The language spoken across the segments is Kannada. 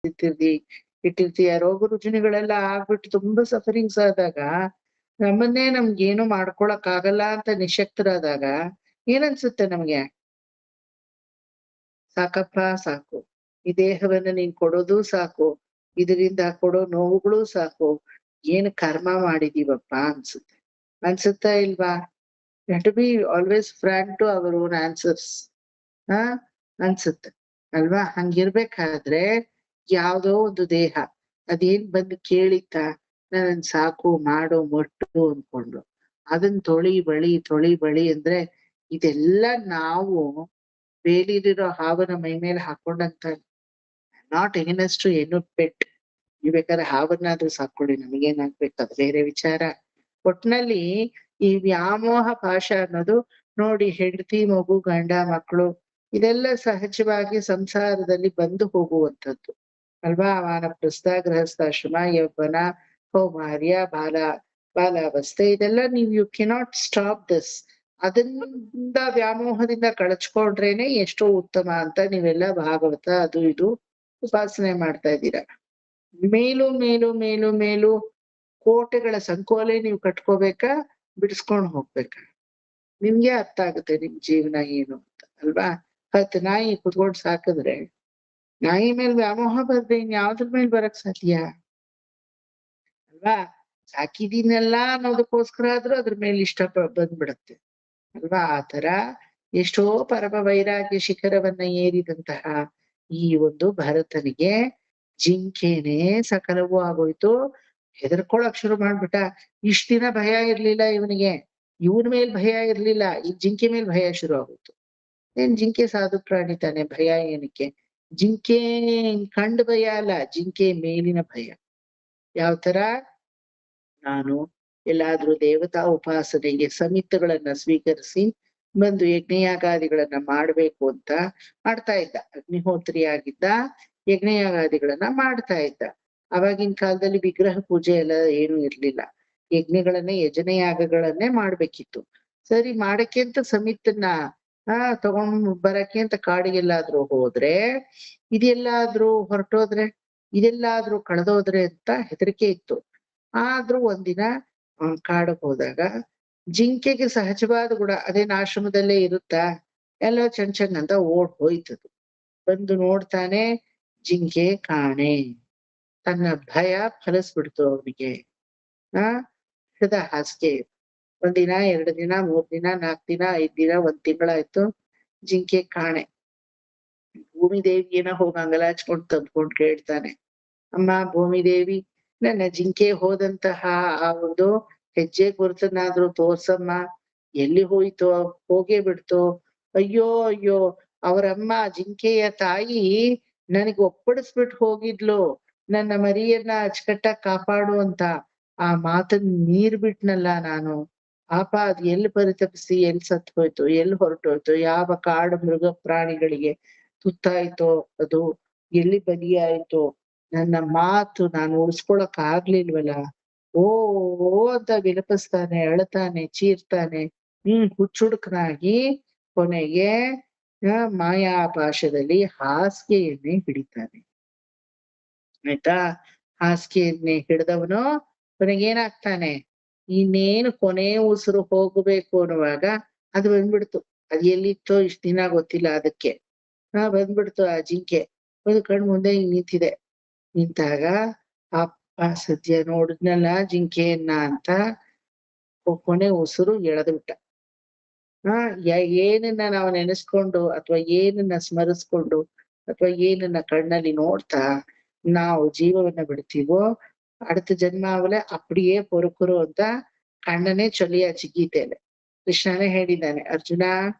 ಇಟ್ಟಿರ್ತೀಯ. ರೋಗ ರುಜಿನಗಳೆಲ್ಲ ಆಗ್ಬಿಟ್ಟು ತುಂಬಾ ಸಫರಿಂಗ್ಸ್ ಆದಾಗ, ನಮ್ಮನ್ನೇ ನಮ್ಗೇನು ಮಾಡ್ಕೊಳಕ್ ಆಗಲ್ಲ ಅಂತ ನಿಶಕ್ತರಾದಾಗ ಏನನ್ಸುತ್ತೆ ನಮ್ಗೆ? ಸಾಕಪ್ಪ ಸಾಕು, ಈ ದೇಹವನ್ನ ನೀನ್ ಕೊಡೋದು ಸಾಕು, ಇದರಿಂದ ಕೊಡೋ ನೋವುಗಳು ಸಾಕು, ಏನ್ ಕರ್ಮ ಮಾಡಿದೀವಪ್ಪ ಅನ್ಸುತ್ತೆ. ಅನ್ಸುತ್ತಾ ಇಲ್ವಾ? To be always frank to our own answers. ಹಾ ಅನ್ಸುತ್ತೆ ಅಲ್ವಾ? ಹಂಗಿರ್ಬೇಕಾದ್ರೆ ಯಾವ್ದೋ ಒಂದು ದೇಹ ಅದೇನ್ ಬಂದು ಕೇಳಿತ್ತ, ನನ್ ಸಾಕು ಮಾಡು ಮೊಟ್ಟು ಅನ್ಕೊಂಡು ಅದನ್ ತೊಳಿ ಬಳಿ ಅಂದ್ರೆ ಇದೆಲ್ಲ ನಾವು ಬೇಲಿಲಿರೋ ಹಾವನ ಮೈ ಮೇಲೆ ಹಾಕೊಂಡಂತ. ನಾಟ್ ಎಗನೆಸ್ಟ್ ಏನು ಪೆಟ್. ನೀವ್ ಬೇಕಾದ್ರೆ ಹಾವನ್ನಾದ್ರೂ ಸಾಕೊಳ್ಳಿ, ನಮಗೇನಾಗ್ಬೇಕು, ಅದು ಬೇರೆ ವಿಚಾರ. ಒಟ್ನಲ್ಲಿ ಈ ವ್ಯಾಮೋಹ ಪಾಶ ಅನ್ನೋದು ನೋಡಿ, ಹೆಂಡತಿ ಮಗು ಗಂಡ ಮಕ್ಕಳು ಇದೆಲ್ಲ ಸಹಜವಾಗಿ ಸಂಸಾರದಲ್ಲಿ ಬಂದು ಹೋಗುವಂಥದ್ದು ಅಲ್ವಾ? ವಾನಪ್ರಸ್ಥ ಗೃಹಸ್ಥಾಶ್ರಮ, ಯೌವನ, ಕೌಮಾರ್ಯ, ಬಾಲಾವಸ್ಥೆ, ಇದೆಲ್ಲ ಯು ಕೆನಾಟ್ ಸ್ಟಾಪ್ ದಿಸ್. ಅದರಿಂದ ವ್ಯಾಮೋಹದಿಂದ ಕಳಚ್ಕೊಂಡ್ರೇನೆ ಎಷ್ಟೋ ಉತ್ತಮ ಅಂತ ನೀವೆಲ್ಲ ಭಾಗವತ ಅದು ಇದು ಉಪಾಸನೆ ಮಾಡ್ತಾ ಇದ್ದೀರಾ. ಮೇಲು ಮೇಲು ಮೇಲು ಮೇಲು ಕೋಟೆಗಳ ಸಂಕೋಲೆ ನೀವು ಕಟ್ಕೋಬೇಕಾ, ಬಿಡಿಸ್ಕೊಂಡ್ ಹೋಗ್ಬೇಕಾ? ನಿಮ್ಗೆ ಅರ್ಥ ಆಗುತ್ತೆ ನಿಮ್ ಜೀವನ ಏನು ಅಂತ ಅಲ್ವಾ? 10 ನಾಯಿ ಕುತ್ಕೊಂಡ್ ಸಾಕಿದ್ರೆ ನಾಯಿ ಮೇಲ್ ವ್ಯಾಮೋಹ ಬರ್ದೆ ಇನ್ ಯಾವ್ದ್ರ ಮೇಲ್ ಬರಕ್ ಸಾಧ್ಯ ಅಲ್ವಾ? ಸಾಕಿದೀನಲ್ಲ ಅನ್ನೋದಕ್ಕೋಸ್ಕರ ಆದ್ರೂ ಅದ್ರ ಮೇಲೆ ಇಷ್ಟ ಬಂದ್ಬಿಡತ್ತೆ ಅಲ್ವಾ? ಆತರ ಎಷ್ಟೋ ಪರಮ ವೈರಾಗ್ಯ ಶಿಖರವನ್ನ ಏರಿದಂತಹ ಈ ಒಂದು ಭರತನಿಗೆ ಜಿಂಕೆನೇ ಸಕಲವೂ ಆಗೋಯ್ತು. ಹೆದರ್ಕೊಳಕ್ ಶುರು ಮಾಡ್ಬಿಟ್ಟ. ಇಷ್ಟ ದಿನ ಭಯ ಇರ್ಲಿಲ್ಲ ಇವನಿಗೆ, ಇವನ್ ಮೇಲ್ ಭಯ ಇರ್ಲಿಲ್ಲ, ಈ ಜಿಂಕೆ ಮೇಲ್ ಭಯ ಶುರು ಆಗೋಯ್ತು. ಏನ್ ಜಿಂಕೆ ಸಾಧು ಪ್ರಾಣಿ ತಾನೆ, ಭಯ ಏನಕ್ಕೆ? ಜಿಂಕೆ ಕಂಡು ಭಯ ಅಲ್ಲ, ಜಿಂಕೆ ಮೇಲಿನ ಭಯ. ಯಾವ ತರ? ನಾನು ಎಲ್ಲಾದ್ರೂ ದೇವತಾ ಉಪಾಸನೆಗೆ ಸಮಿತಿಗಳನ್ನ ಸ್ವೀಕರಿಸಿ ಬಂದು ಯಜ್ಞಯಾಗಾದಿಗಳನ್ನ ಮಾಡ್ಬೇಕು ಅಂತ ಮಾಡ್ತಾ ಇದ್ದ. ಅಗ್ನಿಹೋತ್ರಿ ಆಗಿದ್ದ, ಯಜ್ಞಯಾಗಾದಿಗಳನ್ನ ಮಾಡ್ತಾ ಇದ್ದ. ಅವಾಗಿನ ಕಾಲದಲ್ಲಿ ವಿಗ್ರಹ ಪೂಜೆ ಎಲ್ಲ ಏನು ಇರ್ಲಿಲ್ಲ. ಯಜನಯಾಗಗಳನ್ನೇ ಮಾಡ್ಬೇಕಿತ್ತು. ಸರಿ, ಮಾಡಕ್ಕೆ ಅಂತ ಸಮಿತನ್ನ ತಗೊಂಡ್ ಬರಕ್ಕೆ ಅಂತ ಕಾಡಿಗೆಲ್ಲಾದ್ರೂ ಹೋದ್ರೆ, ಇದೆಲ್ಲಾದ್ರೂ ಹೊರಟೋದ್ರೆ, ಇದೆಲ್ಲಾದ್ರೂ ಕಳೆದೋದ್ರೆ ಅಂತ ಹೆದರಿಕೆ ಇತ್ತು. ಆದ್ರೂ ಒಂದಿನ ಕಾಡಕ್ ಹೋದಾಗ ಜಿಂಕೆಗೆ ಸಹಜವಾದ ಗುಣ ಅದೇನ್ ಆಶ್ರಮದಲ್ಲೇ ಇರುತ್ತಾ, ಎಲ್ಲೋ ಚಂಚಂಗ್ ಅಂತ ಓಡ್ ಹೋಯ್ತದು. ಬಂದು ನೋಡ್ತಾನೆ, ಜಿಂಕೆ ಕಾಣೆ. ತನ್ನ ಭಯ ಫಲಿಸ್ಬಿಡ್ತು ಅವನಿಗೆ. ಹೃದಯ ಹಾಸಿಗೆ. 1 ದಿನ 2 ದಿನ 3 ದಿನ 4 ದಿನ 5 ದಿನ 1 ತಿಂಗಳಾಯ್ತು, ಜಿಂಕೆ ಕಾಣೆ. ಭೂಮಿದೇವಿಯನ್ನ ಹೋಗಿ ಅಂಗಲಾಚ್ಕೊಂಡು ತಂದ್ಕೊಂಡು ಕೇಳ್ತಾನೆ, ಅಮ್ಮ ಭೂಮಿದೇವಿ, ನನ್ನ ಜಿಂಕೆ ಹೋದಂತಹ ಆ ಒಂದು ಹೆಜ್ಜೆ ಗುರುತನ್ನಾದ್ರೂ ತೋರ್ಸಮ್ಮ, ಎಲ್ಲಿ ಹೋಯ್ತೋ, ಹೋಗೇ ಬಿಡ್ತು. ಅಯ್ಯೋ ಅಯ್ಯೋ, ಅವರಮ್ಮ ಜಿಂಕೆಯ ತಾಯಿ ನನಗ್ ಒಪ್ಪಡಿಸ್ಬಿಟ್ಟು ಹೋಗಿದ್ಲು, ನನ್ನ ಮರಿಯನ್ನ ಅಚ್ಚುಕಟ್ಟಾಗಿ ಕಾಪಾಡು ಅಂತ. ಆ ಮಾತನ್ನ ಮೀರ್ ಬಿಟ್ನಲ್ಲ ನಾನು. ಪಾಪ ಅದ್ ಎಲ್ಲಿ ಪರಿತಪಿಸಿ ಎಲ್ಲಿ ಸತ್ತು ಹೋಯ್ತು, ಎಲ್ಲಿ ಹೊರಟೋಯ್ತು, ಯಾವ ಕಾಡು ಮೃಗ ಪ್ರಾಣಿಗಳಿಗೆ ತುತ್ತಾಯ್ತೋ, ಅದು ಎಲ್ಲಿ ಬಲಿಯಾಯ್ತೋ, ನನ್ನ ಮಾತು ನಾನು ಉಳಿಸ್ಕೊಳಕ್ ಆಗ್ಲಿಲ್ವಲ್ಲ. ಓ ಅಂತ ವಿಲಪಿಸ್ತಾನೆ, ಅಳ್ತಾನೆ, ಚೀರ್ತಾನೆ. ಹುಚ್ಚುಡುಕನಾಗಿ ಕೊನೆಗೆ ಮಾಯಾಪಾಶದಲ್ಲಿ ಹಾಸಿಗೆಯನ್ನೇ ಹಿಡಿತಾನೆ. ಆಯ್ತಾ? ಹಾಸಿಗೆಯನ್ನೇ ಹಿಡಿದವನು ಕೊನೆಗೇನಾಗ್ತಾನೆ, ಇನ್ನೇನು ಕೊನೆ ಉಸಿರು ಹೋಗ್ಬೇಕು ಅನ್ನುವಾಗ ಅದು ಬಂದ್ಬಿಡ್ತು. ಅದ್ ಎಲ್ಲಿತ್ತೋ ಇಷ್ಟ ದಿನ ಗೊತ್ತಿಲ್ಲ ಅದಕ್ಕೆ. ಬಂದ್ಬಿಡ್ತು ಆ ಜಿಂಕೆ. ಒಂದು ಕಣ್ ಮುಂದೆ ನಿಂತಿದೆ. ನಿಂತಾಗ ಅಪ್ಪ ಸದ್ಯ ನೋಡಿದ್ನಲ್ಲ ಜಿಂಕೆಯನ್ನ ಅಂತ ಕೊನೆ ಉಸಿರು ಎಳೆದ್ಬಿಟ್ಟ. ಏನನ್ನ ನಾವು ನೆನೆಸ್ಕೊಂಡು ಅಥವಾ ಏನನ್ನ ಸ್ಮರಿಸ್ಕೊಂಡು ಅಥವಾ ಏನನ್ನ ಕಣ್ಣಲ್ಲಿ ನೋಡ್ತಾ ನಾವು ಜೀವವನ್ನ ಬಿಡ್ತೀವೋ, அடுத்த ಜನ್ಮಾವಲೆ ಅಪ್ಪಡಿಯೇ ಪೊರುಕರು ಅಂತ ಕಣ್ಣನೇ ಚೊಲಿಯ ಚಿಗೀತೇನೆ. ಕೃಷ್ಣನೇ ಹೇಳಿದ್ದಾನೆ, ಅರ್ಜುನ,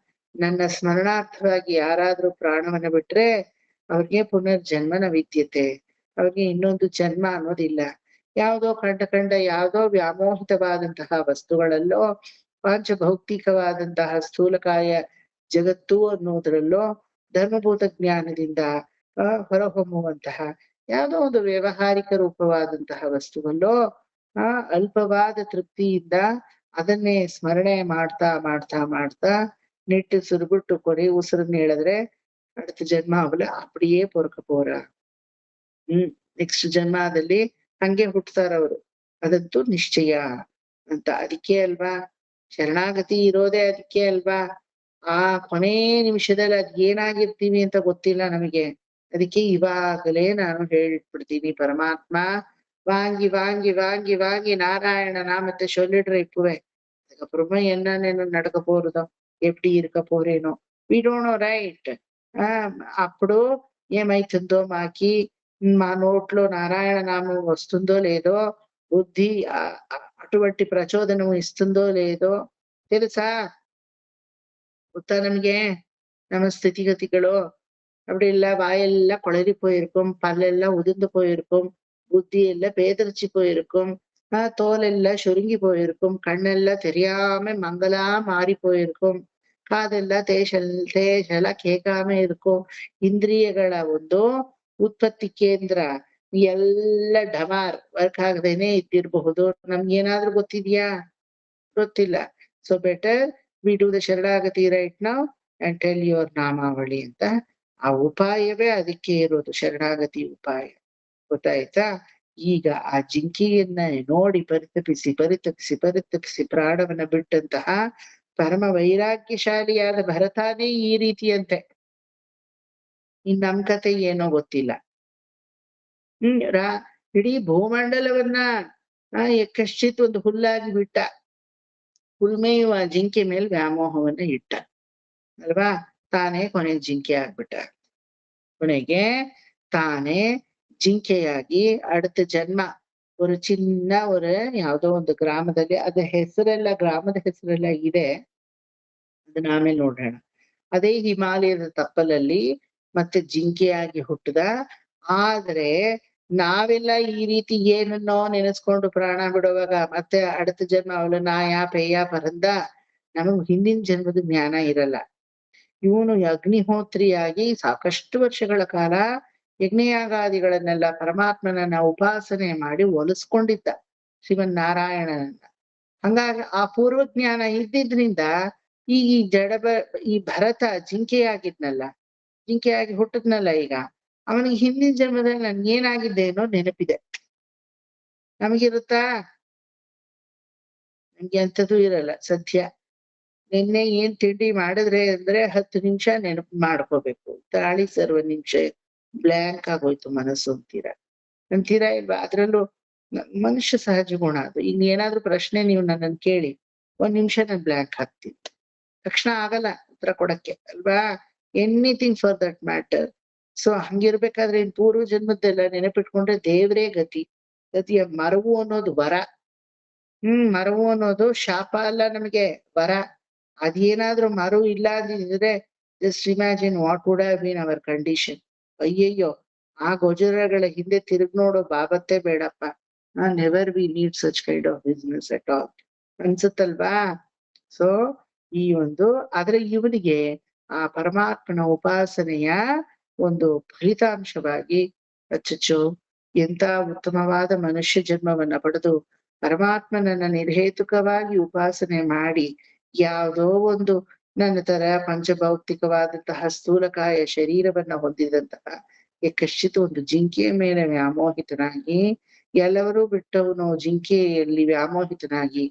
ನನ್ನ ಸ್ಮರಣಾರ್ಥವಾಗಿ ಯಾರಾದ್ರೂ ಪ್ರಾಣವನ್ನ ಬಿಟ್ರೆ ಅವ್ರಿಗೆ ಪುನರ್ಜನ್ಮನ ವಿದ್ಯತೆ, ಅವ್ರಿಗೆ ಇನ್ನೊಂದು ಜನ್ಮ ಅನ್ನೋದಿಲ್ಲ. ಯಾವ್ದೋ ಕಂಡ ಯಾವ್ದೋ ವ್ಯಾಮೋಹಿತವಾದಂತಹ ವಸ್ತುಗಳಲ್ಲೋ, ಪಾಂಚಭೌತಿಕವಾದಂತಹ ಸ್ಥೂಲಕಾಯ ಜಗತ್ತು ಅನ್ನೋದ್ರಲ್ಲೋ, ಧರ್ಮಭೂತ ಜ್ಞಾನದಿಂದ ಹೊರಹೊಮ್ಮುವಂತಹ ಯಾವ್ದೋ ಒಂದು ವ್ಯವಹಾರಿಕ ರೂಪವಾದಂತಹ ವಸ್ತುವಲ್ಲೋ ಅಲ್ಪವಾದ ತೃಪ್ತಿಯಿಂದ ಅದನ್ನೇ ಸ್ಮರಣೆ ಮಾಡ್ತಾ ಮಾಡ್ತಾ ಮಾಡ್ತಾ ನಿಟ್ಟುಸಿರುಬಿಟ್ಟು ಕೊನೆ ಉಸಿರನ್ನ ಹೇಳಿದ್ರೆ அடுத்த ಜನ್ಮ ಅವಲ அப்படியே பொறுக்க போறா. ನೆಕ್ಸ್ಟ್ ಜನ್ಮದಲ್ಲಿ ಹಂಗೆ ಹುಟ್ಟುತ್ತಾರವ್ರು. ಅದಂತೂ ನಿಶ್ಚಯ ಅಂತ. ಅದಕ್ಕೆ ಅಲ್ವಾ ಶರಣಾಗತಿ ಇರೋದೇ ಅದಕ್ಕೆ ಅಲ್ವಾ. ಆ ಕೊನೇ ನಿಮಿಷದಲ್ಲಿ ಅದ್ ಏನಾಗಿರ್ತೀವಿ ಅಂತ ಗೊತ್ತಿಲ್ಲ ನಮಗೆ. ಅದಕ್ಕೆ ಇವಾಗಲೇ ನಾನು ಹೇಳಿಟ್ಬಿಡ್ತೀನಿ, ಪರಮಾತ್ಮ வாங்கி வாங்கி வாங்கி வாங்கி நாராயண நாமத்தை சொல்லிடுற இப்பவே. அதுக்கப்புறமா என்னன்னு நடக்க போறதோ, எப்படி இருக்க పోరేనో వి డోంట్ నో రైట్. అప్పుడు ఏమైతుందో మాకి, మా నోట్లో నారాయణ నామం వస్తుందో లేదో, బుద్ధి అటువంటి ప్రచోదనం ఇస్తుందో లేదో తెలుసా? ಗೊತ್ತಾ ನಮ್ಗೆ ನಮ್ಮ ಸ್ಥಿತಿಗತಿಗಳು? அப்படி இல்ல வாயெல்லாம் குளறி போயிருக்கும், பல்லெல்லாம் உதிர்ந்து போயிருக்கும், புத்தி எல்லாம் பேதரிச்சு போயிருக்கும், தோல் எல்லாம் சுருங்கி போயிருக்கும், கண்ணெல்லாம் தெரியாம மங்களா மாறி போயிருக்கும், காதெல்லாம் தேசெல்லாம் கேட்காம இருக்கும். ಇಂದ್ರಿಯಗಳ ಒಂದು ಉತ್ಪತ್ತಿ ಕೇಂದ್ರ ಎಲ್ಲ ಡಮಾರ್ ವರ್ಕ್ ಆಗದೇನೆ ಇದ್ದಿರಬಹುದು. ನಮ್ಗೇನಾದ್ರೂ ಗೊತ್ತಿದ್ಯಾ? ಗೊತ್ತಿಲ್ಲ. So better we do the ಶರಣಾಗತಿ right now and tell your ನಾಮಾವಳಿ ಅಂತ. ಆ ಉಪಾಯವೇ ಅದಕ್ಕೆ ಇರೋದು, ಶರಣಾಗತಿ ಉಪಾಯ. ಗೊತ್ತಾಯ್ತಾ? ಈಗ ಆ ಜಿಂಕೆಯನ್ನ ನೋಡಿ ಪರಿತಪಿಸಿ ಪರಿತಪಿಸಿ ಪರಿತಪಿಸಿ ಪ್ರಾಣವನ್ನ ಬಿಟ್ಟಂತಹ ಪರಮ ವೈರಾಗ್ಯಶಾಲಿಯಾದ ಭರತಾನೇ ಈ ರೀತಿಯಂತೆ. ಇನ್ ನಮ್ ಕತೆ ಏನೋ ಗೊತ್ತಿಲ್ಲ. ಇಡೀ ಭೂಮಂಡಲವನ್ನ ಕಶ್ಚಿತ್ ಒಂದು ಹುಲ್ಲಾಗಿ ಬಿಟ್ಟ. ಹುಲ್ಮೇಯುವ ಜಿಂಕೆ ಮೇಲೆ ವ್ಯಾಮೋಹವನ್ನ ಇಟ್ಟ ಅಲ್ವಾ? ತಾನೇ ಕೊನೆಗೆ ಜಿಂಕೆ ಆಗ್ಬಿಟ್ಟ. ಕೊನೆಗೆ ತಾನೇ ಜಿಂಕೆಯಾಗಿ அடுத்த ಜನ್ಮ ஒரு ಚಿನ್ನ ஒரு ಯಾವ್ದೋ ಒಂದು ಗ್ರಾಮದಲ್ಲಿ, ಅದ ಹೆಸರೆಲ್ಲ ಗ್ರಾಮದ ಹೆಸರೆಲ್ಲ ಇದೆ, ಅದನ್ನ ಆಮೇಲೆ ನೋಡೋಣ. ಅದೇ ಹಿಮಾಲಯದ ತಪ್ಪಲಲ್ಲಿ ಮತ್ತೆ ಜಿಂಕೆಯಾಗಿ ಹುಟ್ಟದ. ಆದ್ರೆ ನಾವೆಲ್ಲ ಈ ರೀತಿ ಏನನ್ನೋ ನೆನೆಸ್ಕೊಂಡು ಪ್ರಾಣ ಬಿಡುವಾಗ ಮತ್ತೆ அடுத்த ಜನ್ಮ ಅವಳು ನಾಯ ಪೇಯ ಪರಂದ, ನಮಗ್ ಹಿಂದಿನ ಜನ್ಮದ ಜ್ಞಾನ ಇರಲ್ಲ. ಇವನು ಅಗ್ನಿಹೋತ್ರಿಯಾಗಿ ಸಾಕಷ್ಟು ವರ್ಷಗಳ ಕಾಲ ಯಜ್ಞಯಾಗಾದಿಗಳನ್ನೆಲ್ಲ ಪರಮಾತ್ಮನನ್ನ ಉಪಾಸನೆ ಮಾಡಿ ಒಲಿಸ್ಕೊಂಡಿದ್ದ ಶ್ರೀಮನ್ನಾರಾಯಣನನ್ನ. ಹಂಗಾಗಿ ಆ ಪೂರ್ವಜ್ಞಾನ ಇದ್ದಿದ್ರಿಂದ ಈ ಈ ಭರತ ಜಿಂಕೆಯಾಗಿದ್ನಲ್ಲ, ಜಿಂಕೆಯಾಗಿ ಹುಟ್ಟದ್ನಲ್ಲ, ಈಗ ಅವನಿಗೆ ಹಿಂದಿನ ಜನ್ಮದಲ್ಲಿ ನನ್ಗೆ ಏನಾಗಿದ್ದೆ ಅನ್ನೋ ನೆನಪಿದೆ. ನಮಗಿರುತ್ತಾ? ನಮ್ಗೆ ಅಂಥದ್ದು ಇರಲ್ಲ ಸದ್ಯ. ನಿನ್ನೆ ಏನ್ ತಿಂಡಿ ಮಾಡಿದ್ರೆ ಅಂದ್ರೆ 10 ನಿಮಿಷ ನೆನಪು ಮಾಡ್ಕೋಬೇಕು, ತಾಳಿ ಸರ್ವ ನಿಮಿಷ ಬ್ಲ್ಯಾಂಕ್ ಆಗೋಯ್ತು ಮನಸ್ಸು ಅಂತೀರಾ ಇಲ್ವಾ? ಅದ್ರಲ್ಲೂ ಮನುಷ್ಯ ಸಹಜ ಗುಣ ಅದು. ಈಗ ಏನಾದ್ರೂ ಪ್ರಶ್ನೆ ನೀವು ನನ್ನನ್ನು ಕೇಳಿ 1 ನಿಮಿಷ ನಾನು ಬ್ಲ್ಯಾಂಕ್ ಹಾಕ್ತೀನಿ, ತಕ್ಷಣ ಆಗಲ್ಲ ಉತ್ತರ ಕೊಡಕ್ಕೆ ಅಲ್ವಾ? Anything for that matter. So ಹಂಗಿರ್ಬೇಕಾದ್ರೆ ಇನ್ ಪೂರ್ವ ಜನ್ಮದ್ದೆಲ್ಲ ನೆನಪಿಟ್ಕೊಂಡ್ರೆ ದೇವ್ರೇ ಗತಿ. ಗತಿಯ ಮರವು ಅನ್ನೋದು ವರ. ಮರವು ಅನ್ನೋದು ಶಾಪ ಅಲ್ಲ, ನಮಗೆ ವರ. ಅದೇನಾದ್ರೂ ಮರವು ಇಲ್ಲ ಅಂದಿದ್ರೆ just imagine what would have been our condition. ಅಯ್ಯಯ್ಯೋ, ಆ ಗೊಜರಗಳ ಹಿಂದೆ ತಿರುಗ್ ನೋಡೋ ಬಾಬತ್ತೇ ಬೇಡಪ್ಪ. Never we need such kind of business at all ಅನ್ಸುತ್ತಲ್ವಾ? ಸೊ ಈ ಒಂದು ಆದ್ರೆ ಇವನಿಗೆ ಆ ಪರಮಾತ್ಮನ ಉಪಾಸನೆಯ ಒಂದು ಫಲಿತಾಂಶವಾಗಿ ಅಚ್ಚಚ್ಚೋ ಎಂತ ಉತ್ತಮವಾದ ಮನುಷ್ಯ ಜನ್ಮವನ್ನ ಪಡೆದು ಪರಮಾತ್ಮನನ್ನ ನಿರ್ಹೇತುಕವಾಗಿ ಉಪಾಸನೆ ಮಾಡಿ ಯಾವುದೋ ಒಂದು ನನ್ನ ತರ ಪಂಚಭೌತಿಕವಾದಂತಹ ಸ್ಥೂಲಕಾಯ ಶರೀರವನ್ನ ಹೊಂದಿದಂತಹ ಕಶ್ಚಿತ್ ಒಂದು ಜಿಂಕೆಯ ಮೇಲೆ ವ್ಯಾಮೋಹಿತನಾಗಿ, ಎಲ್ಲರೂ ಬಿಟ್ಟವನು ಜಿಂಕೆಯಲ್ಲಿ ವ್ಯಾಮೋಹಿತನಾಗಿ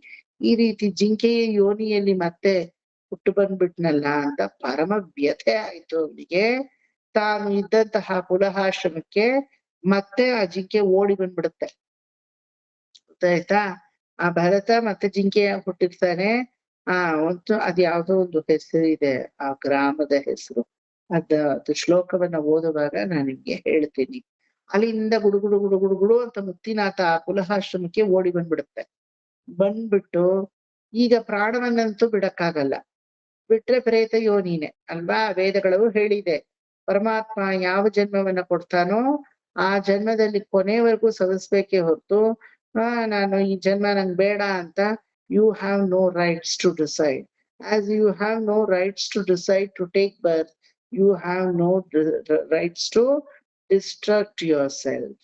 ಈ ರೀತಿ ಜಿಂಕೆಯ ಯೋನಿಯಲ್ಲಿ ಮತ್ತೆ ಹುಟ್ಟು ಬಂದ್ಬಿಟ್ನಲ್ಲ ಅಂತ ಪರಮ ವ್ಯಥೆ ಆಯ್ತು ಅವನಿಗೆ. ತಾನು ಇದ್ದಂತಹ ಕುಲಹಾಶ್ರಮಕ್ಕೆ ಮತ್ತೆ ಆ ಜಿಂಕೆ ಓಡಿ ಬಂದ್ಬಿಡುತ್ತೆ. ಗೊತ್ತಾಯ್ತಾ? ಆ ಭರತ ಮತ್ತೆ ಜಿಂಕೆಯಾಗಿ ಹುಟ್ಟಿರ್ತಾನೆ. ಒಂದು ಅದ್ ಯಾವ್ದೋ ಒಂದು ಹೆಸರು ಇದೆ, ಆ ಗ್ರಾಮದ ಹೆಸರು. ಅದು ಶ್ಲೋಕವನ್ನ ಓದುವಾಗ ನಾನ್ ನಿಮ್ಗೆ ಹೇಳ್ತೀನಿ. ಅಲ್ಲಿಂದ ಗುಡುಗುಡು ಗುಡುಗುಡು ಗುಡು ಅಂತ ಮುಕ್ತಿನಾಥ ಆ ಕುಲಹಾಶ್ರಮಕ್ಕೆ ಓಡಿ ಬಂದ್ಬಿಡುತ್ತೆ. ಬಂದ್ಬಿಟ್ಟು ಈಗ ಪ್ರಾಣವನ್ನಂತೂ ಬಿಡಕ್ಕಾಗಲ್ಲ, ಬಿಟ್ರೆ ಪ್ರೇತ ಯೋನಿನೇ ಅಲ್ವಾ? ವೇದಗಳು ಹೇಳಿದೆ, ಪರಮಾತ್ಮ ಯಾವ ಜನ್ಮವನ್ನ ಕೊಡ್ತಾನೋ ಆ ಜನ್ಮದಲ್ಲಿ ಕೊನೆವರೆಗೂ ಸವಿಸ್ಬೇಕೇ ಹೊರತು ನಾನು ಈ ಜನ್ಮ ನಂಗೆ ಬೇಡ ಅಂತ you have no rights to decide. As you have no rights to decide to take birth, you have no rights to destruct yourself.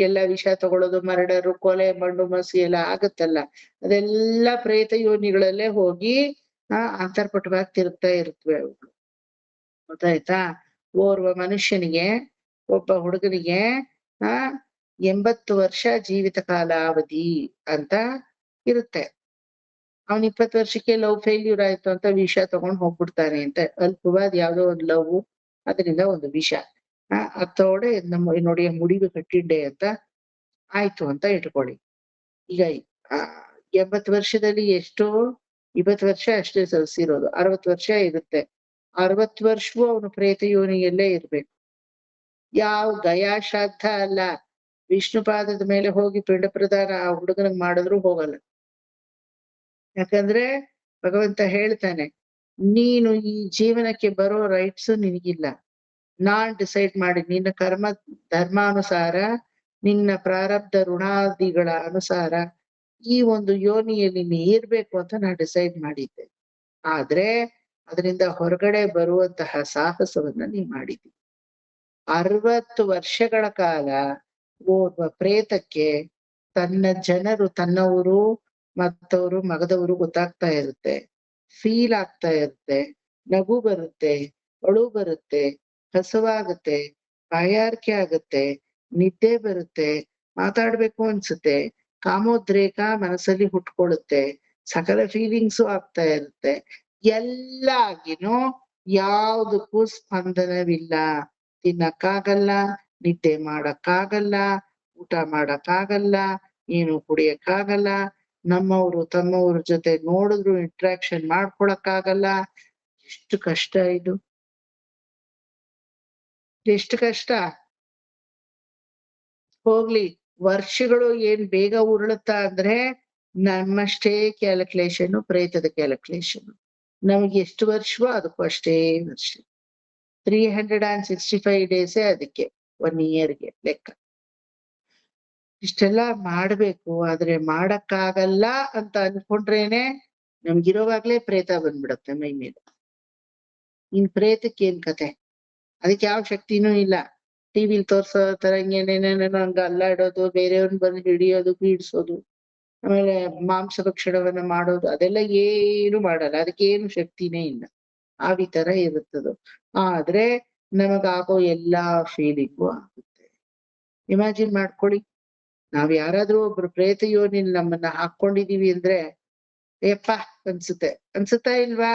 ಎಲ್ಲ ವಿಷ ತಗೊಳ್ಳೋದು, ಮರ್ಡರು, ಕೊಲೆ, ಮಣ್ಣು ಮಸಿ ಎಲ್ಲ ಆಗತ್ತಲ್ಲ, ಅದೆಲ್ಲ ಪ್ರೇತ ಯೋನಿಗಳಲ್ಲೇ ಹೋಗಿ ಅಂತರ್ಪಟವಾಗಿ ತಿರುಗ್ತಾ ಇರುತ್ತವೆ ಅವುಗಳು. ಗೊತ್ತಾಯ್ತಾ? ಓರ್ವ ಮನುಷ್ಯನಿಗೆ ಒಬ್ಬ ಹುಡುಗನಿಗೆ ಆ 80 ವರ್ಷ ಜೀವಿತ ಕಾಲಾವಧಿ ಅಂತ ಇರುತ್ತೆ. ಅವ್ನ್ 20 ವರ್ಷಕ್ಕೆ ಲವ್ ಫೇಲ್ಯೂರ್ ಆಯ್ತು ಅಂತ ವಿಷ ತಗೊಂಡ್ ಹೋಗ್ಬಿಡ್ತಾನೆ ಅಂತ ಅಲ್ಪವಾದ ಯಾವ್ದೋ ಒಂದು ಲವ್, ಅದರಿಂದ ಒಂದು ವಿಷ ಅತ್ತೋಡೆ ನಮ್ಮ ನೋಡಿ ಮುಡಿಗೆ ಕಟ್ಟಿಡ್ಡೆ ಅಂತ ಆಯ್ತು ಅಂತ ಇಟ್ಕೊಳ್ಳಿ. ಈಗ 80 ವರ್ಷದಲ್ಲಿ ಎಷ್ಟೋ 20 ವರ್ಷ ಅಷ್ಟೇ ಸಲ್ಸಿರೋದು, 60 ವರ್ಷ ಇರುತ್ತೆ. 60 ವರ್ಷವೂ ಅವನು ಪ್ರೇತ ಯೋನಿಯಲ್ಲೇ ಇರ್ಬೇಕು. ಯಾವ ಗಯಾಶ್ರಾದ್ದ ಅಲ್ಲ, ವಿಷ್ಣು ಪಾದದ ಮೇಲೆ ಹೋಗಿ ಪಿಂಡ ಪ್ರದಾನ ಆ ಹುಡುಗನಿಗೆ ಮಾಡಿದ್ರು ಹೋಗಲ್ಲ. ಯಾಕಂದ್ರೆ ಭಗವಂತ ಹೇಳ್ತಾನೆ, ನೀನು ಈ ಜೀವನಕ್ಕೆ ಬರೋ ರೈಟ್ಸ್ ನಿನಗಿಲ್ಲ. ನಾನ್ ಡಿಸೈಡ್ ಮಾಡಿ, ನಿನ್ನ ಕರ್ಮ ಧರ್ಮಾನುಸಾರ, ನಿನ್ನ ಪ್ರಾರಬ್ಧ ಋಣಾದಿಗಳ ಅನುಸಾರ ಈ ಒಂದು ಯೋನಿಯಲ್ಲಿ ನೀ ಇರ್ಬೇಕು ಅಂತ ನಾನು ಡಿಸೈಡ್ ಮಾಡಿದ್ದೆ. ಆದ್ರೆ ಅದರಿಂದ ಹೊರಗಡೆ ಬರುವಂತಹ ಸಾಹಸವನ್ನ ನೀ ಮಾಡಿದ್ದಿ. 60 ವರ್ಷಗಳ ಕಾಲ ಓರ್ವ ಪ್ರೇತಕ್ಕೆ ತನ್ನ ಜನರು, ತನ್ನವರು ಮತ್ತವರು ಮಗದವರು ಗೊತ್ತಾಗ್ತಾ ಇರುತ್ತೆ, ಫೀಲ್ ಆಗ್ತಾ ಇರುತ್ತೆ, ನಗು ಬರುತ್ತೆ, ಅಳು ಬರುತ್ತೆ, ಹಸುವಾಗುತ್ತೆ, ಬಾಯಾರಿಕೆ ಆಗುತ್ತೆ, ನಿದ್ದೆ ಬರುತ್ತೆ, ಮಾತಾಡ್ಬೇಕು ಅನ್ಸುತ್ತೆ, ಕಾಮೋದ್ರೇಕ ಮನಸ್ಸಲ್ಲಿ ಹುಟ್ಕೊಳ್ಳುತ್ತೆ, ಸಕಲ ಫೀಲಿಂಗ್ಸು ಆಗ್ತಾ ಇರುತ್ತೆ. ಎಲ್ಲ ಆಗಿನೂ ಯಾವುದಕ್ಕೂ ಸ್ಪಂದನವಿಲ್ಲ. ತಿನ್ನಕ್ಕಾಗಲ್ಲ, ನಿದ್ದೆ ಮಾಡಕ್ಕಾಗಲ್ಲ, ಊಟ ಮಾಡಕ್ಕಾಗಲ್ಲ, ಏನು ಕುಡಿಯಕ್ಕಾಗಲ್ಲ, ನಮ್ಮವರು ತಮ್ಮವ್ರ ಜೊತೆ ನೋಡಿದ್ರು ಇಂಟ್ರಾಕ್ಷನ್ ಮಾಡ್ಕೊಳಕ್ಕಾಗಲ್ಲ. ಎಷ್ಟು ಕಷ್ಟ ಇದು, ಎಷ್ಟು ಕಷ್ಟ. ಹೋಗ್ಲಿ, ವರ್ಷಗಳು ಏನ್ ಬೇಗ ಉರುಳುತ್ತಾ ಅಂದ್ರೆ ನಮ್ಮಷ್ಟೇ ಕ್ಯಾಲ್ಕುಲೇಷನ್, ಪ್ರೇತದ ಕ್ಯಾಲ್ಕುಲೇಷನ್. ನಮಗೆ ಎಷ್ಟು ವರ್ಷವೋ ಅದಕ್ಕೂ ಅಷ್ಟೇ ವರ್ಷ. 365 ಡೇಸೇ ಅದಕ್ಕೆ 1 ಇಯರ್ಗೆ ಲೆಕ್ಕ. ಇಷ್ಟೆಲ್ಲ ಮಾಡ್ಬೇಕು, ಆದ್ರೆ ಮಾಡಕ್ಕಾಗಲ್ಲ ಅಂತ ಅನ್ಕೊಂಡ್ರೇನೆ ನಮ್ಗಿರೋವಾಗ್ಲೇ ಪ್ರೇತ ಬಂದ್ಬಿಡತ್ತೆ ಮೈ ಮೇಲೆ. ಇನ್ ಪ್ರೇತಕ್ಕೆ ಏನ್ ಕತೆ? ಅದಕ್ಕೆ ಯಾವ ಶಕ್ತಿನೂ ಇಲ್ಲ. ಟಿವಿಲ್ ತೋರ್ಸೋ ತರ ಏನೇನೇನೇನೋ ಹಂಗ ಅಲ್ಲಾಡೋದು, ಬೇರೆಯವ್ರನ್ನ ಬಂದು ಹಿಡಿಯೋದು, ಪೀಡಿಸೋದು, ಆಮೇಲೆ ಮಾಂಸ ಭಕ್ಷಣವನ್ನ ಮಾಡೋದು, ಅದೆಲ್ಲ ಏನು ಮಾಡಲ್ಲ. ಅದಕ್ಕೇನು ಶಕ್ತಿನೇ ಇಲ್ಲ. ಆವಿ ತರ ಇರುತ್ತದು. ಆದ್ರೆ ನಮಗಾಗೋ ಎಲ್ಲಾ ಫೀಲಿಂಗು ಆಗುತ್ತೆ. ಇಮ್ಯಾಜಿನ್ ಮಾಡ್ಕೊಳ್ಳಿ, ನಾವ್ ಯಾರಾದ್ರೂ ಒಬ್ರು ಪ್ರೇತ ಯೋನಿಲ್ ನಮ್ಮನ್ನ ಹಾಕೊಂಡಿದೀವಿ ಅಂದ್ರೆ ಯಪ್ಪ ಅನ್ಸುತ್ತಾ ಇಲ್ವಾ?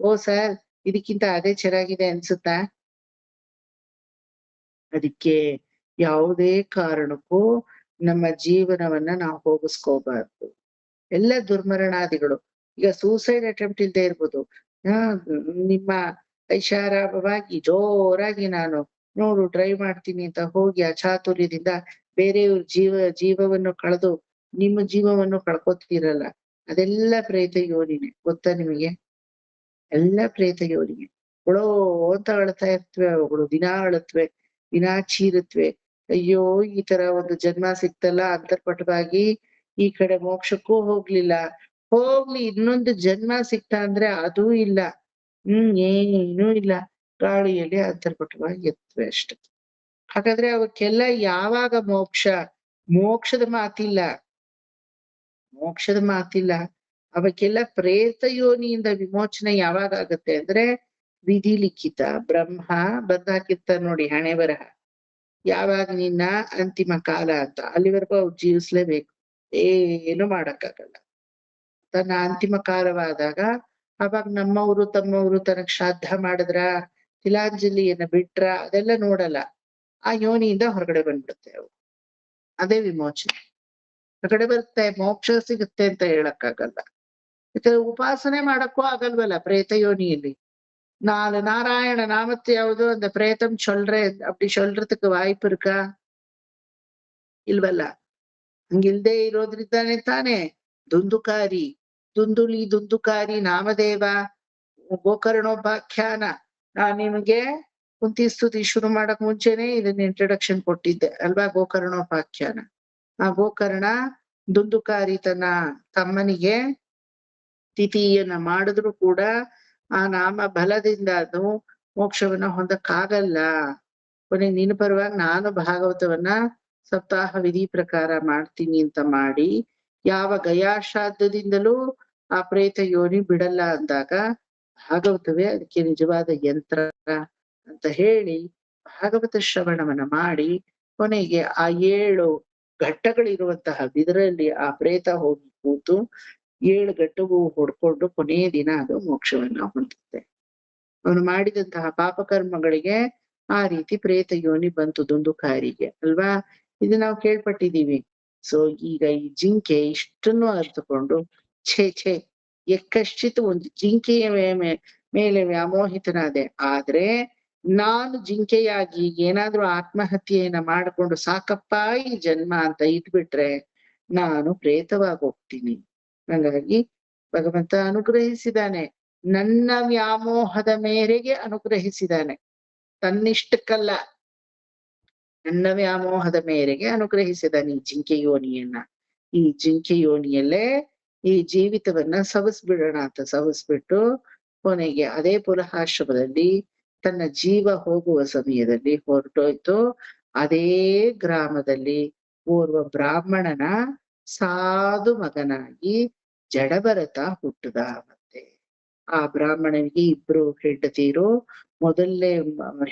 ಓ ಸರ್, ಇದಕ್ಕಿಂತ ಅದೇ ಚೆನ್ನಾಗಿದೆ ಅನ್ಸುತ್ತಾ? ಅದಕ್ಕೆ ಯಾವುದೇ ಕಾರಣಕ್ಕೂ ನಮ್ಮ ಜೀವನವನ್ನ ನಾವು ಹೋಗಿಸ್ಕೋಬಾರ್ದು. ಎಲ್ಲ ದುರ್ಮರಣಾದಿಗಳು. ಈಗ ಸೂಸೈಡ್ ಅಟೆಂಪ್ಟ್ ಇಲ್ದೇ ಇರ್ಬೋದು, ನಿಮ್ಮ ಐಷಾರಾಮವಾಗಿ ಜೋರಾಗಿ ನಾನು ನೋಡು ಟ್ರೈ ಮಾಡ್ತೀನಿ ಅಂತ ಹೋಗಿ ಅಚಾತುರ್ಯದಿಂದ ಬೇರೆಯವ್ರ ಜೀವವನ್ನು ಕಳೆದು ನಿಮ್ಮ ಜೀವವನ್ನು ಕಳ್ಕೊತಿರಲ್ಲ, ಅದೆಲ್ಲ ಪ್ರೇತ ಯೋನಿನೇ. ಗೊತ್ತಾ ನಿಮಗೆ? ಎಲ್ಲ ಪ್ರೇತ ಯೋನಿಗೆ. ಕೊಡೋ ಅಂತ ಅಳ್ತಾ ಇರ್ತವೆ ಅವುಗಳು, ದಿನಾ ಅಳತ್ವೆ, ದಿನಾ ಚೀರುತ್ತವೆ. ಅಯ್ಯೋ, ಈ ತರ ಒಂದು ಜನ್ಮ ಸಿಕ್ತಲ್ಲ, ಅಂತರ್ಪಟವಾಗಿ ಈ ಕಡೆ ಮೋಕ್ಷಕ್ಕೂ ಹೋಗ್ಲಿಲ್ಲ, ಹೋಗ್ಲಿ ಇನ್ನೊಂದು ಜನ್ಮ ಸಿಕ್ತಾ ಅಂದ್ರೆ ಅದೂ ಇಲ್ಲ. ಏನೂ ಇಲ್ಲ, ಗಾಳಿಯಲ್ಲಿ ಅಂತರ್ಪಟವಾಗಿ ಇರ್ತವೆ ಅಷ್ಟೆ. ಹಾಗಾದ್ರೆ ಅವಕ್ಕೆಲ್ಲ ಯಾವಾಗ ಮೋಕ್ಷದ ಮಾತಿಲ್ಲ, ಮೋಕ್ಷದ ಮಾತಿಲ್ಲ. ಅವಕ್ಕೆಲ್ಲ ಪ್ರೇತ ಯೋನಿಯಿಂದ ವಿಮೋಚನೆ ಯಾವಾಗ ಆಗತ್ತೆ ಅಂದ್ರೆ ವಿಧಿ ಲಿಖಿತ, ಬ್ರಹ್ಮ ಬಂದಾಕಿರ್ತಾರ ನೋಡಿ ಹಣೆ ಬರಹ, ಯಾವಾಗ ನಿನ್ನ ಅಂತಿಮ ಕಾಲ ಅಂತ, ಅಲ್ಲಿವರೆಗೂ ಅವ್ರು ಜೀವಿಸ್ಲೇಬೇಕು, ಏನು ಮಾಡಕ್ಕಾಗಲ್ಲ. ತನ್ನ ಅಂತಿಮ ಕಾಲವಾದಾಗ ಅವಾಗ ನಮ್ಮವರು ತಮ್ಮವರು ತನಗ್ ಶ್ರಾದ್ದ ಮಾಡಿದ್ರ, ತಿಲಾಂಜಲಿಯನ್ನ ಬಿಟ್ರ, ಅದೆಲ್ಲ ನೋಡಲ್ಲ. ಆ ಯೋನಿಯಿಂದ ಹೊರಗಡೆ ಬಂದ್ಬಿಡುತ್ತೆ ಅವು. ಅದೇ ವಿಮೋಚನೆ. ಹೊರಗಡೆ ಬರುತ್ತೆ, ಮೋಕ್ಷ ಸಿಗುತ್ತೆ ಅಂತ ಹೇಳಕ್ಕಾಗಲ್ಲ. ಯಾಕಂದ್ರೆ ಉಪಾಸನೆ ಮಾಡಕ್ಕೂ ಆಗಲ್ವಲ್ಲ ಪ್ರೇತ ಯೋನಿಯಲ್ಲಿ. நாராயண நாமத்தையாவது அந்த பிரேதம் சொல்றேன் அப்படி சொல்றதுக்கு வாய்ப்பு இருக்கா? ಇಲ್ವಲ್ಲ. ಹಂಗಿಲ್ದೇ ಇರೋದ್ರಿಂದಾನೆ ತಾನೆ ದುಂದುಕಾರಿ ನಾಮದೇವ ಗೋಕರ್ಣೋಪಾಖ್ಯಾನ. ನಾನ್ ನಿಮಗೆ ಕುಂತಿ ಸ್ತುತಿ ಶುರು ಮಾಡಕ್ ಮುಂಚೆನೆ ಇದನ್ನ ಇಂಟ್ರೊಡಕ್ಷನ್ ಕೊಟ್ಟಿದ್ದೆ ಅಲ್ವಾ? ಗೋಕರ್ಣೋಪಾಖ್ಯಾನ. ಆ ಗೋಕರ್ಣ ದುಂದುಕಾರಿ ತನ್ನ ತಮ್ಮನಿಗೆ ತಿಥಿಯನ್ನ ಮಾಡಿದ್ರು ಕೂಡ ಆ ನಾಮ ಬಲದಿಂದ ಅದು ಮೋಕ್ಷವನ್ನ ಹೊಂದಕ್ಕಾಗಲ್ಲ. ಕೊನೆಗೆ ನಿನ್ನ ಪರವಾಗಿ ನಾನು ಭಾಗವತವನ್ನ ಸಪ್ತಾಹ ವಿಧಿ ಪ್ರಕಾರ ಮಾಡ್ತೀನಿ ಅಂತ ಮಾಡಿ, ಯಾವ ಗಯಾಶ್ರಾದ್ದದಿಂದಲೂ ಆ ಪ್ರೇತ ಯೋನಿ ಬಿಡಲ್ಲ ಅಂದಾಗ ಭಾಗವತವೇ ಅದಕ್ಕೆ ನಿಜವಾದ ಯಂತ್ರ ಅಂತ ಹೇಳಿ ಭಾಗವತ ಶ್ರವಣವನ್ನ ಮಾಡಿ ಕೊನೆಗೆ ಆ 7 ಘಟ್ಟಗಳಿರುವಂತಹ ಬಿದರಲ್ಲಿ ಆ ಪ್ರೇತ ಹೋಗಿ ಕೂತು 7 ಘಟ್ಟಗೂ ಹೊಡ್ಕೊಂಡು ಕೊನೆಯ ದಿನ ಅದು ಮೋಕ್ಷವನ್ನ ಹೊಂದುತ್ತೆ. ಅವನು ಮಾಡಿದಂತಹ ಪಾಪಕರ್ಮಗಳಿಗೆ ಆ ರೀತಿ ಪ್ರೇತ ಯೋನಿ ಬಂತು ದುಂದುಕಾರಿಗೆ ಅಲ್ವಾ. ಇದು ನಾವು ಕೇಳ್ಪಟ್ಟಿದೀವಿ. ಸೊ ಈಗ ಈ ಜಿಂಕೆ ಇಷ್ಟನ್ನು ಅರ್ಥಕೊಂಡು ಛೇ ಎಕ್ಕಶ್ಚಿತ್ ಒಂದು ಜಿಂಕೆಯ ಮೇಲೆ ವ್ಯಾಮೋಹಿತನಾದೆ, ಆದ್ರೆ ನಾನು ಜಿಂಕೆಯಾಗಿ ಏನಾದ್ರೂ ಆತ್ಮಹತ್ಯೆಯನ್ನ ಮಾಡಿಕೊಂಡು ಸಾಕಪ್ಪ ಈ ಜನ್ಮ ಅಂತ ಇಟ್ಬಿಟ್ರೆ ನಾನು ಪ್ರೇತವಾಗಿ ಹೋಗ್ತೀನಿ. ಹಾಗಾಗಿ ಭಗವಂತ ಅನುಗ್ರಹಿಸಿದಾನೆ, ನನ್ನ ವ್ಯಾಮೋಹದ ಮೇರೆಗೆ ಅನುಗ್ರಹಿಸಿದಾನೆ, ತನ್ನಿಷ್ಟಕ್ಕಲ್ಲ, ನನ್ನ ವ್ಯಾಮೋಹದ ಮೇರೆಗೆ ಅನುಗ್ರಹಿಸಿದಾನೆ ಈ ಜಿಂಕೆ ಯೋನಿಯನ್ನ. ಈ ಜಿಂಕೆ ಯೋನಿಯಲ್ಲೇ ಈ ಜೀವಿತವನ್ನ ಸವಸ್ಬಿಡೋಣ ಅಂತ ಸವಸ್ಬಿಟ್ಟು ಕೊನೆಗೆ ಅದೇ ಪುನಃಾಶ್ರಮದಲ್ಲಿ ತನ್ನ ಜೀವ ಹೋಗುವ ಸಮಯದಲ್ಲಿ ಹೊರಟೋಯ್ತು. ಅದೇ ಗ್ರಾಮದಲ್ಲಿ ಓರ್ವ ಬ್ರಾಹ್ಮಣನ ಸಾಧು ಮಗನಾಗಿ ಜಡಭರತ ಹುಟ್ಟುದ. ಮತ್ತೆ ಆ ಬ್ರಾಹ್ಮಣನಿಗೆ 2 ಹೆಂಡತಿರು. ಮೊದಲನೇ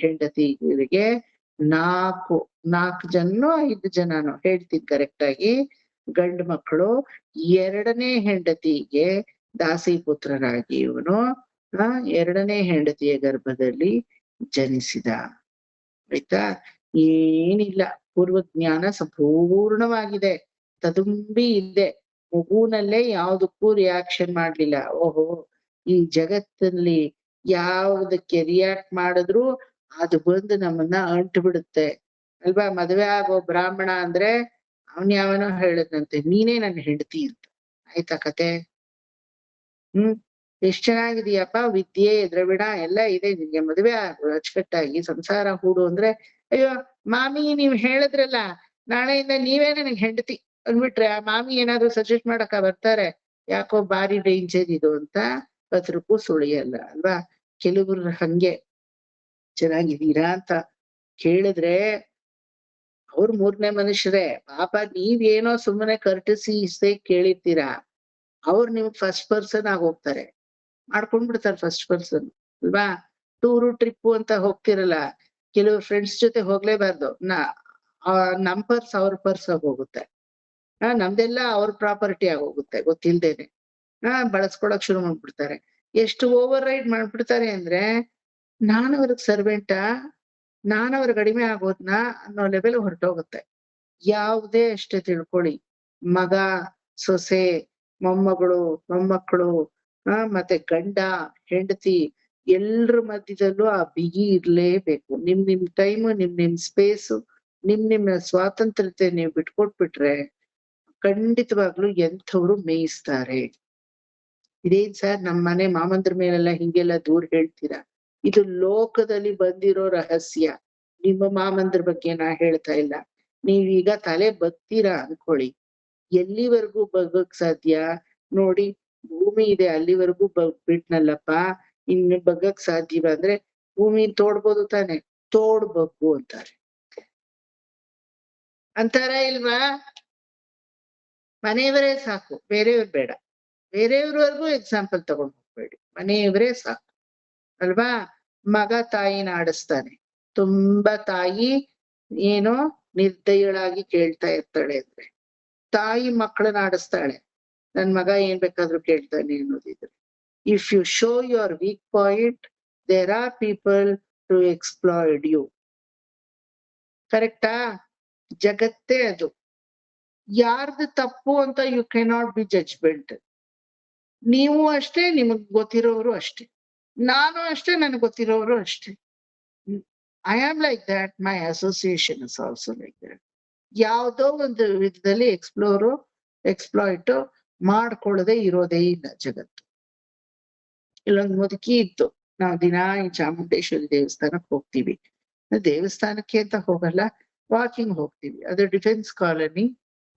ಹೆಂಡತಿಗೆ 4 ಜನನೋ 5 ಜನನೋ ಹೇಳ್ತೀನಿ ಕರೆಕ್ಟ್ ಆಗಿ ಗಂಡು ಮಕ್ಕಳು. 2ನೇ ಹೆಂಡತಿಗೆ ದಾಸಿ ಪುತ್ರರಾಗಿ ಇವನು 2ನೇ ಹೆಂಡತಿಯ ಗರ್ಭದಲ್ಲಿ ಜನಿಸಿದ. ಆಯ್ತಾ, ಏನಿಲ್ಲ, ಪೂರ್ವಜ್ಞಾನ ಸಂಪೂರ್ಣವಾಗಿದೆ, ತದುಂಬಿ ಇದೆ. ಮಗುನಲ್ಲೇ ಯಾವ್ದಕ್ಕೂ ರಿಯಾಕ್ಷನ್ ಮಾಡ್ಲಿಲ್ಲ. ಓಹೋ, ಈ ಜಗತ್ತಲ್ಲಿ ಯಾವುದಕ್ಕೆ ರಿಯಾಕ್ಟ್ ಮಾಡಿದ್ರು ಅದು ಬಂದು ನಮ್ಮನ್ನ ಅಂಟು ಬಿಡುತ್ತೆ ಅಲ್ವಾ. ಮದುವೆ ಆಗೋ ಬ್ರಾಹ್ಮಣ ಅಂದ್ರೆ ಯಾವನೋ ಹೇಳದಂತೆ ನೀನೇ ನನ್ನ ಹೆಂಡತಿ ಅಂತ. ಆಯ್ತಾ ಕತೆ? ಎಷ್ಟ್ ಚೆನ್ನಾಗಿದೀಯಪ್ಪ, ವಿದ್ಯೆ ದ್ರವಿಡ ಎಲ್ಲ ಇದೆ, ನಿನ್ಗೆ ಮದುವೆ ಅಚ್ಚುಕಟ್ಟಾಗಿ ಸಂಸಾರ ಹೂಡು ಅಂದ್ರೆ, ಅಯ್ಯೋ ಮಾಮಿ ನೀವ್ ಹೇಳಿದ್ರಲ್ಲ ನಾಳೆಯಿಂದ ನೀವೇ ನನಗ್ ಹೆಂಡತಿ ಅಂದ್ಬಿಟ್ರೆ ಆ ಮಾಮಿ ಏನಾದ್ರು ಸಜೆಸ್ಟ್ ಮಾಡಕ ಬರ್ತಾರೆ? ಯಾಕೋ ಬಾರಿ ಡೇಂಜರ್ ಇದು ಅಂತ 10 ರೂಪಾಯಿ ಸುಳಿಯಲ್ಲ ಅಲ್ವಾ. ಕೆಲವ್ರು ಹಂಗೆ ಚೆನ್ನಾಗಿದ್ದೀರಾ ಅಂತ ಕೇಳಿದ್ರೆ ಅವ್ರು 3ನೇ ಮನುಷ್ಯರೇ ಪಾಪ. ನೀವೇನೋ ಸುಮ್ಮನೆ ಕರ್ಟಿಸಿ ಇಷ್ಟೇ ಕೇಳಿರ್ತೀರಾ, ಅವ್ರು ನಿಮ್ಗ್ ಫಸ್ಟ್ ಪರ್ಸನ್ ಆಗಿ ಹೋಗ್ತಾರೆ, ಮಾಡ್ಕೊಂಡ್ಬಿಡ್ತಾರೆ ಫಸ್ಟ್ ಪರ್ಸನ್ ಅಲ್ವಾ. ಟೂರು ಟ್ರಿಪ್ಪು ಅಂತ ಹೋಗ್ತಿರಲ್ಲ, ಕೆಲವು ಫ್ರೆಂಡ್ಸ್ ಜೊತೆ ಹೋಗ್ಲೇಬಾರ್ದು. ನಮ್ ಪರ್ಸ್ ಅವ್ರ ಪರ್ಸ್ ಆಗಿ ಹೋಗುತ್ತೆ, ನಮ್ದೆಲ್ಲ ಅವ್ರ ಪ್ರಾಪರ್ಟಿ ಆಗಿ ಹೋಗುತ್ತೆ ಗೊತ್ತಿಲ್ದೇನೆ. ಬಳಸ್ಕೊಳಕ್ ಶುರು ಮಾಡ್ಬಿಡ್ತಾರೆ. ಎಷ್ಟು ಓವರ್ ರೈಡ್ ಮಾಡ್ಬಿಡ್ತಾರೆ ಅಂದ್ರೆ ನಾನು ಅವ್ರಿಗೆ ಸರ್ವೆಂಟಾ, ನಾನು ಅವ್ರಿಗೆ ಕಡಿಮೆ ಆಗೋದ್ನಾ ಅನ್ನೋ ಲೆವೆಲ್ ಹೊರಟೋಗುತ್ತೆ. ಯಾವುದೇ ಅಷ್ಟೇ ತಿಳ್ಕೊಳ್ಳಿ, ಮಗ ಸೊಸೆ ಮೊಮ್ಮಗಳು ಮೊಮ್ಮಕ್ಕಳು ಮತ್ತೆ ಗಂಡ ಹೆಂಡತಿ ಎಲ್ರ ಮಧ್ಯದಲ್ಲೂ ಆ ಬಿಗಿ ಇರ್ಲೇಬೇಕು. ನಿಮ್ ಟೈಮು ನಿಮ್ ಸ್ಪೇಸು ನಿಮ್ ಸ್ವಾತಂತ್ರ್ಯತೆ ನೀವು ಬಿಟ್ಕೊಟ್ಬಿಟ್ರೆ ಖಂಡಿತವಾಗ್ಲು ಎಂಥವ್ರು ಮೇಯಿಸ್ತಾರೆ. ಇದೇನ್ ಸರ್ ನಮ್ ಮನೆ ಮಾಮಂದ್ರ ಮೇಲೆಲ್ಲ ಹಿಂಗೆಲ್ಲ ದೂರ ಹೇಳ್ತೀರಾ? ಇದು ಲೋಕದಲ್ಲಿ ಬಂದಿರೋ ರಹಸ್ಯ. ನಿಮ್ಮ ಮಾಮಂದ್ರ ಬಗ್ಗೆ ನಾ ಹೇಳ್ತಾ ಇಲ್ಲ. ನೀವೀಗ ತಲೆ ಬಗ್ತೀರಾ ಅನ್ಕೊಳ್ಳಿ, ಎಲ್ಲಿವರೆಗೂ ಬಗ್ಗಕ್ ಸಾಧ್ಯ ನೋಡಿ. ಭೂಮಿ ಇದೆ ಅಲ್ಲಿವರೆಗೂ ಬಿಟ್ನಲ್ಲಪ್ಪ, ಇನ್ನು ಬಗ್ಗಕ್ ಸಾಧ್ಯವ ಅಂದ್ರೆ ಭೂಮಿ ತೋಡ್ಬೋದು ತಾನೆ, ತೋಡ್ ಬಗ್ಗು ಅಂತಾರ ಇಲ್ವಾ? ಮನೆಯವರೇ ಸಾಕು, ಬೇರೆಯವ್ರು ಬೇಡ. ಬೇರೆಯವ್ರವರೆಗೂ ಎಕ್ಸಾಂಪಲ್ ತಗೊಂಡ್ ಹೋಗ್ಬೇಡಿ, ಮನೆಯವರೇ ಸಾಕು ಅಲ್ವಾ. ಮಗ ತಾಯಿನ ಆಡಿಸ್ತಾನೆ, ತುಂಬಾ ತಾಯಿ ಏನೋ ನಿರ್ದಯಳಾಗಿ ಕೇಳ್ತಾ ಇರ್ತಾಳೆ ಅಂದ್ರೆ, ತಾಯಿ ಮಕ್ಕಳನ್ನ ಆಡಿಸ್ತಾಳೆ, ನನ್ ಮಗ ಏನ್ ಬೇಕಾದ್ರೂ ಕೇಳ್ತಾನೆ ಅನ್ನೋದಿದ್ರೆ. If you show your weak point there are people to exploit you. ಕರೆಕ್ಟಾ? ಜಗತ್ತೇ ಅದು. ಯಾರ್ದು ತಪ್ಪು ಅಂತ ಯು ಕೆನಾಟ್ ಬಿ ಜಡ್ಜ್ಮೆಂಟ್. ನೀವು ಅಷ್ಟೇ, ನಿಮಗ್ ಗೊತ್ತಿರೋರು ಅಷ್ಟೇ, ನಾನು ಅಷ್ಟೇ, ನನಗ್ ಗೊತ್ತಿರೋರು ಅಷ್ಟೇ. I am like that, my association is also like that. ಯಾವ್ದೋ ಒಂದು ವಿಧದಲ್ಲಿ ಎಕ್ಸ್ಪ್ಲಾಯ್ಟ್ ಮಾಡ್ಕೊಳ್ಳದೆ ಇರೋದೇ ಇಲ್ಲ ಜಗತ್ತು. ಇಲ್ಲೊಂದು ಮುದುಕಿ ಇತ್ತು, ನಾವು ದಿನಾ ಈ ಚಾಮುಂಡೇಶ್ವರಿ ದೇವಸ್ಥಾನಕ್ ಹೋಗ್ತೀವಿ. ದೇವಸ್ಥಾನಕ್ಕೆ ಅಂತ ಹೋಗಲ್ಲ, ವಾಕಿಂಗ್ ಹೋಗ್ತೀವಿ. ಅದು ಡಿಫೆನ್ಸ್ ಕಾಲೋನಿ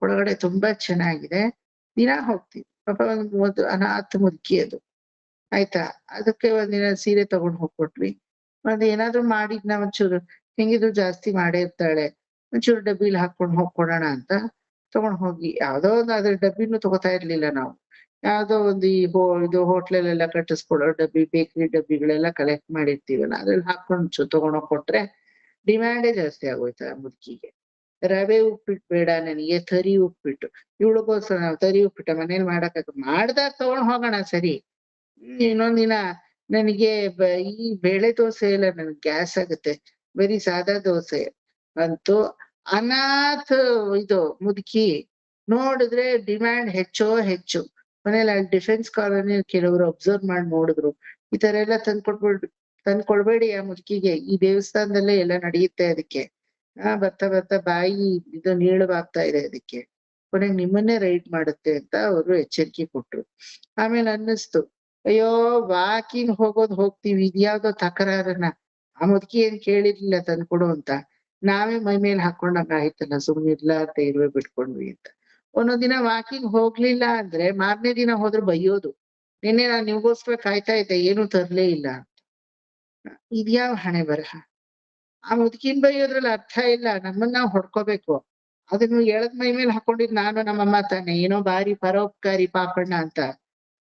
ಒಳಗಡೆ ತುಂಬಾ ಚೆನ್ನಾಗಿದೆ, ದಿನ ಹೋಗ್ತೀವಿ. ಪಾಪ ಒಂದು ಅನಾಥ ಮುದುಕಿ ಅದು. ಆಯ್ತಾ, ಅದಕ್ಕೆ ಒಂದಿನ ಸೀರೆ ತಗೊಂಡ್ ಹೋಗ್ಕೊಟ್ವಿ. ಏನಾದ್ರು ಮಾಡಿದ್ನ ಒಂಚೂರು, ಹೆಂಗಿದ್ರು ಜಾಸ್ತಿ ಮಾಡೇ ಇರ್ತಾಳೆ, ಒಂಚೂರು ಡಬ್ಬಿಲಿ ಹಾಕೊಂಡ್ ಹೋಗ್ಕೊಡೋಣ ಅಂತ ತಗೊಂಡ್ ಹೋಗಿ, ಯಾವ್ದೋ ಒಂದು ಅದ್ರ ಡಬ್ಬಿನೂ ತಗೋತಾ ಇರ್ಲಿಲ್ಲ ನಾವು. ಯಾವ್ದೋ ಒಂದು ಇದು ಹೋಟ್ಲಲ್ಲೆಲ್ಲ ಕಟ್ಟಿಸ್ಕೊಡೋ ಡಬ್ಬಿ, ಬೇಕರಿ ಡಬ್ಬಿಗಳೆಲ್ಲ ಕಲೆಕ್ಟ್ ಮಾಡಿರ್ತೀವಲ್ಲ, ಅದ್ರಲ್ಲಿ ಹಾಕೊಂಡು ತಗೊಂಡೋಗ್ ಕೊಟ್ರೆ ಡಿಮ್ಯಾಂಡೇ ಜಾಸ್ತಿ ಆಗೋಯ್ತು ಆ ಮುದುಕಿಗೆ. ರವೆ ಉಪ್ಪಿಟ್ಟು ಬೇಡ ನನಗೆ, ತರಿ ಉಪ್ಪಿಟ್ಟು. ಇವಳಿಗೋಸ್ಕರ ನಾವು ತರಿ ಉಪ್ಪಿಟ್ಟ ಮನೇಲಿ ಮಾಡ್ದಾಗ ತಗೊಂಡ್ ಹೋಗೋಣ ಸರಿ. ಇನ್ನೊಂದ್ ದಿನ ನನಗೆ ಈ ಬೇಳೆ ದೋಸೆ ಎಲ್ಲ ನನ್ಗೆ ಗ್ಯಾಸ್ ಆಗುತ್ತೆ, ಬರೀ ಸಾದಾ ದೋಸೆ ಅಂತೂ. ಅನಾಥ ಇದು ಮುದುಕಿ ನೋಡಿದ್ರೆ ಡಿಮ್ಯಾಂಡ್ ಹೆಚ್ಚೋ ಹೆಚ್ಚು. ಮನೇಲಿ ಅಲ್ಲಿ ಡಿಫೆನ್ಸ್ ಕಾಲೋನಿ ಕೆಲವರು ಅಬ್ಸರ್ವ್ ಮಾಡಿ ನೋಡಿದ್ರು, ಈ ತರ ಎಲ್ಲ ತಂದ್ಕೊಡ್ಬೇಡಿ ಆ ಮುದುಕಿಗೆ, ಈ ದೇವಸ್ಥಾನದಲ್ಲೇ ಎಲ್ಲ ನಡೆಯುತ್ತೆ ಅದಕ್ಕೆ. ಬರ್ತಾ ಬರ್ತಾ ಬಾಯಿ ಇದು ನೀಳವಾಗ್ತಾ ಇದೆ ಅದಕ್ಕೆ, ಕೊನೆಗೆ ನಿಮ್ಮನ್ನೇ ರೈಡ್ ಮಾಡುತ್ತೆ ಅಂತ ಅವರು ಎಚ್ಚರಿಕೆ ಕೊಟ್ರು. ಆಮೇಲೆ ಅನ್ನಿಸ್ತು, ಅಯ್ಯೋ ವಾಕಿಂಗ್ ಹೋಗ್ತೀವಿ, ಇದ್ಯಾವ್ದೋ ತಕರಾರನ್ನ ಆ ಮುದುಕಿ ಏನ್ ಕೇಳಿರ್ಲಿಲ್ಲ ತಂದ್ಕೊಡು ಅಂತ, ನಾವೇ ಮೈ ಮೇಲೆ ಹಾಕೊಂಡಂಗ ಆಯ್ತಲ್ಲ, ಸುಮ್ನೆ ಇರ್ಲಾರ್ದೆ ಇರುವೆ ಬಿಟ್ಕೊಂಡ್ವಿ ಅಂತ. ಒಂದೊಂದ್ ದಿನ ವಾಕಿಂಗ್ ಹೋಗ್ಲಿಲ್ಲ ಅಂದ್ರೆ ಮಾರನೇ ದಿನ ಹೋದ್ರೆ ಬೈಯೋದು, ನಿನ್ನೆ ನಾನ್ ನಿಮ್ಗೋಸ್ಕರ ಕಾಯ್ತಾ ಇದ್ದೆ ಏನು ತರ್ಲೇ ಇಲ್ಲ. ಇದ್ಯಾವ ಹಣೆ ಬರಹ. ಆ ಮುದುಕಿನ್ ಬೈಯೋದ್ರಲ್ಲಿ ಅರ್ಥ ಇಲ್ಲ, ನಮ್ಮನ್ನ ನಾವ್ ಹೊಡ್ಕೋಬೇಕು. ಅದನ್ನು ಎಳದ್ ಮೈ ಮೇಲೆ ಹಾಕೊಂಡಿದ್ ನಾನು ನಮ್ಮಮ್ಮ ತಾನೆ, ಏನೋ ಬಾರಿ ಪರೋಪಕಾರಿ ಪಾಪಣ್ಣ ಅಂತ.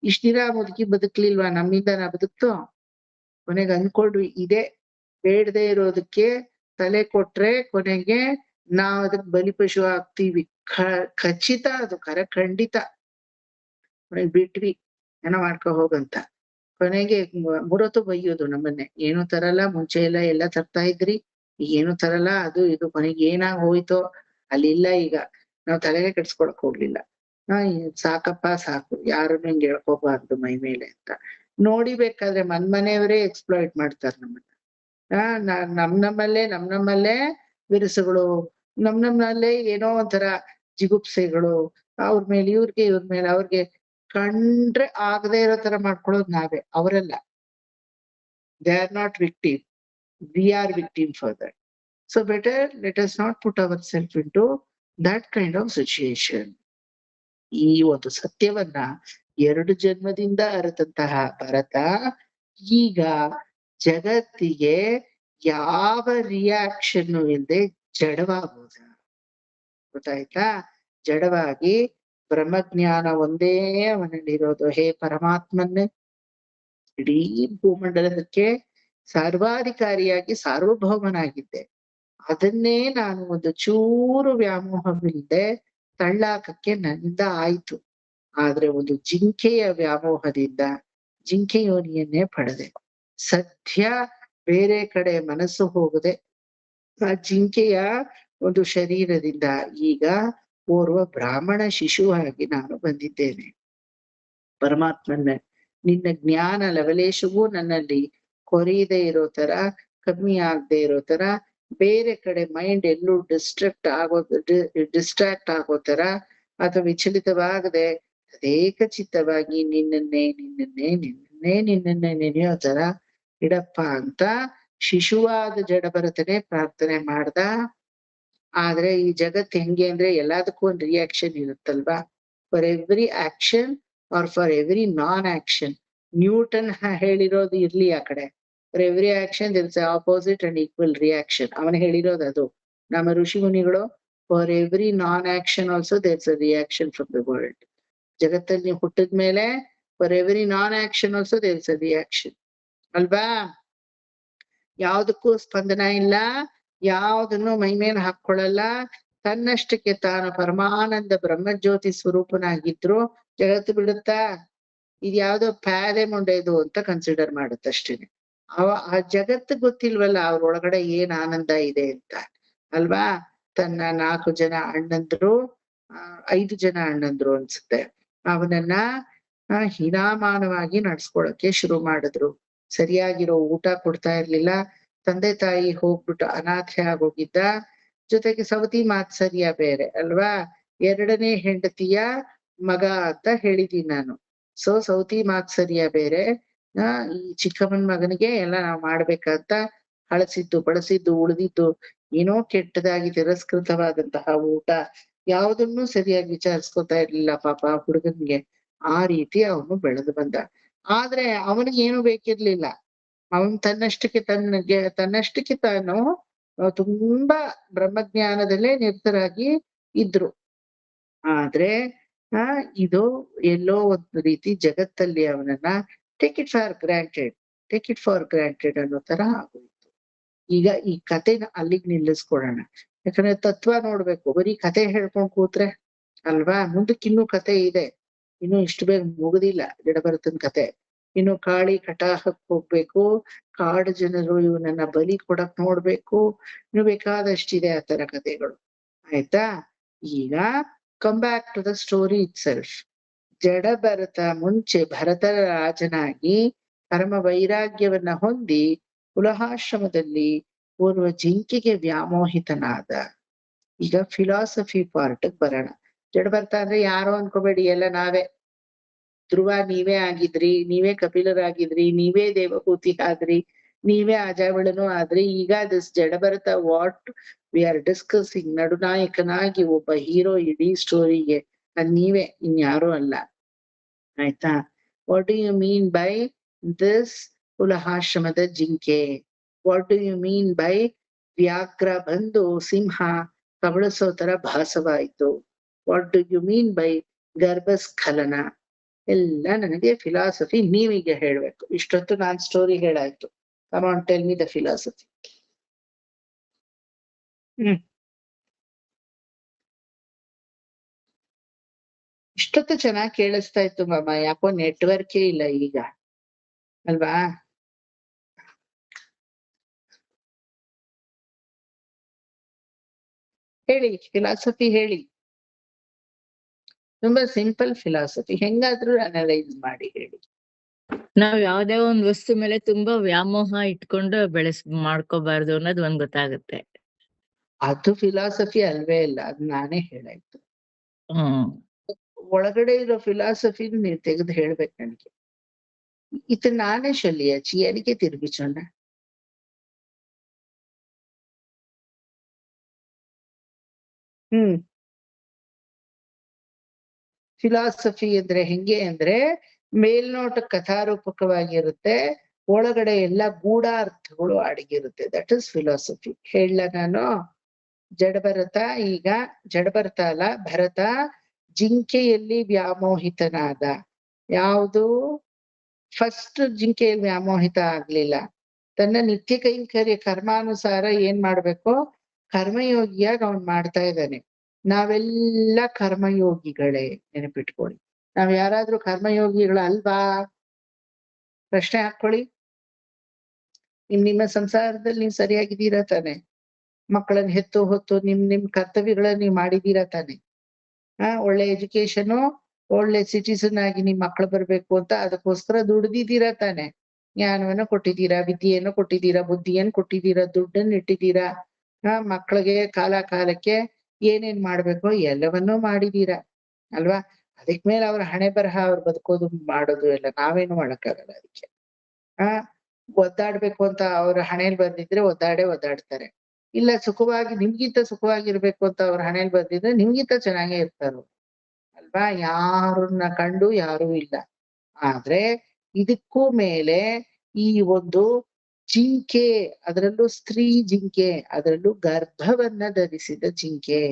ಇಷ್ಟ ದಿನ ಆ ಮುದುಕಿ ಬದುಕ್ಲಿಲ್ವಾ, ನಮ್ಮಿಂದ ನಾ ಬದುಕ್ತು. ಕೊನೆಗೆ ಅನ್ಕೊಂಡ್ವಿ, ಇದೇ ಬೇಡದೆ ಇರೋದಕ್ಕೆ ತಲೆ ಕೊಟ್ರೆ ಕೊನೆಗೆ ನಾವ್ ಅದಕ್ ಬಲಿಪಶು ಆಗ್ತೀವಿ. ಖಚಿತ ಅದು ಖಂಡಿತ. ಕೊನೆಗೆ ಬಿಟ್ವಿ, ಏನೋ ಮಾಡ್ಕೊ ಹೋಗಂತ. ಕೊನೆಗೆ ಮುರತು ಬೈಯೋದು ನಮ್ಮನ್ನೆ, ಏನು ತರಲ್ಲ, ಮುಂಚೆ ಎಲ್ಲ ತರ್ತಾ ಇದ್ರಿ, ಈಗ ಏನು ತರಲ್ಲ, ಅದು ಇದು. ಕೊನೆಗೆ ಏನಾಗ್ ಹೋಯ್ತೋ ಅಲ್ಲಿಲ್ಲ ಈಗ, ನಾವ್ ತಲೆಗೆ ಕೆಡ್ಸ್ಕೊಳಕ್ ಹೋಗ್ಲಿಲ್ಲ. ಸಾಕಪ್ಪ ಸಾಕು, ಯಾರನ್ನು ಹಿಂಗ್ ಹೇಳ್ಕೋಬಾರ್ದು ಮೈ ಮೇಲೆ ಅಂತ. ನೋಡಿಬೇಕಾದ್ರೆ ಮನೆಯವರೇ ಎಕ್ಸ್ಪ್ಲಾಯ್ಟ್ ಮಾಡ್ತಾರೆ ನಮ್ಮನ್ನ. ನಮ್ಮಲ್ಲೇ ವಿರಸಗಳು, ನಮ್ಮಲ್ಲೇ ಏನೋ ಒಂಥರ ಜಿಗುಪ್ಸೆಗಳು, ಅವ್ರ ಮೇಲೆ ಇವ್ರ ಮೇಲೆ ಅವ್ರಿಗೆ ಕಂಡ್ರೆ ಆಗದೆ ಇರೋ ತರ ಮಾಡ್ಕೊಳ್ಳೋದು ನಾವೇ, ಅವರಲ್ಲ. They are not victim, we are victim for that. So better let us not put our self into that kind of situation. ಈ ಒಂದು ಸತ್ಯವನ್ನ 2 ಜನ್ಮದಿಂದ ಅರಿತಂತಹ ಭರತ ಈಗ ಜಗತ್ತಿಗೆ ಯಾವ ರಿಯಾಕ್ಷನ್ ಇಲ್ಲದೆ ಜಡವಾಗೋದ. ಗೊತ್ತಾಯ್ತಾ? ಜಡವಾಗಿ ಬ್ರಹ್ಮಜ್ಞಾನ ಒಂದೇ ಅವನಲ್ಲಿರೋದು. ಹೇ ಪರಮಾತ್ಮನ್ನೇ, ಇಡೀ ಭೂಮಂಡಲಕ್ಕೆ ಸರ್ವಾಧಿಕಾರಿಯಾಗಿ ಸಾರ್ವಭೌಮನಾಗಿದ್ದೆ, ಅದನ್ನೇ ನಾನು ಒಂದು ಚೂರು ವ್ಯಾಮೋಹವಿಲ್ಲದೆ ತಳ್ಳಾಕಕ್ಕೆ ನನ್ನಿಂದ ಆಯ್ತು. ಆದ್ರೆ ಒಂದು ಜಿಂಕೆಯ ವ್ಯಾಮೋಹದಿಂದ ಜಿಂಕೆ ಯೋನಿಯನ್ನೇ ಪಡೆದೆ. ಸದ್ಯ ಬೇರೆ ಕಡೆ ಮನಸ್ಸು ಹೋಗದೆ ಆ ಜಿಂಕೆಯ ಒಂದು ಶರೀರದಿಂದ ಈಗ ಓರ್ವ ಬ್ರಾಹ್ಮಣ ಶಿಶುವಾಗಿ ನಾನು ಬಂದಿದ್ದೇನೆ. ಪರಮಾತ್ಮನ ನಿನ್ನ ಜ್ಞಾನ ಲವಲೇಶವೂ ನನ್ನಲ್ಲಿ ಕೊರೆಯದೆ ಇರೋ ತರ, ಕಮ್ಮಿ ಆಗದೆ ಇರೋ ತರ, ಬೇರೆ ಕಡೆ ಮೈಂಡ್ ಎಲ್ಲೂ ಡಿಸ್ಟ್ರಾಕ್ಟ್ ಆಗೋ ತರ ಅಥವಾ ವಿಚಲಿತವಾಗದೆ ಏಕಚಿತ್ತವಾಗಿ ನಿನ್ನನ್ನೇ ನೆನೆಯೋ ತರ ಇಡಪ್ಪ ಅಂತ ಶಿಶುವಾದ ಜಡಭರತನೇ ಪ್ರಾರ್ಥನೆ ಮಾಡ್ದ. ಆದ್ರೆ ಈ ಜಗತ್ ಹೆಂಗೆ ಅಂದ್ರೆ ಎಲ್ಲದಕ್ಕೂ ಒಂದು ರಿಯಾಕ್ಷನ್ ಇರುತ್ತಲ್ವಾ, for every action or for every non action. Newton ಹೇಳಿರೋದು ಇರ್ಲಿ ಆ ಕಡೆ, for every action there is opposite and equal reaction. ಅವನು ಹೇಳಿರೋದು ಅದು. ನಮ್ಮ ಋಷಿ ಮುನಿಗಳು for every non action also there is a reaction from the world. ಜಗತ್ತಲ್ಲಿ ನೀವು ಹುಟ್ಟಿದ್ಮೇಲೆ for every non action also there is a reaction ಅಲ್ವಾ? ಯಾವ್ದಕ್ಕೂ ಸ್ಪಂದನ ಇಲ್ಲ, ಯಾವ್ದನ್ನು ಮೈ ಮೇಲೆ ಹಾಕೊಳ್ಳಲ್ಲ. ತನ್ನಷ್ಟಕ್ಕೆ ತಾನು ಪರಮಾನಂದ ಬ್ರಹ್ಮಜ್ಯೋತಿ ಸ್ವರೂಪನಾಗಿದ್ರು ಜಗತ್ತು ಬಿಡುತ್ತಾ? ಇದ್ಯಾವ್ದೋ ಪ್ಯಾದೆ ಮುಂಡೆದು ಅಂತ ಕನ್ಸಿಡರ್ ಮಾಡುತ್ತಷ್ಟೇನೆ. ಆ ಜಗತ್ತು ಗೊತ್ತಿಲ್ವಲ್ಲ ಅವ್ರೊಳಗಡೆ ಏನ್ ಆನಂದ ಇದೆ ಅಂತ ಅಲ್ವಾ? ತನ್ನ 4 ಜನ ಅಣ್ಣಂದ್ರು, 5 ಜನ ಅಣ್ಣಂದ್ರು ಅನ್ಸುತ್ತೆ, ಅವನನ್ನ ಹೀನಾಮಾನವಾಗಿ ನಡ್ಸ್ಕೊಳಕ್ಕೆ ಶುರು ಮಾಡಿದ್ರು. ಸರಿಯಾಗಿರೋ ಊಟ ಕೊಡ್ತಾ ಇರ್ಲಿಲ್ಲ. ತಂದೆ ತಾಯಿ ಹೋಗ್ಬಿಟ್ಟು ಅನಾಥೆ ಆಗೋಗಿದ್ದ. ಜೊತೆಗೆ ಸವತಿ ಮಾತ್ಸರ್ಯ ಬೇರೆ ಅಲ್ವಾ? 2ನೇ ಹೆಂಡತಿಯ ಮಗ ಅಂತ ಹೇಳಿದೀನಿ ನಾನು. ಸೊ ಸವತಿ ಮಾತ್ಸರ್ಯ ಬೇರೆ. ಈ ಚಿಕ್ಕಮ್ಮನ ಮಗನಿಗೆ ಎಲ್ಲ ನಾವ್ ಮಾಡ್ಬೇಕಂತ ಹಳಸಿದ್ದು ಬಳಸಿದ್ದು ಉಳಿದಿದ್ದು ಏನೋ ಕೆಟ್ಟದಾಗಿ ತಿರಸ್ಕೃತವಾದಂತಹ ಊಟ ಯಾವುದನ್ನು ಸರಿಯಾಗಿ ವಿಚಾರಿಸ್ಕೊತಾ ಇರ್ಲಿಲ್ಲ ಪಾಪ ಹುಡುಗನ್ಗೆ. ಆ ರೀತಿ ಅವನು ಬೆಳೆದು ಬಂದ. ಆದ್ರೆ ಅವನಿಗೆ ಏನು ಬೇಕಿರ್ಲಿಲ್ಲ. ಅವನ್ ತನ್ನಷ್ಟಕ್ಕೆ ತಾನು ತುಂಬಾ ಬ್ರಹ್ಮಜ್ಞಾನದಲ್ಲೇ ನಿರತರಾಗಿ ಇದ್ರು. ಆದ್ರೆ ಇದು ಎಲ್ಲೋ ಒಂದು ರೀತಿ ಜಗತ್ತಲ್ಲಿ ಅವನನ್ನ ಟೇಕ್ ಇಟ್ ಫಾರ್ ಗ್ರಾಂಟೆಡ್ ಅನ್ನೋ ತರ ಆಗೋಯ್ತು. ಈಗ ಈ ಕಥೆನ ಅಲ್ಲಿಗೆ ನಿಲ್ಲಿಸ್ಕೊಡೋಣ. ಯಾಕಂದ್ರೆ ತತ್ವ ನೋಡ್ಬೇಕು, ಬರೀ ಕತೆ ಹೇಳ್ಕೊಂಡ್ ಕೂತ್ರೆ ಅಲ್ವಾ? ಮುಂದಕ್ಕೆ ಇನ್ನೂ ಕತೆ ಇದೆ, ಇನ್ನು ಇಷ್ಟು ಬೇಗ ಮುಗುದಿಲ್ಲ ಜಡಭರತನ್ ಕತೆ. ಇನ್ನು ಕಾಳಿ ಕಟಾಹಕ್ ಹೋಗ್ಬೇಕು, ಕಾಡು ಜನರು ಇವನನ್ನ ಬಲಿ ಕೊಡಕ್ ನೋಡ್ಬೇಕು, ಇನ್ನು ಬೇಕಾದಷ್ಟಿದೆ ಆ ತರ ಕಥೆಗಳು. ಆಯ್ತಾ? ಈಗ come back to the story itself. Jadabharata ಮುಂಚೆ ಭರತರ ರಾಜನಾಗಿ ಪರಮ ವೈರಾಗ್ಯವನ್ನ ಹೊಂದಿ ಪುಲಹಾಶ್ರಮದಲ್ಲಿ ಓರ್ವ ಜಿಂಕೆಗೆ ವ್ಯಾಮೋಹಿತನಾದ. ಈಗ ಫಿಲಾಸಫಿ ಪಾರ್ಟ್ ಬರೋಣ. ಜಡಭರತ ಅಂದ್ರೆ ಯಾರೋ ಅನ್ಕೋಬೇಡಿ, ಎಲ್ಲ ನಾವೇ. ಧ್ರುವ ನೀವೇ ಆಗಿದ್ರಿ, ನೀವೇ ಕಪಿಲರಾಗಿದ್ರಿ, ನೀವೇ ದೇವಹೂತಿ ಆದ್ರಿ, ನೀವೇ ಅಜಾಮಿಳನು ಆದ್ರಿ. ಈಗ this Jadabharata what we are discussing, ನಡುನಾಯಕನಾಗಿ ಒಬ್ಬ ಹೀರೋ ಇಡೀ ಸ್ಟೋರಿಗೆ, ಅದ್ ನೀವೇ, ಇನ್ಯಾರೂ ಅಲ್ಲ. ಆಯ್ತಾ? What do you mean by this ಪುಲಹಾಶ್ರಮದ ಜಿಂಕೆ? What do you mean by ವ್ಯಾಘ್ರ ಬಂದು ಸಿಂಹ ಕಬಳಿಸೋ ತರ ಭಾಸವಾಯಿತು? What do you mean by ಗರ್ಭಸ್ಖಲನ? ಎಲ್ಲ ನನಗೆ ಫಿಲಾಸಫಿ ನೀವೀಗ ಹೇಳ್ಬೇಕು. ಇಷ್ಟೊತ್ತು ನಾನ್ ಸ್ಟೋರಿ ಹೇಳಾಯ್ತು. Come on, tell me the philosophy. ಇಷ್ಟೊತ್ತು ಚೆನ್ನಾಗಿ ಕೇಳಿಸ್ತಾ ಇತ್ತು ಮಾಮ, ಯಾಕೋ ನೆಟ್ವರ್ಕೇ ಇಲ್ಲ ಈಗ, ಅಲ್ವಾ? ಹೇಳಿ ಫಿಲಾಸಫಿ ಹೇಳಿ. ತುಂಬಾ ಸಿಂಪಲ್ ಫಿಲಾಸಫಿ, ಹೆಂಗಾದ್ರೂ ಅನಲೈಸ್ ಮಾಡಿ ಹೇಳಿ. ನಾವ್ ಯಾವ್ದೇ ಒಂದ್ ವಸ್ತು ಮೇಲೆ ತುಂಬಾ ವ್ಯಾಮೋಹ ಇಟ್ಕೊಂಡು ಮಾಡ್ಕೋಬಾರ್ದು ಅನ್ನೋದು ಒಂದ್ ಗೊತ್ತಾಗುತ್ತೆ. ಅದು ಫಿಲಾಸಫಿ ಅಲ್ವೇ ಇಲ್ಲ, ಅದ್ ನಾನೇ ಹೇಳಾಯ್ತು. ಹ್ಮ್. ಒಳಗಡೆ ಇರೋ ಫಿಲಾಸಫಿ ನೀವು ತೆಗೆದು ಹೇಳ್ಬೇಕು ನನಗೆ. ಇದು ನಾನೇ ಶಲ್ಯಾಚಿ, എനിക്ക് ತಿರುಗಿಸೋಣ. ಫಿಲಾಸಫಿ ಅಂದ್ರೆ ಹೆಂಗೆ ಅಂದ್ರೆ, ಮೇಲ್ನೋಟ ಕಥಾರೂಪಕವಾಗಿರುತ್ತೆ, ಒಳಗಡೆ ಎಲ್ಲ ಗೂಢಾರ್ಥಗಳು ಅಡಗಿರುತ್ತೆ. That is philosophy. ಹೇಳ ನಾನು. ಜಡಭರತ, ಈಗ ಜಡಭರತ ಅಲ್ಲ, ಭರತ ಜಿಂಕೆಯಲ್ಲಿ ವ್ಯಾಮೋಹಿತನಾದ. ಯಾವುದು? ಫಸ್ಟ್ ಜಿಂಕೆಯಲ್ಲಿ ವ್ಯಾಮೋಹಿತ ಆಗ್ಲಿಲ್ಲ. ತನ್ನ ನಿತ್ಯ ಕೈಂಕರ್ಯ ಕರ್ಮಾನುಸಾರ ಏನ್ ಮಾಡ್ಬೇಕು, ಕರ್ಮಯೋಗಿಯಾಗಿ ಅವನ್ ಮಾಡ್ತಾ ಇದ್ದಾನೆ. ನಾವೆಲ್ಲ ಕರ್ಮಯೋಗಿಗಳೇ, ನೆನಪಿಟ್ಕೊಳ್ಳಿ. ನಾವ್ ಯಾರಾದ್ರೂ ಕರ್ಮಯೋಗಿಗಳ ಅಲ್ವಾ? ಪ್ರಶ್ನೆ ಹಾಕೊಳ್ಳಿ. ನಿಮ್ಮ ಸಂಸಾರದಲ್ಲಿ ನೀವು ಸರಿಯಾಗಿದ್ದೀರಾ ತಾನೆ? ಮಕ್ಕಳನ್ನ ಹೆತ್ತು ಹೊತ್ತು ನಿಮ್ ಕರ್ತವ್ಯಗಳನ್ನ ನೀವು ಮಾಡಿದೀರಾ ತಾನೆ? ಒಳ್ಳೆ ಎಜುಕೇಶನು, ಒಳ್ಳೆ ಸಿಟಿಸನ್ ಆಗಿ ನಿಮ್ ಮಕ್ಳು ಬರ್ಬೇಕು ಅಂತ ಅದಕ್ಕೋಸ್ಕರ ದುಡ್ದಿದ್ದೀರಾ ತಾನೆ? ಜ್ಞಾನವನ್ನ ಕೊಟ್ಟಿದ್ದೀರಾ, ವಿದ್ಯೆಯನ್ನು ಕೊಟ್ಟಿದ್ದೀರಾ, ಬುದ್ಧಿಯನ್ನು ಕೊಟ್ಟಿದ್ದೀರಾ, ದುಡ್ಡನ್ನ ಇಟ್ಟಿದ್ದೀರಾ. ಮಕ್ಳಿಗೆ ಕಾಲ ಕಾಲಕ್ಕೆ ಏನೇನ್ ಮಾಡ್ಬೇಕು ಎಲ್ಲವನ್ನೂ ಮಾಡಿದೀರಾ ಅಲ್ವಾ? ಅದಕ್ ಮೇಲೆ ಅವ್ರ ಹಣೆ ಬರಹ, ಅವ್ರು ಬದುಕೋದು ಮಾಡೋದು ಎಲ್ಲ ನಾವೇನು ಮಾಡಕ್ಕಾಗಲ್ಲ. ಅದಕ್ಕೆ ಒದ್ದಾಡ್ಬೇಕು ಅಂತ ಅವ್ರ ಹಣೆಯಲ್ಲಿ ಬಂದಿದ್ರೆ ಒದ್ದಾಡ್ತಾರೆ. ಇಲ್ಲ ಸುಖವಾಗಿ, ನಿಮ್ಗಿಂತ ಸುಖವಾಗಿರ್ಬೇಕು ಅಂತ ಅವ್ರ ಹಣೆಯಲ್ಲಿ ಬಂದಿದ್ರೆ ನಿಮ್ಗಿಂತ ಚೆನ್ನಾಗೇ ಇರ್ತಾರು ಅಲ್ವಾ? ಯಾರನ್ನ ಕಂಡು ಯಾರೂ ಇಲ್ಲ. ಆದ್ರೆ ಇದಕ್ಕೂ ಮೇಲೆ ಈ ಒಂದು ಜಿಂಕೆ, ಅದರಲ್ಲೂ ಸ್ತ್ರೀ ಜಿಂಕೆ, ಅದರಲ್ಲೂ ಗರ್ಭವನ್ನ ಧರಿಸಿದ ಜಿಂಕೆ,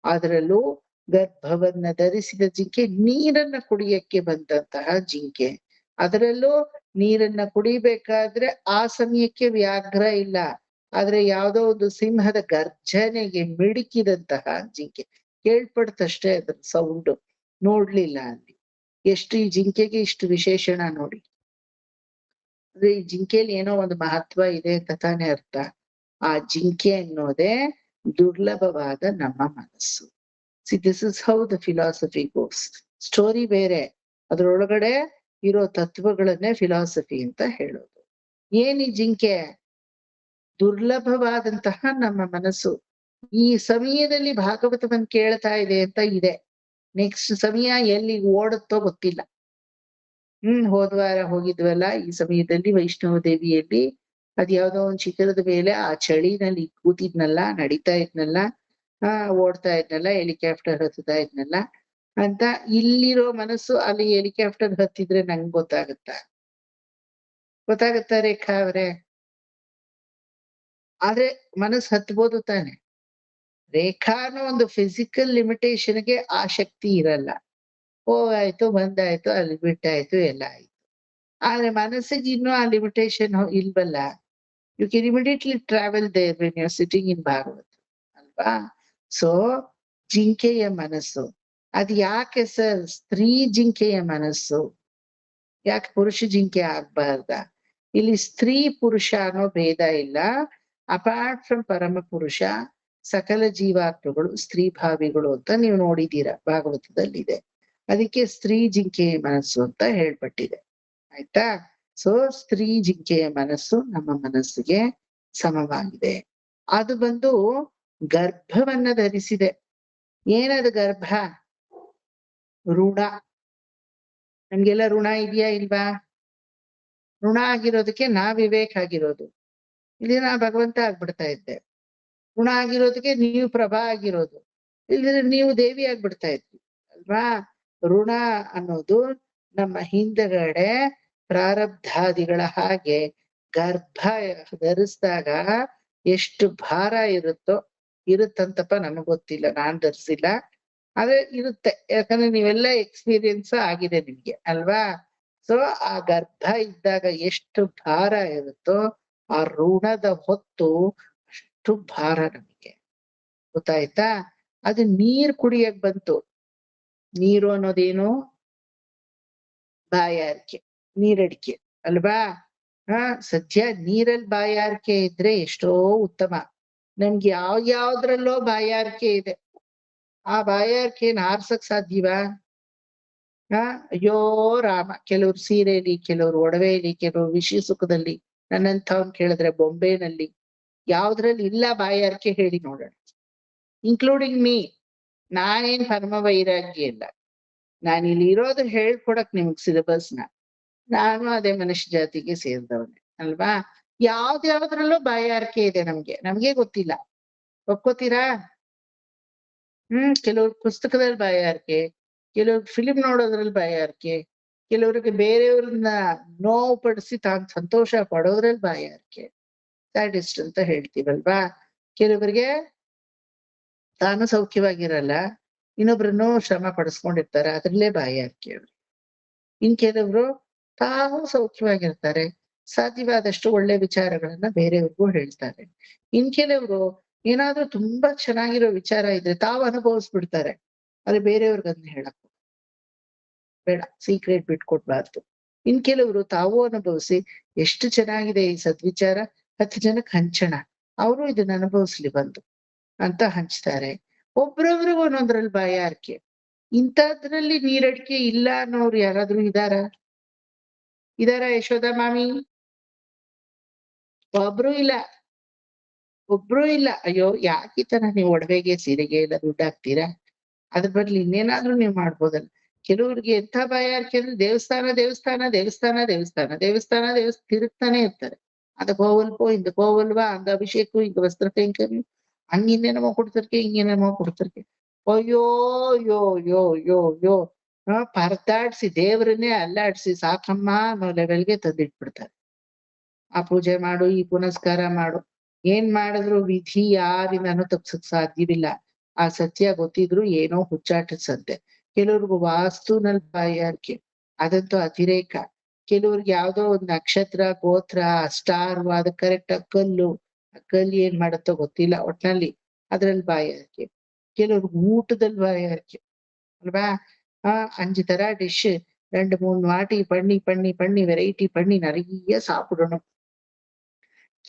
ಅದರಲ್ಲೂ ಗರ್ಭವನ್ನ ಧರಿಸಿದ ಜಿಂಕೆ, ನೀರನ್ನ ಕುಡಿಯಕ್ಕೆ ಬಂದಂತಹ ಜಿಂಕೆ, ಅದರಲ್ಲೂ ನೀರನ್ನ ಕುಡಿಬೇಕಾದ್ರೆ ಆ ಸಮಯಕ್ಕೆ ವ್ಯಾಘ್ರ ಇಲ್ಲ, ಆದ್ರೆ ಯಾವ್ದೋ ಒಂದು ಸಿಂಹದ ಗರ್ಜನೆಗೆ ಮಿಡುಕಿದಂತಹ ಜಿಂಕೆ. ಕೇಳ್ಪಡ್ತಷ್ಟೇ ಅದ್ರ ಸೌಂಡು, ನೋಡ್ಲಿಲ್ಲ ಅಲ್ಲಿ. ಎಷ್ಟು ಈ ಜಿಂಕೆಗೆ ಇಷ್ಟು ವಿಶೇಷಣ ನೋಡಿ. ಅಂದ್ರೆ ಈ ಜಿಂಕೆಯಲ್ಲಿ ಏನೋ ಒಂದು ಮಹತ್ವ ಇದೆ ಅಂತ ತಾನೇ ಅರ್ಥ. ಆ ಜಿಂಕೆ ಅನ್ನೋದೇ ದುರ್ಲಭವಾದ ನಮ್ಮ ಮನಸ್ಸು. See this is how the philosophy goes. Story ಬೇರೆ, ಅದ್ರೊಳಗಡೆ ಇರೋ ತತ್ವಗಳನ್ನೇ ಫಿಲಾಸಫಿ ಅಂತ ಹೇಳೋದು. ಏನ್ ಈ ಜಿಂಕೆ? ದುರ್ಲಭವಾದಂತಹ ನಮ್ಮ ಮನಸ್ಸು ಈ ಸಮಯದಲ್ಲಿ ಭಾಗವತವನ್ನ ಕೇಳ್ತಾ ಇದೆ ಅಂತ ಇದೆ. ನೆಕ್ಸ್ಟ್ ಸಮಯ ಎಲ್ಲಿ ಓಡುತ್ತೋ ಗೊತ್ತಿಲ್ಲ. ಹೋದ್ವಾರ ಹೋಗಿದ್ವಲ್ಲ, ಈ ಸಮಯದಲ್ಲಿ ವೈಷ್ಣವ ದೇವಿಯಲ್ಲಿ ಅದ್ಯಾವ್ದೋ ಒಂದ್ ಶಿಖರದ ಮೇಲೆ ಆ ಚಳಿನಲ್ಲಿ ಕೂತಿದ್ನಲ್ಲ, ನಡೀತಾ ಇದ್ನಲ್ಲ, ಓಡ್ತಾ ಇದ್ನಲ್ಲ, ಹೆಲಿಕಾಪ್ಟರ್ ಹತ್ತುತ್ತಾ ಇದ್ನಲ್ಲ ಅಂತ. ಇಲ್ಲಿರೋ ಮನಸ್ಸು ಅಲ್ಲಿ ಹೆಲಿಕಾಪ್ಟರ್ ಹತ್ತಿದ್ರೆ ನಂಗೆ ಗೊತ್ತಾಗತ್ತಾ ರೇಖಾ ಅವ್ರೆ? ಆದ್ರೆ ಮನಸ್ಸು ಹತ್ಬೋದು ತಾನೆ. ರೇಖಾನು ಒಂದು ಫಿಸಿಕಲ್ ಲಿಮಿಟೇಷನ್ಗೆ ಆ ಶಕ್ತಿ ಇರಲ್ಲ. ಹೋಗಾಯ್ತು, ಬಂದಾಯ್ತು, ಅಲ್ಲಿ ಬಿಟ್ಟಾಯ್ತು, ಎಲ್ಲ ಆಯ್ತು. ಆದ್ರೆ ಮನಸ್ಸಿಗೆ ಇನ್ನೂ ಆ ಲಿಮಿಟೇಷನ್ ಇಲ್ವಲ್ಲ. You can immediately travel there when you're sitting in Bhagavad. ಅಲ್ವಾ? ಸೊ ಜಿಂಕೆಯ ಮನಸ್ಸು. ಅದ್ ಯಾಕೆ ಸರ್ ಸ್ತ್ರೀ ಜಿಂಕೆಯ ಮನಸ್ಸು? ಯಾಕೆ ಪುರುಷ ಜಿಂಕೆ ಆಗ್ಬಾರ್ದ? ಇಲ್ಲಿ ಸ್ತ್ರೀ ಪುರುಷ ಅನ್ನೋ ಭೇದ ಇಲ್ಲ. ಅಪಾರ್ಟ್ ಫ್ರಮ್ ಪರಮ ಪುರುಷ ಸಕಲ ಜೀವಾತ್ಮಗಳು ಸ್ತ್ರೀ ಭಾವಿಗಳು ಅಂತ ನೀವು ನೋಡಿದೀರ, ಭಾಗವತದಲ್ಲಿದೆ. ಅದಕ್ಕೆ ಸ್ತ್ರೀ ಜಿಂಕೆಯ ಮನಸ್ಸು ಅಂತ ಹೇಳ್ಪಟ್ಟಿದೆ. ಆಯ್ತಾ? ಸೊ ಸ್ತ್ರೀ ಜಿಂಕೆಯ ಮನಸ್ಸು ನಮ್ಮ ಮನಸ್ಸಿಗೆ ಸಮವಾಗಿದೆ. ಅದು ಬಂದು ಗರ್ಭವನ್ನ ಧರಿಸಿದೆ. ಏನದು ಗರ್ಭ? ಋಣ. ನಮ್ಗೆಲ್ಲ ಋಣ ಇದೆಯಾ ಇಲ್ವಾ? ಋಣ ಆಗಿರೋದಕ್ಕೆ ನಾ ವಿವೇಕ್ ಆಗಿರೋದು. ಇಲ್ಲಿ ನಾ ಭಗವಂತ ಆಗ್ಬಿಡ್ತಾ ಇದ್ದೆ. ಋಣ ಆಗಿರೋದಕ್ಕೆ ನೀವು ಪ್ರಭಾ ಆಗಿರೋದು. ಇಲ್ಲಿದ್ರೆ ನೀವು ದೇವಿ ಆಗ್ಬಿಡ್ತಾ ಇದ್ವಿ ಅಲ್ವಾ? ಋಣ ಅನ್ನೋದು ನಮ್ಮ ಹಿಂದಗಡೆ ಪ್ರಾರಬ್ಧಾದಿಗಳ ಹಾಗೆ ಗರ್ಭ ಧರಿಸಿದಾಗ ಎಷ್ಟು ಭಾರ ಇರುತ್ತಂತಪ್ಪ ನಮಗ್ ಗೊತ್ತಿಲ್ಲ, ನಾನ್ ಧರಿಸಿಲ್ಲ. ಆದ್ರೆ ಇರುತ್ತೆ, ಯಾಕಂದ್ರೆ ನೀವೆಲ್ಲ ಎಕ್ಸ್ಪೀರಿಯನ್ಸ್ ಆಗಿದೆ ನಿಮ್ಗೆ ಅಲ್ವಾ? ಸೊ ಆ ಗರ್ಭ ಇದ್ದಾಗ ಎಷ್ಟು ಭಾರ ಇರುತ್ತೋ ಆ ಋಣದ ಹೊತ್ತು ಅಷ್ಟು ಭಾರ ನಮಗೆ. ಗೊತ್ತಾಯ್ತಾ? ಅದು ನೀರ್ ಕುಡಿಯಕ್ ಬಂತು. ನೀರು ಅನ್ನೋದೇನು? ಬಾಯಾರಿಕೆ, ನೀರಡಿಕೆ ಅಲ್ವಾ? ಸದ್ಯ ನೀರಲ್ಲಿ ಬಾಯಾರಿಕೆ ಇದ್ರೆ ಎಷ್ಟೋ ಉತ್ತಮ. ನಮ್ಗೆ ಯಾವ್ದ್ರಲ್ಲೋ ಬಾಯಾರಿಕೆ ಇದೆ. ಆ ಬಾಯಾರಿಕೆನ ಆರ್ಸಕ್ ಸಾಧ್ಯವಾ? ಅಯ್ಯೋ ರಾಮ, ಕೆಲವ್ರು ಸೀರೆಯಲ್ಲಿ, ಕೆಲವ್ರು ಒಡವೆಯಲ್ಲಿ, ಕೆಲವ್ರು ವಿಷಯ ಸುಖದಲ್ಲಿ, ನನ್ನಂಥವ್ನ್ ಕೇಳಿದ್ರೆ ಬೊಂಬೆನಲ್ಲಿ. ಯಾವ್ದ್ರಲ್ಲಿ ಇಲ್ಲ ಬಾಯಾರಿಕೆ ಹೇಳಿ ನೋಡೋಣ. Including me. ನಾನೇನ್ ಪರಮ ವೈರಾಗ್ಯ ಇಲ್ಲ. ನಾನಿಲ್ಲಿ ಇರೋದು ಹೇಳ್ಕೊಡಕ್ ನಿಮ್ಗ್ ಸಿಲೆಬಸ್ನ. ನಾನು ಅದೇ ಮನುಷ್ಯ ಜಾತಿಗೆ ಸೇರಿದವನೇ ಅಲ್ವಾ? ಯಾವ್ದ್ಯಾವ್ದ್ರಲ್ಲೂ ಬಾಯಾರಿಕೆ ಇದೆ ನಮ್ಗೆ ಗೊತ್ತಿಲ್ಲ. ಒಪ್ಕೋತೀರಾ? ಕೆಲವ್ರ ಪುಸ್ತಕದಲ್ಲಿ ಬಾಯಾರಿಕೆ, ಕೆಲವ್ರ ಫಿಲಿಂ ನೋಡೋದ್ರಲ್ಲಿ ಬಾಯಾರಿಕೆ, ಕೆಲವ್ರಿಗೆ ಬೇರೆಯವ್ರನ್ನ ನೋವು ಪಡಿಸಿ ತಾನು ಸಂತೋಷ ಪಡೋದ್ರಲ್ಲಿ ಬಾಯಾರಿಕೆ, ಸ್ಯಾಡಿಸ್ಟ್ ಅಂತ ಹೇಳ್ತೀವಲ್ವಾ? ಕೆಲವರಿಗೆ ತಾನು ಸೌಖ್ಯವಾಗಿರಲ್ಲ, ಇನ್ನೊಬ್ರನ್ನು ಶ್ರಮ ಪಡಿಸ್ಕೊಂಡಿರ್ತಾರೆ, ಅದ್ರಲ್ಲೇ ಬಾಯಾರಿಕೆ ಅವ್ರಿಗೆ. ಇನ್ ಕೆಲವ್ರು ತಾವು ಸೌಖ್ಯವಾಗಿರ್ತಾರೆ, ಸಾಧ್ಯವಾದಷ್ಟು ಒಳ್ಳೆ ವಿಚಾರಗಳನ್ನ ಬೇರೆಯವ್ರಿಗೂ ಹೇಳ್ತಾರೆ. ಇನ್ ಕೆಲವ್ರು ಏನಾದ್ರೂ ತುಂಬಾ ಚೆನ್ನಾಗಿರೋ ವಿಚಾರ ಇದ್ರೆ ತಾವು ಅನುಭವಿಸ್ಬಿಡ್ತಾರೆ, ಆದ್ರೆ ಬೇರೆಯವ್ರಿಗದ್ನ ಹೇಳಕ್ ಬೇಡ, ಸೀಕ್ರೆಟ್ ಬಿಟ್ಕೊಡ್ಬಾರ್ದು. ಇನ್ ಕೆಲವ್ರು ತಾವು ಅನುಭವಿಸಿ ಎಷ್ಟು ಚೆನ್ನಾಗಿದೆ ಈ ಸದ್ವಿಚಾರ, 10 ಜನಕ್ಕೆ ಹಂಚೋಣ, ಅವರು ಇದನ್ನ ಅನುಭವಿಸ್ಲಿ ಬಂದು ಅಂತ ಹಂಚ್ತಾರೆ. ಒಬ್ರೊಬ್ರಿಗೂ ಒಂದೊಂದ್ರಲ್ಲಿ ಬಾಯಾರಿಕೆ. ಇಂಥದ್ರಲ್ಲಿ ನೀರಡಿಕೆ ಇಲ್ಲ ಅನ್ನೋರು ಯಾರಾದ್ರೂ ಇದಾರ ಯಶೋಧ ಮಾಮಿ? ಒಬ್ರು ಇಲ್ಲ. ಅಯ್ಯೋ ಯಾಕೆ ಈ ತರ ನೀವು ಒಡವೆಗೆ ಸೀರೆಗೆ ಎಲ್ಲ ದುಡ್ಡು ಹಾಕ್ತೀರಾ? ಅದ್ರ ಬದ್ಲು ಇನ್ನೇನಾದ್ರೂ ನೀವ್ ಮಾಡ್ಬೋದಲ್ಲ. ಕೆಲವ್ರಿಗೆ ಎಂಥ ಬಾಯಾರಿಕೆ ಅಂದ್ರೆ ದೇವಸ್ಥಾನ ತಿರುಗ್ತಾನೆ ಇರ್ತಾರೆ. ಅದಕ್ಕೆ ಹೋಗಲ್ಪೋ ಇದಕ್ಕೆ ಹೋಗಲ್ವಾ, ಅಂಗ ಅಭಿಷೇಕ ಇಂಗ ವಸ್ತ್ರ ಕೈಂಕರ್ಯ, ಹಂಗಿನ್ನೇನೋ ಕೊಡ್ತಿರ್ಕೆ, ಹಿಂಗೇನೇನೋ ಕೊಡ್ತಿರ್ಕೆ. ಅಯ್ಯೋ ಯೋ ಯೋ ಯೋ ಯೋ ಪರದಾಡ್ಸಿ ದೇವ್ರನ್ನೇ ಅಲ್ಲಾಡ್ಸಿ ಸಾಕಮ್ಮ ಅನ್ನೋ ಲೆವೆಲ್ಗೆ ತಂದಿಟ್ಬಿಡ್ತಾರೆ. ಆ ಪೂಜೆ ಮಾಡು, ಈ ಪುನಸ್ಕಾರ ಮಾಡು, ಏನ್ ಮಾಡಿದ್ರು ವಿಧಿ ಯಾರಿಂದನೂ ತಪ್ಸಕ್ ಸಾಧ್ಯವಿಲ್ಲ. ಆ ಸತ್ಯ ಗೊತ್ತಿದ್ರು ಏನೋ ಹುಚ್ಚಾಟದ ಸದ್ದೆ. ಕೆಲವ್ರಿಗೂ ವಾಸ್ತುನಲ್ಲಿ ಬಾಯಾರಿಕೆ, ಅದಂತೂ ಅತಿರೇಕ. ಕೆಲವ್ರಿಗೆ ಯಾವ್ದೋ ಒಂದ್ ನಕ್ಷತ್ರ, ಗೋತ್ರ, ಸ್ಟಾರ್, ಅದು ಕರೆಕ್ಟ್ ಆ ಕಲ್ಲು ಏನ್ ಮಾಡತ್ತೋ ಗೊತ್ತಿಲ್ಲ, ಒಟ್ನಲ್ಲಿ ಅದ್ರಲ್ಲಿ ಬಾಯಾರಿಕೆ. ಕೆಲವ್ರಿಗೆ ಊಟದಲ್ಲಿ ಬಾಯಾರಿಕೆ ಅಲ್ವಾ? 5 ತರ ಡಿಶ್, 2-3 ವಾಟಿ பண்ணி வெரைட்டி பண்ணி நிறைய சாப்பிடணும்.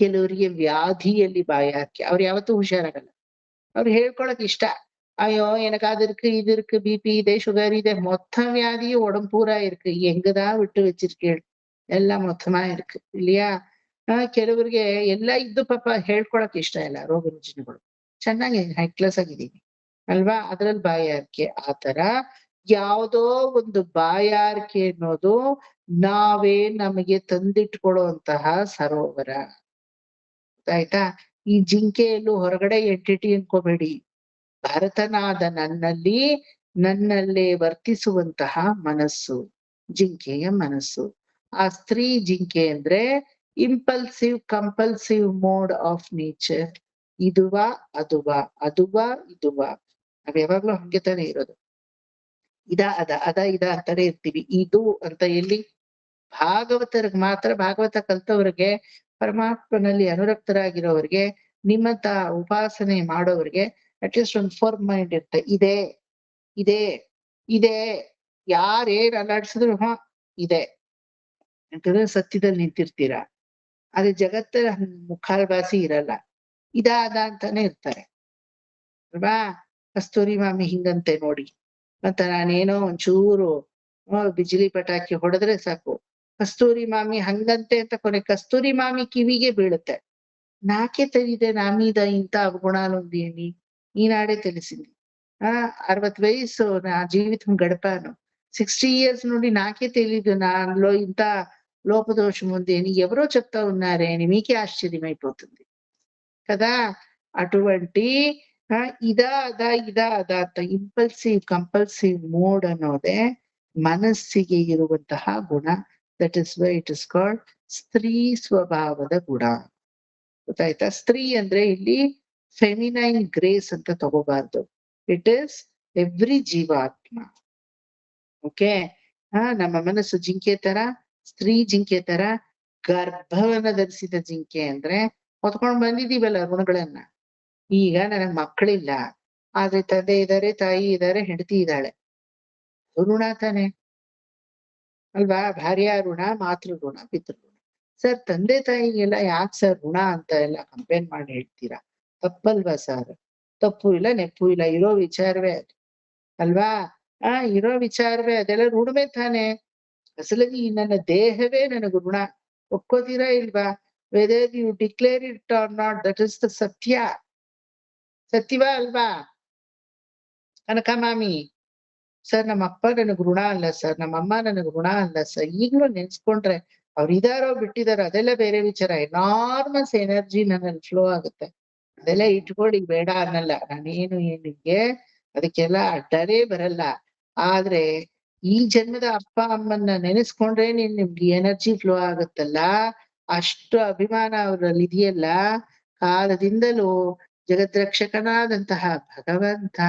ಕೆಲವರಿಗೆ ವ್ಯಾಧಿಯಲ್ಲಿ ಬಾಯಾರಿಕೆ, ಅವ್ರು ಯಾವತ್ತೂ ಹುಷಾರಾಗಲ್ಲ. ಅವ್ರು ಹೇಳ್ಕೊಳಕ್ ಇಷ್ಟ, ಅಯ್ಯೋ எனக்கு அது இருக்கு இது இருக்கு, பிபி ಇದೆ, சுகர் ಇದೆ, மொத்த வியாதியும் உடம்பு பூரா இருக்கு, எங்கதான் விட்டு வச்சிருக்கேள், ಎಲ್ಲ ಮೊತ್ತಮಾ ಇருக்கு ಇಲ್ಲಿಯಾ? ಕೆಲವರಿಗೆ ಎಲ್ಲ ಇದ್ದು ಪಾಪ ಹೇಳ್ಕೊಳಕ್ ಇಷ್ಟ ಇಲ್ಲ, ರೋಗ ರುಜಿನಗಳು. ಚೆನ್ನಾಗಿ ಹೈ ಕ್ಲಾಸ್ ಆಗಿದೀನಿ ಅಲ್ವಾ? ಅದ್ರಲ್ಲಿ ಬಾಯಾರಿಕೆ. ಆತರ ಯಾವ್ದೋ ಒಂದು ಬಾಯಾರಿಕೆ ಅನ್ನೋದು ನಾವೇ ನಮಗೆ ತಂದಿಟ್ಕೊಳ್ಳುವಂತಹ ಸರೋವರ. ಆಯ್ತಾ? ಈ ಜಿಂಕೆಯಲ್ಲೂ ಹೊರಗಡೆ ಎಂಟಿಟಿ ಅನ್ಕೋಬೇಡಿ. ಭರತನಾದ ನನ್ನಲ್ಲೇ ವರ್ತಿಸುವಂತಹ ಮನಸ್ಸು ಜಿಂಕೆಯ ಮನಸ್ಸು. ಆ ಸ್ತ್ರೀ ಜಿಂಕೆ ಅಂದ್ರೆ impulsive compulsive mode of nature. ಇದುವಾ ಇದುವಾ ನಾವ್ ಯಾವಾಗ್ಲೂ ಹಂಗೆ ತಾನೇ ಇರೋದು. ಇದ ಅಂತಾನೆ ಇರ್ತೀವಿ. ಇದು ಅಂತ ಎಲ್ಲಿ? ಭಾಗವತರ್ಗ್ ಮಾತ್ರ, ಭಾಗವತ ಕಲ್ತವ್ರಿಗೆ ಪರಮಾತ್ಮನಲ್ಲಿ ಅನುರಕ್ತರಾಗಿರೋರಿಗೆ, ನಿಮ್ಮಂತ ಉಪಾಸನೆ ಮಾಡೋರಿಗೆ ಅಟ್ಲೀಸ್ಟ್ ಒಂದು ಫರ್ಮ್ ಮೈಂಡ್ ಇರುತ್ತೆ. ಇದೆ ಇದೆ ಇದೆ, ಯಾರೇನ್ ಅಲ್ಲಾಡ್ಸಿದ್ರು ಇದೆ, ಯಾಕಂದ್ರೆ ಸತ್ಯದಲ್ಲಿ ನಿಂತಿರ್ತೀರಾ. ಆದ್ರೆ ಜಗತ್ತ ಮುಖಾಲ್ವಾಸಿ ಇರಲ್ಲ, ಇದಾದ ಅಂತಾನೆ ಇರ್ತಾರೆ ಅಲ್ವಾ. ಕಸ್ತೂರಿ ಮಾಮಿ ಹಿಂಗಂತೆ ನೋಡಿ ಅಂತ, ನಾನೇನೋ ಒಂಚೂರು ಬಿಜಿಲಿ ಪಟಾಕಿ ಹೊಡೆದ್ರೆ ಸಾಕು, ಕಸ್ತೂರಿ ಮಾಮಿ ಹಂಗಂತೆ ಅಂತ ಕೊನೆ ಕಸ್ತೂರಿ ಮಾಮಿ ಕಿವಿಗೆ ಬೀಳುತ್ತೆ. నాకే తెలీదే నా మీద ఇంత అవగుణాలు ఉంది అని, ఈనాడే తెలిసింది. 60 వయసు నా జీవితం గడిపాను. 60 ఇయర్స్ నుండి నాకే తెలీదు నాలో ఇంత లోపదోషం ఉంది అని ఎవరో చెప్తా ఉన్నారే అని మీకే ఆశ్చర్యమైపోతుంది కదా. అటువంటి ఇదా ಅದ ಅಂತ ಇಂಪಲ್ಸಿವ್ ಕಂಪಲ್ಸಿವ್ ಮೋಡ್ ಅನ್ನೋದೇ ಮನಸ್ಸಿಗೆ ಇರುವಂತಹ ಗುಣ. That is why it is called ಸ್ತ್ರೀ ಸ್ವಭಾವದ ಗುಣ. ಗೊತ್ತಾಯ್ತಾ? ಸ್ತ್ರೀ ಅಂದ್ರೆ ಇಲ್ಲಿ ಫೆಮಿನೈನ್ ಗ್ರೇಸ್ ಅಂತ ತಗೋಬಾರ್ದು. ಇಟ್ ಇಸ್ ಎವ್ರಿ ಜೀವಾತ್ಮ. ಓಕೆ. ನಮ್ಮ ಮನಸ್ಸು ಜಿಂಕೆ ತರ, ಸ್ತ್ರೀ ಜಿಂಕೆ ತರ, ಗರ್ಭವನ್ನ ಧರಿಸಿದ ಜಿಂಕೆ ಅಂದ್ರೆ ಹೊತ್ಕೊಂಡ್ ಬಂದಿದೀವಲ್ಲ ಋಣಗಳನ್ನ. ಈಗ ನನಗ್ ಮಕ್ಕಳಿಲ್ಲ, ಆದ್ರೆ ತಂದೆ ಇದ್ದಾರೆ, ತಾಯಿ ಇದ್ದಾರೆ, ಹೆಂಡತಿ ಇದ್ದಾಳೆ, ಋಣ ತಾನೆ ಅಲ್ವಾ? ಭಾರ್ಯ ಋಣ, ಮಾತೃ ಋಣ, ಪಿತೃ ಋಣ. ಸರ್ ತಂದೆ ತಾಯಿಗೆಲ್ಲ ಯಾಕೆ ಸರ್ ಋಣ ಅಂತ ಎಲ್ಲ ಕಂಪೇರ್ ಮಾಡಿ ಹೇಳ್ತೀರಾ? ತಪ್ಪಲ್ವಾ ಸರ್? ತಪ್ಪು ಇಲ್ಲ, ನೆಪ್ಪು ಇಲ್ಲ, ಇರೋ ವಿಚಾರವೇ ಅದು ಅಲ್ವಾ? ಇರೋ ವಿಚಾರವೇ ಅದೆಲ್ಲ ಋಣವೇ ತಾನೆ. ಅಸಲಾಗಿ ನನ್ನ ದೇಹವೇ ನನಗೆ ಋಣ. ಒಪ್ಕೋತೀರಾ ಇಲ್ವಾ? Whether you declare it or not, that is the ಸತ್ಯ. ಸತ್ಯವಾ ಅಲ್ವಾ ಕನಕ ಮಾಮಿ? ಸರ್ ನಮ್ಮ ಅಪ್ಪ ನನಗ್ ಋಣ ಅಲ್ಲ ಸರ್, ನಮ್ಮಮ್ಮ ನನಗ್ ಋಣ ಅಲ್ಲ ಸರ್. ಈಗ್ಲೂ ನೆನ್ಸ್ಕೊಂಡ್ರೆ ಅವ್ರು ಇದಾರೋ ಬಿಟ್ಟಿದಾರೋ ಅದೆಲ್ಲ ಬೇರೆ ವಿಚಾರ. ಎನಾರ್ಮಸ್ ಎನರ್ಜಿ ನನ್ನಲ್ಲಿ ಫ್ಲೋ ಆಗುತ್ತೆ. ಅದೆಲ್ಲ ಇಟ್ಕೊಳ್ಳಿ, ಬೇಡ ಅನ್ನಲ್ಲ ನಾನೇನು. ಏನಿಗೆ ಅದಕ್ಕೆಲ್ಲ ಅಡ್ಡನೇ ಬರಲ್ಲ. ಆದ್ರೆ ಈ ಜನ್ಮದ ಅಪ್ಪ ಅಮ್ಮನ್ನ ನೆನೆಸ್ಕೊಂಡ್ರೆ ನಿಮ್ಗೆ ಎನರ್ಜಿ ಫ್ಲೋ ಆಗುತ್ತಲ್ಲ, ಅಷ್ಟು ಅಭಿಮಾನ ಅವರಲ್ಲಿ ಇದೆಯಲ್ಲ. ಕಾಲದಿಂದಲೂ ಜಗದ್ರಕ್ಷಕನಾದಂತಹ ಭಗವಂತ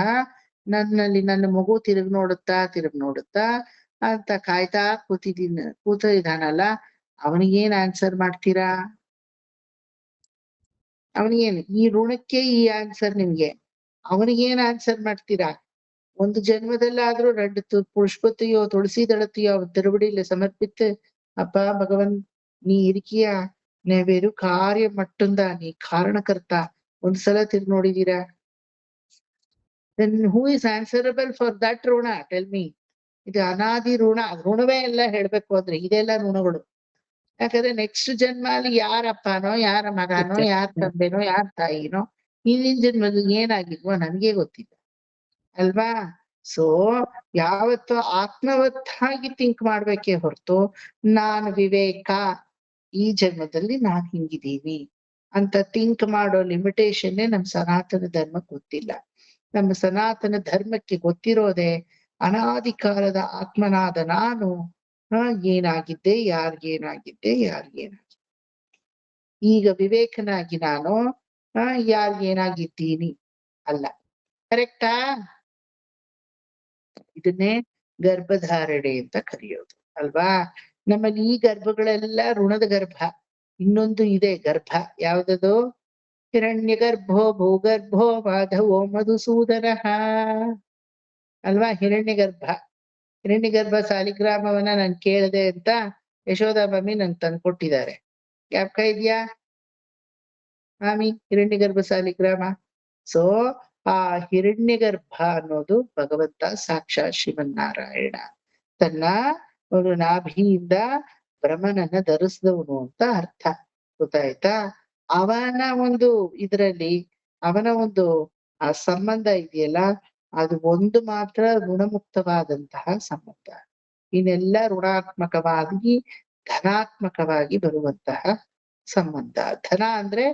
ನನ್ನಲ್ಲಿ ನನ್ನ ಮಗು ತಿರುಗ್ ನೋಡುತ್ತಾ ಅಂತ ಕಾಯ್ತಾ ಕೂತಿದ್ದಾನಲ್ಲ, ಅವನಿಗೇನ್ ಆನ್ಸರ್ ಮಾಡ್ತೀರಾ? ಅವನಿಗೇನು ಈ ಋಣಕ್ಕೆ ಈ ಆನ್ಸರ್ ನಿಮ್ಗೆ? ಅವನಿಗೇನ್ ಆನ್ಸರ್ ಮಾಡ್ತೀರಾ? ಒಂದು ಜನ್ಮದಲ್ಲಾದ್ರೂ 2 புஷ்பத்தையோ துளசி தளத்தையோ அவன் திருவடியில சமர்ப்பித்து, அப்பா பகவன் நீ இருக்கியா, நீ வெறும் காரியம் மட்டும்தான், நீ ಕಾರಣಕರ್ತ ಒಂದ್ಸಲ ತಿರ್ಗಿ ನೋಡಿದೀರಾ? then who is answerable for that ಋಣ? tell me. ಇದು ಅನಾದಿ ಋಣ. ಋಣವೇ ಎಲ್ಲ ಹೇಳ್ಬೇಕು ಅಂದ್ರೆ ಇದೆಲ್ಲ ಋಣಗಳು. ಯಾಕಂದ್ರೆ ನೆಕ್ಸ್ಟ್ ಜನ್ಮ ಅಲ್ಲಿ ಯಾರ ಅಪ್ಪನೋ, ಯಾರ ಮಗನೋ, ಯಾರ ತಂದೆನೋ, ಯಾರ ತಾಯಿನೋ, ಹಿಂದಿನ ಜನ್ಮದಲ್ಲಿ ಏನಾಗಿದ್ವೋ ನನ್ಗೆ ಗೊತ್ತಿಲ್ಲ ಅಲ್ವಾ? ಸೊ ಯಾವತ್ತೂ ಆತ್ಮವತ್ತಾಗಿ ಥಿಂಕ್ ಮಾಡ್ಬೇಕೇ ಹೊರತು ನಾನು ವಿವೇಕ, ಈ ಜನ್ಮದಲ್ಲಿ ನಾನ್ ಹಿಂಗಿದೀನಿ ಅಂತ ಥಿಂಕ್ ಮಾಡೋ ಲಿಮಿಟೇಷನ್ನೇ ನಮ್ ಸನಾತನ ಧರ್ಮಕ್ಕೆ ಗೊತ್ತಿಲ್ಲ. ನಮ್ಮ ಸನಾತನ ಧರ್ಮಕ್ಕೆ ಗೊತ್ತಿರೋದೆ ಅನಾದಿ ಕಾಲದ ಆತ್ಮನಾದ ನಾನು ಏನಾಗಿದ್ದೆ, ಯಾರಿಗೇನಾಗಿದ್ದೆ. ಈಗ ವಿವೇಕನಾಗಿ ನಾನು ಯಾರಿಗೇನಾಗಿದ್ದೀನಿ ಅಲ್ಲ. ಕರೆಕ್ಟಾ? ಇದನ್ನೇ ಗರ್ಭಧಾರಣೆ ಅಂತ ಕರೆಯೋದು ಅಲ್ವಾ? ನಮ್ಮಲ್ಲಿ ಈ ಗರ್ಭಗಳೆಲ್ಲ ಋಣದ ಗರ್ಭ. ಇನ್ನೊಂದು ಇದೆ ಗರ್ಭ, ಯಾವ್ದದು? ಹಿರಣ್ಯ ಗರ್ಭೋ ಭೂಗರ್ಭೋ ಮಾಧವೋ ಮಧುಸೂದನ ಅಲ್ವಾ? ಹಿರಣ್ಯ ಗರ್ಭ ಸಾಲಿಗ್ರಾಮವನ್ನ ನಾನ್ ಕೇಳಿದೆ ಅಂತ ಯಶೋಧ ಮಮ್ಮಿ ನನ್ ತಂದ್ಕೊಟ್ಟಿದ್ದಾರೆ. ಜ್ಞಾಪಕ ಇದ್ಯಾ ಮಾಮಿ? ಹಿರಣ್ಯ ಗರ್ಭ ಸಾಲಿಗ್ರಾಮ. ಸೊ ಆ ಹಿರಣ್ಯ ಗರ್ಭ ಅನ್ನೋದು ಭಗವಂತ ಸಾಕ್ಷಾತ್ ಶ್ರೀಮನ್ನಾರಾಯಣ ತನ್ನ ಒಂದು ನಾಭಿಯಿಂದ ಬ್ರಹ್ಮನನ್ನ ಧರಿಸಿದವನು ಅಂತ ಅರ್ಥ. ಗೊತ್ತಾಯ್ತಾ? ಅವನ ಒಂದು ಇದ್ರಲ್ಲಿ ಅವನ ಒಂದು ಆ ಸಂಬಂಧ ಇದೆಯಲ್ಲ, ಅದು ಒಂದು ಮಾತ್ರ ಋಣಮುಕ್ತವಾದಂತಹ ಸಂಬಂಧ. ಇನ್ನೆಲ್ಲ ಋಣಾತ್ಮಕವಾಗಿ ಧನಾತ್ಮಕವಾಗಿ ಬರುವಂತಹ ಸಂಬಂಧ. ಧನ ಅಂದ್ರೆ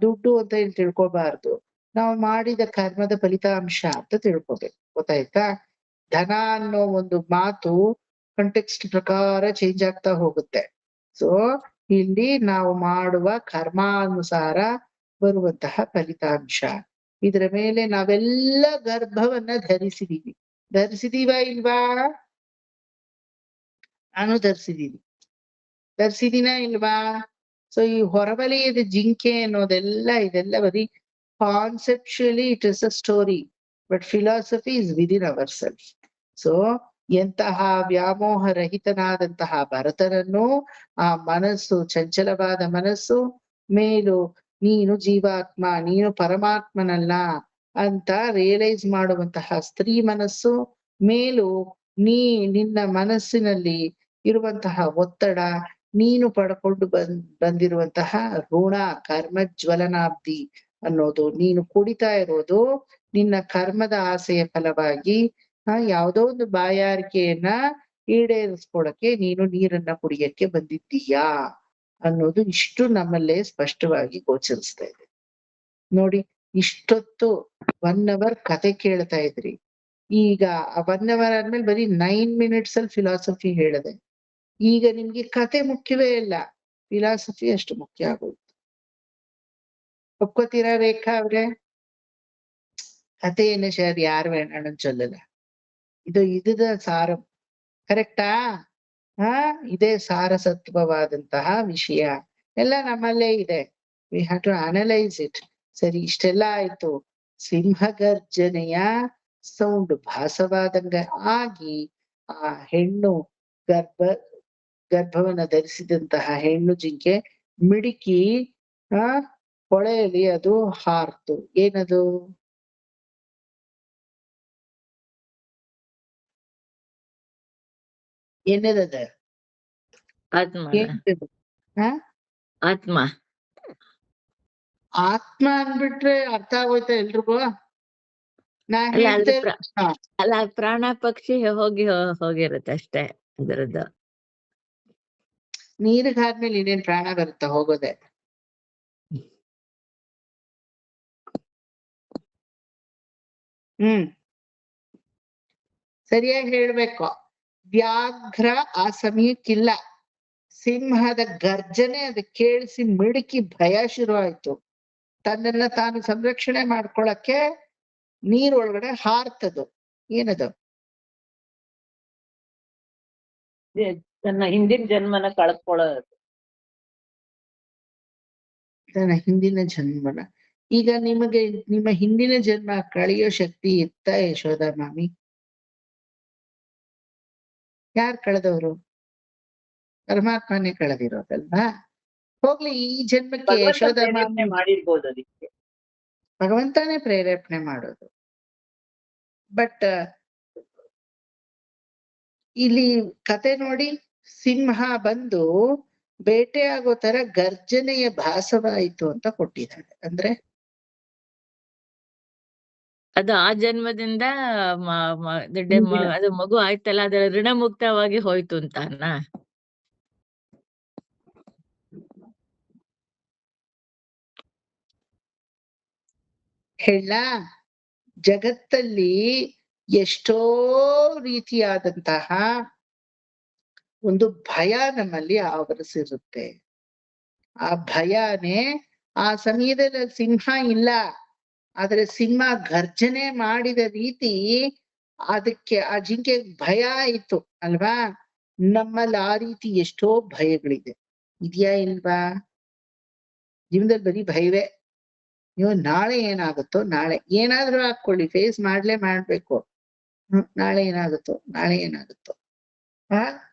ದುಡ್ಡು ಅಂತ ಇಲ್ಲಿ ತಿಳ್ಕೊಬಾರ್ದು, ನಾವು ಮಾಡಿದ ಕರ್ಮದ ಫಲಿತಾಂಶ ಅಂತ ತಿಳ್ಕೊಬೇಕು. ಗೊತ್ತಾಯ್ತಾ? ಧನ ಅನ್ನೋ ಒಂದು ಮಾತು ಕಂಟೆಕ್ಸ್ಟ್ ಪ್ರಕಾರ ಚೇಂಜ್ ಆಗ್ತಾ ಹೋಗುತ್ತೆ. ಸೊ ಇಲ್ಲಿ ನಾವು ಮಾಡುವ ಕರ್ಮಾನುಸಾರ ಬರುವಂತಹ ಫಲಿತಾಂಶ. ಇದರ ಮೇಲೆ ನಾವೆಲ್ಲ ಗರ್ಭವನ್ನ ಧರಿಸಿದೀವ ಇಲ್ವಾ? ನಾನು ಧರಿಸಿದೀನ ಇಲ್ವಾ? ಸೊ ಈ ಹೊರವಲಯದ ಜಿಂಕೆ ಅನ್ನೋದೆಲ್ಲ ಇದೆಲ್ಲ ಬರೀ conceptually it is a story, but philosophy is within our self. So ಎಂತಹ ವ್ಯಾಮೋಹ ರಹಿತನಾದಂತಹ ಭರತನನ್ನು ಆ ಮನಸ್ಸು, ಚಂಚಲವಾದ ಮನಸ್ಸು ಮೇಲು ನೀನು ಜೀವಾತ್ಮ, ನೀನು ಪರಮಾತ್ಮನಲ್ಲ ಅಂತ ರಿಯಲೈಸ್ ಮಾಡುವಂತಹ ಸ್ತ್ರೀ ಮನಸ್ಸು ಮೇಲು ನಿನ್ನ ಮನಸ್ಸಿನಲ್ಲಿ ಇರುವಂತಹ ಒತ್ತಡ, ನೀನು ಪಡ್ಕೊಂಡು ಬಂದಿರುವಂತಹ ಋಣ, ಕರ್ಮಜ್ವಲನಾಬ್ಧಿ ಅನ್ನೋದು, ನೀನು ಕುಡಿತಾ ಇರೋದು ನಿನ್ನ ಕರ್ಮದ ಆಸೆಯ ಫಲವಾಗಿ ಯಾವುದೋ ಒಂದು ಬಾಯಾರಿಕೆಯನ್ನ ಈಡೇರಿಸ್ಕೊಳಕ್ಕೆ ನೀನು ನೀರನ್ನ ಕುಡಿಯಕ್ಕೆ ಬಂದಿದ್ದೀಯಾ ಅನ್ನೋದು ಇಷ್ಟು ನಮ್ಮಲ್ಲೇ ಸ್ಪಷ್ಟವಾಗಿ ಗೋಚರಿಸ್ತಾ ಇದೆ ನೋಡಿ. ಇಷ್ಟೊತ್ತು 1 hour ಕತೆ ಕೇಳ್ತಾ ಇದ್ರಿ, ಈಗ 1 hour ಆದ್ಮೇಲೆ ಬರೀ 9 minutes ಅಲ್ಲಿ ಫಿಲಾಸಫಿ ಹೇಳಿದೆ. ಈಗ ನಿಮ್ಗೆ ಕತೆ ಮುಖ್ಯವೇ ಇಲ್ಲ, ಫಿಲಾಸಫಿ ಅಷ್ಟು ಮುಖ್ಯ ಆಗೋಯ್ತು. ಒಪ್ಕೋತೀರಾ ರೇಖಾ ಅವ್ರೆ? ಕಥೆಯನ್ನು ಶೇರ್ ಯಾರು വേണം ಚೊಲ್ಲಲ್ಲ, ಇದ ಸಾರ ಕರೆಕ್ಟಾ? ಇದೇ ಸಾರಸತ್ವವಾದಂತಹ ವಿಷಯ ಎಲ್ಲ ನಮ್ಮಲ್ಲೇ ಇದೆ. We have to analyse it. ಸರಿ, ಇಷ್ಟೆಲ್ಲ ಆಯ್ತು. ಸಿಂಹಗರ್ಜನೆಯ ಸೌಂಡ್ ಭಾಸವಾದಂಗ ಆಗಿ ಆ ಹೆಣ್ಣು ಗರ್ಭವನ್ನ ಧರಿಸಿದಂತಹ ಹೆಣ್ಣು ಜಿಂಕೆ ಮಿಡುಕಿ ಹೊಳೆಯಲ್ಲಿ ಅದು ಹಾರ್ತು. ಏನದು? ಏನದ? ಆತ್ಮ. ಆತ್ಮ ಅಂದ್ಬಿಟ್ರೆ ಅರ್ಥ ಆಗೋಯ್ತಾ ಎಲ್ರಿಗೂ? ಅಲ್ಲ, ಪ್ರಾಣ ಪಕ್ಷಿ ಹೋಗಿರುತ್ತೆ ಅಷ್ಟೇ ಅದರದ್ದು. ನೀರಿಗೆ ಆದ್ಮೇಲೆ ಇನ್ನೇನ್ ಪ್ರಾಣ ಬರುತ್ತಾ? ಹೋಗೋದೆ. ಸರಿಯಾಗಿ ಹೇಳ್ಬೇಕು. ವ್ಯಾಘ್ರ ಆ ಸಮಯಕ್ಕಿಲ್ಲ. ಸಿಂಹದ ಗರ್ಜನೆ ಅದು ಕೇಳಿಸಿ ಮಿಡುಕಿ ಭಯ ಶುರು ಆಯ್ತು. ತನ್ನನ್ನ ತಾನು ಸಂರಕ್ಷಣೆ ಮಾಡ್ಕೊಳಕ್ಕೆ ನೀರೊಳಗಡೆ ಹಾರ್ತದು. ಏನದು? ತನ್ನ ಹಿಂದಿನ ಜನ್ಮನ ಕಳ್ಕೊಳ್ಳೋದು. ತನ್ನ ಹಿಂದಿನ ಜನ್ಮನ. ಈಗ ನಿಮಗೆ ನಿಮ್ಮ ಹಿಂದಿನ ಜನ್ಮ ಕಳೆಯೋ ಶಕ್ತಿ ಇತ್ತ ಯಶೋಧ ಮಾಮಿ? ಯಾರು ಕಳೆದವರು? ಪರಮಾತ್ಮನೇ ಕಳೆದಿರೋದಲ್ವಾ? ಹೋಗ್ಲಿ, ಈ ಜನ್ಮಕ್ಕೆ ಯಶೋಧ ಮಾಮಿ ಮಾಡಿರ್ಬೋದು. ಅದಕ್ಕೆ ಭಗವಂತನೇ ಪ್ರೇರೇಪಣೆ ಮಾಡೋದು. ಬಟ್ ಇಲ್ಲಿ ಕತೆ ನೋಡಿ, ಸಿಂಹ ಬಂದು ಬೇಟೆ ಆಗೋ ತರ ಗರ್ಜನೆಯ ಭಾಸವಾಯಿತು ಅಂತ ಕೊಟ್ಟಿದ್ದಾರೆ. ಅಂದ್ರೆ ಅದು ಆ ಜನ್ಮದಿಂದ ಅದು ಮಗು ಆಯ್ತಲ್ಲ, ಅದರ ಋಣಮುಕ್ತವಾಗಿ ಹೋಯ್ತು ಅಂತಾನ? ಹೇಳ, ಜಗತ್ತಲ್ಲಿ ಎಷ್ಟೋ ರೀತಿಯಾದಂತಹ ಒಂದು ಭಯ ನಮ್ಮಲ್ಲಿ ಆವರಿಸಿರುತ್ತೆ. ಆ ಭಯನೇ ಆ ಸಮಯದಲ್ಲಿ ಸಿಂಹ ಇಲ್ಲ, ಆದ್ರೆ ಸಿಂಹ ಗರ್ಜನೆ ಮಾಡಿದ ರೀತಿ ಅದಕ್ಕೆ ಆ ಜಿಂಕೆ ಭಯ ಆಯ್ತು ಅಲ್ವಾ? ನಮ್ಮಲ್ಲಿ ಆ ರೀತಿ ಎಷ್ಟೋ ಭಯಗಳಿದೆ. ಇದೆಯಾ ಇಲ್ವಾ? ಜೀವನದಲ್ಲಿ ಬರೀ ಭಯವೇ. ನೀವು ನಾಳೆ ಏನಾಗುತ್ತೋ, ನಾಳೆ ಏನಾದ್ರೂ ಹಾಕೊಳ್ಳಿ, ಫೇಸ್ ಮಾಡ್ಬೇಕು. ನಾಳೆ ಏನಾಗುತ್ತೋ.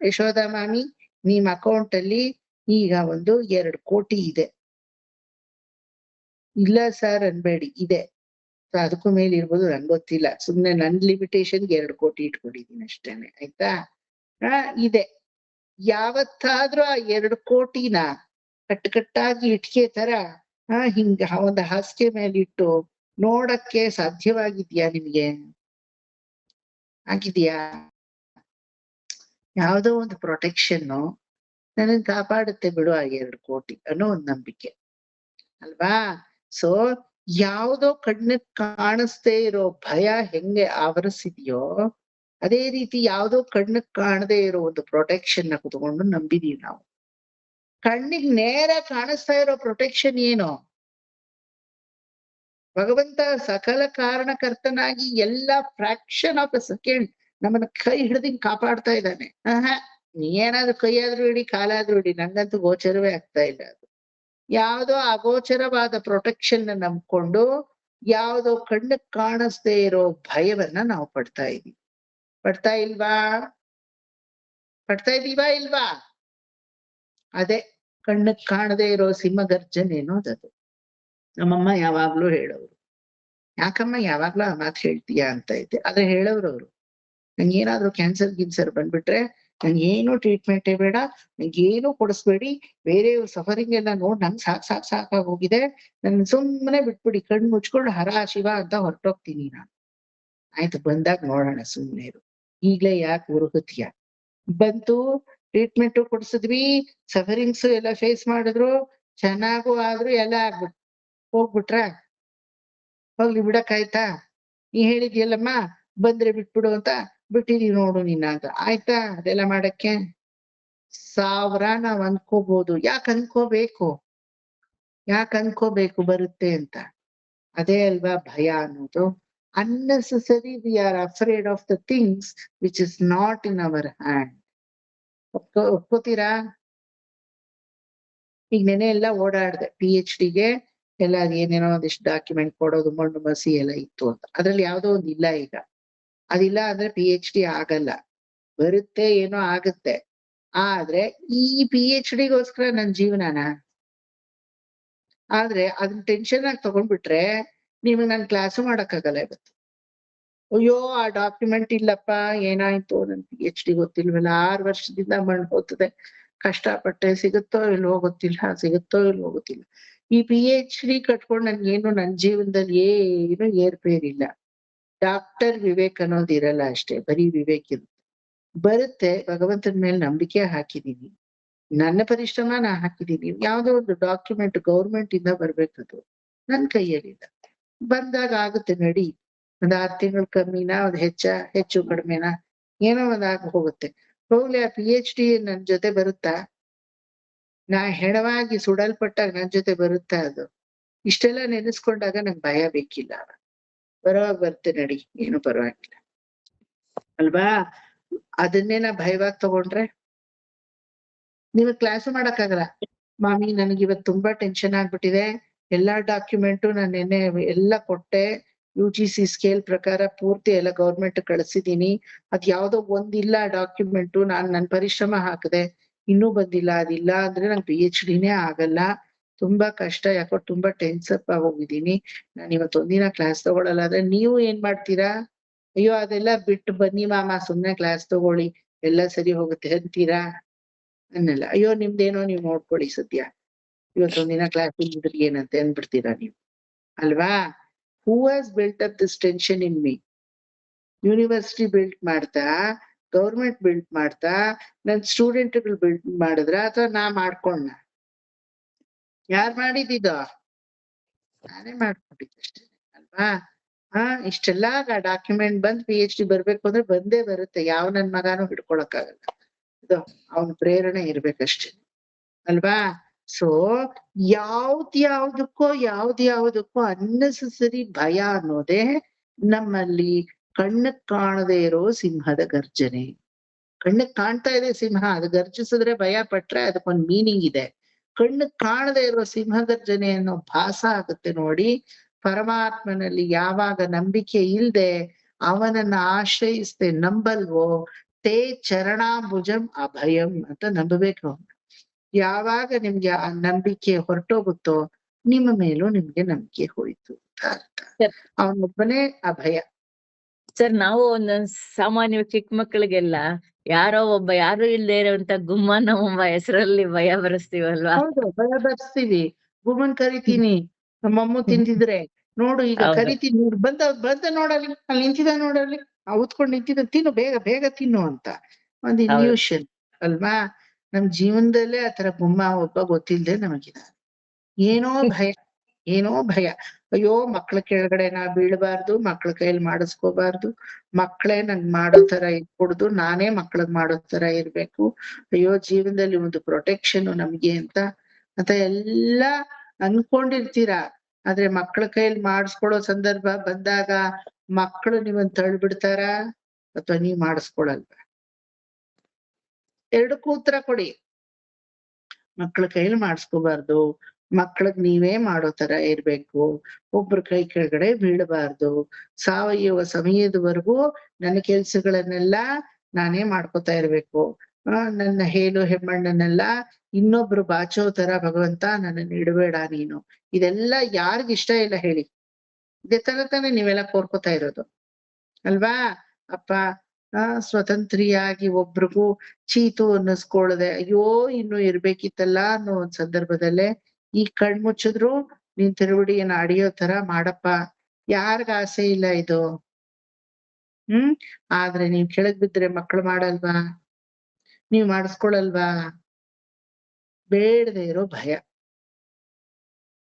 ಯಶೋಧ ಮಾಮಿ, ನಿಮ್ ಅಕೌಂಟ್ ಅಲ್ಲಿ ಈಗ 2 ಕೋಟಿ ಇದೆ. ಇಲ್ಲ ಸರ್ ಅನ್ಬೇಡಿ, ಇದೆ. ಅದಕ್ಕೂ ಮೇಲೆ ಇರ್ಬೋದು, ನನ್ಗೆ ಗೊತ್ತಿಲ್ಲ. ಸುಮ್ನೆ ನನ್ ಲಿಮಿಟೇಷನ್ಗೆ 2 ಕೋಟಿ ಇಟ್ಕೊಂಡಿದೀನಿ ಅಷ್ಟೇನೆ, ಆಯ್ತಾ? ಇದೆ. ಯಾವತ್ತಾದ್ರೂ ಆ 2 ಕೋಟಿನ ಕಟ್ಟಾಗಿ ಇಟ್ಕೆ ತರ ಹಿಂಗ ಒಂದು ಹಾಸಿಗೆ ಮೇಲೆ ಇಟ್ಟು ನೋಡಕ್ಕೆ ಸಾಧ್ಯವಾಗಿದ್ಯಾ ನಿಮ್ಗೆ? ಆಗಿದ್ಯಾ? ಯಾವುದೋ ಒಂದು ಪ್ರೊಟೆಕ್ಷನ್ನು ನನಗ್ ಕಾಪಾಡುತ್ತೆ ಬಿಡು ಆ 2 ಕೋಟಿ ಅನ್ನೋ ಒಂದು ನಂಬಿಕೆ ಅಲ್ವಾ? ಸೊ ಯಾವುದೋ ಕಣ್ಣಕ್ ಕಾಣಿಸ್ದೇ ಇರೋ ಭಯ ಹೆಂಗೆ ಆವರಿಸಿದ್ಯೋ, ಅದೇ ರೀತಿ ಯಾವುದೋ ಕಣ್ಣಕ್ ಕಾಣದೇ ಇರೋ ಒಂದು ಪ್ರೊಟೆಕ್ಷನ್ ನ ಕುತ್ಕೊಂಡು ನಂಬಿದೀವಿ ನಾವು. ಕಣ್ಣಿಗೆ ನೇರ ಕಾಣಿಸ್ತಾ ಇರೋ ಪ್ರೊಟೆಕ್ಷನ್ ಏನು? ಭಗವಂತ ಸಕಲ ಕಾರಣಕರ್ತನಾಗಿ ಎಲ್ಲ ಫ್ರಾಕ್ಷನ್ ಆಫ್ ಎ ಸೆಕೆಂಡ್ ನಮ್ಮನ್ನ ಕೈ ಹಿಡ್ದಿಂಗ್ ಕಾಪಾಡ್ತಾ ಇದ್ದಾನೆ. ನೀ ಏನಾದ್ರೂ ಕೈ ಆದ್ರೂ ಹಿಡಿ, ಕಾಲಾದ್ರೂ ಹಿಡಿ, ನಂಗಂತೂ ಗೋಚರವೇ ಆಗ್ತಾ ಇಲ್ಲ ಅದು. ಯಾವ್ದೋ ಅಗೋಚರವಾದ ಪ್ರೊಟೆಕ್ಷನ್ ನಂಬ್ಕೊಂಡು ಯಾವ್ದೋ ಕಣ್ಣಕ್ ಕಾಣಿಸ್ದೇ ಇರೋ ಭಯವನ್ನ ನಾವು ಪಡ್ತಾ ಇದೀವಿ. ಪಡ್ತಾ ಇಲ್ವಾ? ಅದೇ ಕಣ್ಣಕ್ ಕಾಣದೇ ಇರೋ ಸಿಂಹಗರ್ಜನೆ ಅನ್ನೋದದು. ನಮ್ಮಮ್ಮ ಯಾವಾಗ್ಲೂ ಹೇಳೋರು. ಯಾಕಮ್ಮ ಯಾವಾಗ್ಲೂ ಆ ಮಾತು ಹೇಳ್ತೀಯಾ ಅಂತ ಇದ್ದೆ. ಆದ್ರೆ ಹೇಳೋರು ಅವ್ರು, ನಂಗೇನಾದ್ರೂ ಕ್ಯಾನ್ಸರ್ ಗಿನ್ಸರ್ ಬಂದ್ಬಿಟ್ರೆ ನಂಗೇನು ಟ್ರೀಟ್ಮೆಂಟೇ ಬೇಡ, ನಂಗೇನು ಕೊಡಿಸ್ಬೇಡಿ, ಬೇರೆ ಸಫರಿಂಗ್ ಎಲ್ಲ ನೋಡ್ ನಂಗ್ ಸಾಕಾಗೋಗಿದೆ, ನನ್ ಸುಮ್ಮನೆ ಬಿಟ್ಬಿಡಿ, ಕಣ್ ಮುಚ್ಕೊಂಡು ಹರ ಶಿವ ಅಂತ ಹೊರಟೋಗ್ತೀನಿ ನಾನು. ಆಯ್ತು, ಬಂದಾಗ ನೋಡೋಣ, ಸುಮ್ನೆ ಇರು, ಈಗ್ಲೇ ಯಾಕೆ ಉರುಗುತ್ತೀಯ? ಬಂತು, ಟ್ರೀಟ್ಮೆಂಟ್ ಕೊಡ್ಸಿದ್ವಿ, ಸಫರಿಂಗ್ಸ್ ಎಲ್ಲ ಫೇಸ್ ಮಾಡಿದ್ರು, ಚೆನ್ನಾಗೂ ಆದ್ರು, ಎಲ್ಲ ಹೋಗ್ಬಿಟ್ರ? ಹೋಗ್ಲಿ ಬಿಡಕ್ಕಾಯ್ತಾ? ನೀ ಹೇಳಿದ್ಯಲ್ಲಮ್ಮ ಬಂದ್ರೆ ಬಿಟ್ಬಿಡು ಅಂತ, ಬಿಟ್ಟಿದೀವಿ ನೋಡು ನಿನ್ನ ಅಂತ. ಆಯ್ತಾ ಅದೆಲ್ಲ ಮಾಡಕ್ಕೆ? ಸಾವಿರ ನಾವ್ ಅನ್ಕೋಬಹುದು. ಯಾಕೆ ಅನ್ಕೋಬೇಕು ಬರುತ್ತೆ ಅಂತ? ಅದೇ ಅಲ್ವಾ ಭಯ ಅನ್ನೋದು. unnecessary we are afraid of the things which is not in our hand. ಒಪ್ಕೋತೀರಾ? ಈಗ ನೆನೆ ಎಲ್ಲ ಓಡಾಡ್ದೆ PhDಗೆ ಎಲ್ಲ ಏನೇನೋ ಒಂದಿಷ್ಟು ಡಾಕ್ಯುಮೆಂಟ್ ಕೊಡೋದು, ಮಣ್ಣು ಮಸಿ ಎಲ್ಲ ಇತ್ತು ಅಂತ. ಅದ್ರಲ್ಲಿ ಯಾವ್ದೋ ಒಂದ್ ಇಲ್ಲ. ಈಗ ಅದಿಲ್ಲ ಅಂದ್ರೆ PhD ಆಗಲ್ಲ. ಬರುತ್ತೆ, ಏನೋ ಆಗುತ್ತೆ. ಆದ್ರೆ ಈ PhDಗೋಸ್ಕರ ನನ್ ಜೀವನನ? ಆದ್ರೆ ಅದನ್ನ ಟೆನ್ಷನ್ ಆಗಿ ತಗೊಂಡ್ಬಿಟ್ರೆ ನಿಮಗ್ ನನ್ ಕ್ಲಾಸು ಮಾಡಕ್ಕಾಗಲ್ಲ ಇವತ್ತು. ಅಯ್ಯೋ ಆ ಡಾಕ್ಯುಮೆಂಟ್ ಇಲ್ಲಪ್ಪ, ಏನಾಯ್ತು, ನನ್ PhD ಗೊತ್ತಿಲ್ವಲ್ಲ, 6 ವರ್ಷದಿಂದ ಮಣ್ಣು ಹೋಗ್ತದೆ, ಕಷ್ಟಪಟ್ಟೆ, ಸಿಗುತ್ತೋ ಇಲ್ವೋ ಗೊತ್ತಿಲ್ಲ. ಈ PhD ಕಟ್ಕೊಂಡು ನನ್ಗೇನು ನನ್ ಜೀವನದಲ್ಲಿ ಏನು ಏರ್ಪೇರಿಲ್ಲ. ಡಾಕ್ಟರ್ ವಿವೇಕ್ ಅನ್ನೋದು ಇರಲ್ಲ ಅಷ್ಟೇ, ಬರೀ ವಿವೇಕ್ ಇರುತ್ತೆ. ಬರುತ್ತೆ, ಭಗವಂತನ ಮೇಲೆ ನಂಬಿಕೆ ಹಾಕಿದೀನಿ, ನನ್ನ ಪರಿಶ್ರಮ ನಾ ಹಾಕಿದೀನಿ. ಯಾವ್ದೋ ಒಂದು ಡಾಕ್ಯುಮೆಂಟ್ ಗೌರ್ಮೆಂಟ್ ಇಂದ ಬರ್ಬೇಕದು, ನನ್ ಕೈಯಲ್ಲಿಲ್ಲ. ಬಂದಾಗ ಆಗುತ್ತೆ, ನಡಿ. ಒಂದ್ 6 ತಿಂಗಳು ಕಮ್ಮಿನಾ, ಒಂದ್ ಹೆಚ್ಚು ಕಡಿಮೆನಾ, ಏನೋ ಒಂದ್ ಹೋಗುತ್ತೆ. ಹೋಗ್ಲಿ, ಆ PhD ನನ್ ಜೊತೆ ಬರುತ್ತಾ? ನಾ ಹೆಣವಾಗಿ ಸುಡಲ್ಪಟ್ಟಾಗ ನನ್ ಜೊತೆ ಬರುತ್ತಾ ಅದು? ಇಷ್ಟೆಲ್ಲ ನೆನೆಸ್ಕೊಂಡಾಗ ನಂಗೆ ಭಯ ಬೇಕಿಲ್ಲ. ಬರೋವಾಗ ಬರ್ತೆ, ನಡಿ, ಏನು ಪರವಾಗಿಲ್ಲ ಅಲ್ವಾ? ಅದನ್ನೇ ನಾ ಭಯವಾಗಿ ತಗೊಂಡ್ರೆ ನಿಮಗ್ ಕ್ಲಾಸು ಮಾಡಕ್ಕಾಗಲ್ಲ. ಮಾಮಿ, ನನಗೆ ಇವತ್ತು ತುಂಬಾ ಟೆನ್ಷನ್ ಆಗ್ಬಿಟ್ಟಿದೆ, ಎಲ್ಲಾ ಡಾಕ್ಯುಮೆಂಟು ನಾನು ನೆನ್ನೆ ಎಲ್ಲ ಕೊಟ್ಟೆ, UGC ಸ್ಕೇಲ್ ಪ್ರಕಾರ ಪೂರ್ತಿ ಎಲ್ಲ ಗೌರ್ಮೆಂಟ್ ಕಳ್ಸಿದೀನಿ, ಅದ್ ಯಾವ್ದೋ ಒಂದಿಲ್ಲ ಡಾಕ್ಯುಮೆಂಟು, ನಾನ್ ನನ್ ಪರಿಶ್ರಮ ಹಾಕದೆ, ಇನ್ನೂ ಬಂದಿಲ್ಲ. ಅದಿಲ್ಲ ಅಂದ್ರೆ ನಂಗೆ PhDನೇ ಆಗಲ್ಲ, ತುಂಬಾ ಕಷ್ಟ, ಯಾಕೋ ತುಂಬಾ ಟೆನ್ಸಪ್ ಆಗೋಗಿದ್ದೀನಿ, ನಾನು ಇವತ್ತೊಂದಿನ ಕ್ಲಾಸ್ ತಗೊಳಲ್ಲ. ಆದ್ರೆ ನೀವು ಏನ್ ಮಾಡ್ತೀರಾ? ಅಯ್ಯೋ ಅದೆಲ್ಲ ಬಿಟ್ಟು ಬನ್ನಿ ಮಾಮ, ಸುಮ್ನೆ ಕ್ಲಾಸ್ ತಗೊಳ್ಳಿ, ಎಲ್ಲ ಸರಿ ಹೋಗುತ್ತೆ ಅಂತೀರಾ? ಅನ್ನಲ್ಲ. ಅಯ್ಯೋ ನಿಮ್ದೇನೋ ನೀವ್ ನೋಡ್ಕೊಳ್ಳಿ, ಸದ್ಯ ಇವತ್ತೊಂದಿನ ಕ್ಲಾಸ್ ಇದ್ರಿ ಏನಂತೆ ಅಂದ್ಬಿಡ್ತೀರಾ ನೀವು, ಅಲ್ವಾ? Who has built up this tension in me? University built ಮಾಡ್ತಾ, ಗೌರ್ಮೆಂಟ್ ಬಿಲ್ಟ್ ಮಾಡ್ತಾ, ನನ್ ಸ್ಟೂಡೆಂಟ್ಗಳು ಬಿಲ್ಟ್ ಮಾಡಿದ್ರ ಅಥವಾ ನಾ ಮಾಡ್ಕೊಂಡ? ಯಾರ್ ಮಾಡಿದಿದ? ನಾನೇ ಮಾಡ್ಕೊಂಡಿದ್ದಷ್ಟೇ, ಅಲ್ವಾ? ಇಷ್ಟೆಲ್ಲ ಡಾಕ್ಯುಮೆಂಟ್ ಬಂದ್ PhD ಬರ್ಬೇಕು ಅಂದ್ರೆ ಬಂದೇ ಬರುತ್ತೆ. ಯಾವ ನನ್ ಮಗಾನು ಹಿಡ್ಕೊಳಕ್ಕಾಗಲ್ಲ. ಇದು ಅವನ ಪ್ರೇರಣೆ ಇರ್ಬೇಕಷ್ಟೇ, ಅಲ್ವಾ? ಸೊ ಯಾವ್ದ್ಯಾವ್ದಕ್ಕೂ ಅನ್ನೆಸೆಸರಿ ಭಯ ಅನ್ನೋದೇ ನಮ್ಮಲ್ಲಿ ಕಣ್ಣಕ್ ಕಾಣದೇ ಇರೋ ಸಿಂಹದ ಗರ್ಜನೆ. ಕಣ್ಣಕ್ ಕಾಣ್ತಾ ಇದೆ ಸಿಂಹ, ಅದು ಗರ್ಜಿಸಿದ್ರೆ ಭಯ ಪಟ್ರೆ ಅದಕ್ಕೊಂದ್ ಮೀನಿಂಗ್ ಇದೆ. ಕಣ್ಣಕ್ ಕಾಣದೇ ಇರೋ ಸಿಂಹ ಗರ್ಜನೆ ಅನ್ನೋ ಭಾಸ ಆಗುತ್ತೆ ನೋಡಿ. ಪರಮಾತ್ಮನಲ್ಲಿ ಯಾವಾಗ ನಂಬಿಕೆ ಇಲ್ದೆ ಅವನನ್ನ ಆಶ್ರಯಿಸ್ದೆ ನಂಬಲ್ವೋ, ತೇ ಚರಣಾಂಬುಜಂ ಅಭಯಂ ಅಂತ ನಂಬಬೇಕು. ಯಾವಾಗ ನಿಮ್ಗೆ ಆ ನಂಬಿಕೆ ಹೊರಟೋಗುತ್ತೋ, ನಿಮ್ಮ ಮೇಲೂ ನಿಮ್ಗೆ ನಂಬಿಕೆ ಹೋಯ್ತು ಅಂತ ಅರ್ಥ. ಅವನೊಬ್ಬನೇ ಅಭಯ. ಸರ್, ನಾವು ಒಂದೊಂದ್ ಸಾಮಾನ್ಯ ಚಿಕ್ಕ ಮಕ್ಕಳಿಗೆಲ್ಲ ಯಾರು ಇಲ್ದೇ ಇರೋಂತ ಗುಮ್ಮನ ಒಬ್ಬ ಹೆಸರಲ್ಲಿ ಭಯ ಬರೆಸ್ತೀವಲ್ವಾ? ಹೌದು, ಭಯ ಬರ್ಸ್ತೀವಿ. ಗುಮ್ಮನ್ ಕರಿತೀನಿ, ನಮ್ಮಮ್ಮ ತಿಂತಿದ್ರೆ, ನೋಡು ಈಗ ಹೌದು. ಕರಿತೀನಿ, ಬಂದ ನೋಡಲ್ಲಿ, ಅಲ್ಲಿ ನಿಂತಿದ ನೋಡಲ್ಲಿ, ಉತ್ಕೊಂಡ್ ನಿಂತಿದ್ದ, ತಿನ್ನು, ಬೇಗ ತಿನ್ನು ಅಂತ ಒಂದು ಹೌದು. ಇಲ್ಯೂಷನ್, ಅಲ್ವಾ? ನಮ್ ಜೀವನದಲ್ಲೇ ಆತರ ಗುಮ್ಮ ಒಬ್ಬ ಗೊತ್ತಿಲ್ದೆ ನಮಗಿದ. ಏನೋ ಭಯ. ಅಯ್ಯೋ, ಮಕ್ಳ ಕೆಳಗಡೆ ನಾ ಬೀಳ್ಬಾರ್ದು, ಮಕ್ಳ ಕೈಯಲ್ಲಿ ಮಾಡಿಸ್ಕೋಬಾರ್ದು, ಮಕ್ಳೇ ನಂಗ್ ಮಾಡೋ ತರ ಇಟ್ಕೊಡ್ದು, ನಾನೇ ಮಕ್ಳಿಗ್ ಮಾಡೋ ತರ ಇರ್ಬೇಕು. ಅಯ್ಯೋ, ಜೀವನದಲ್ಲಿ ಒಂದು ಪ್ರೊಟೆಕ್ಷನ್ ನಮ್ಗೆ ಅಂತ ಎಲ್ಲ ಅನ್ಕೊಂಡಿರ್ತೀರಾ. ಆದ್ರೆ ಮಕ್ಳ ಕೈಯಲ್ಲಿ ಮಾಡಿಸ್ಕೊಳೋ ಸಂದರ್ಭ ಬಂದಾಗ ಮಕ್ಳು ನಿಮ್ಮನ್ ತಳ್ಬಿಡ್ತಾರ ಅಥವಾ ನೀವ್ ಮಾಡಿಸ್ಕೊಳಲ್ವ? ಎರಡಕ್ಕೂ ಉತ್ತರ ಕೊಡಿ. ಮಕ್ಳ ಕೈಯಲ್ಲಿ ಮಾಡಿಸ್ಕೋಬಾರ್ದು, ಮಕ್ಳಿಗ್ ನೀವೇ ಮಾಡೋ ತರ ಇರ್ಬೇಕು. ಒಬ್ರ ಕೈ ಕೆಳಗಡೆ ಬೀಳಬಾರ್ದು. ಸಾವಯವ ಸಮಯದವರೆಗೂ ನನ್ನ ಕೆಲ್ಸಗಳನ್ನೆಲ್ಲ ನಾನೇ ಮಾಡ್ಕೊತಾ ಇರ್ಬೇಕು. ನನ್ನ ಹೇಲು ಹೆಮ್ಮಣ್ಣನ್ನೆಲ್ಲ ಇನ್ನೊಬ್ರು ಬಾಚೋ ತರ ಭಗವಂತ ನನ್ನನ್ನ ಇಡಬೇಡ ನೀನು. ಇದೆಲ್ಲ ಯಾರಿಗ್ ಇಷ್ಟ ಇಲ್ಲ ಹೇಳಿ? ಇದೇ ತರ ತಾನೇ ನೀವೆಲ್ಲ ಕೋರ್ಕೊತಾ ಇರೋದು ಅಲ್ವಾ? ಅಪ್ಪ ಸ್ವತಂತ್ರಿಯಾಗಿ ಒಬ್ರಿಗೂ ಚೀತು ಅನ್ನಿಸ್ಕೊಳ್ಳದೆ ಅಯ್ಯೋ ಇನ್ನು ಇರ್ಬೇಕಿತ್ತಲ್ಲ ಅನ್ನೋ ಒಂದ್ ಸಂದರ್ಭದಲ್ಲೇ ಈ ಕಣ್ಮುಚ್ಚಿದ್ರು ನೀನ್ ತಿರುವಡಿಯನ್ನ ಅಡಿಯೋ ತರ ಮಾಡಪ್ಪ. ಯಾರ್ಗ ಆಸೆ ಇಲ್ಲ ಇದು? ಆದ್ರೆ ನೀವ್ ಕೆಳಗ್ ಬಿದ್ರೆ ಮಕ್ಳು ಮಾಡಲ್ವಾ? ನೀವ್ ಮಾಡಿಸ್ಕೊಳಲ್ವಾ? ಬೇಡದೆ ಇರೋ ಭಯ.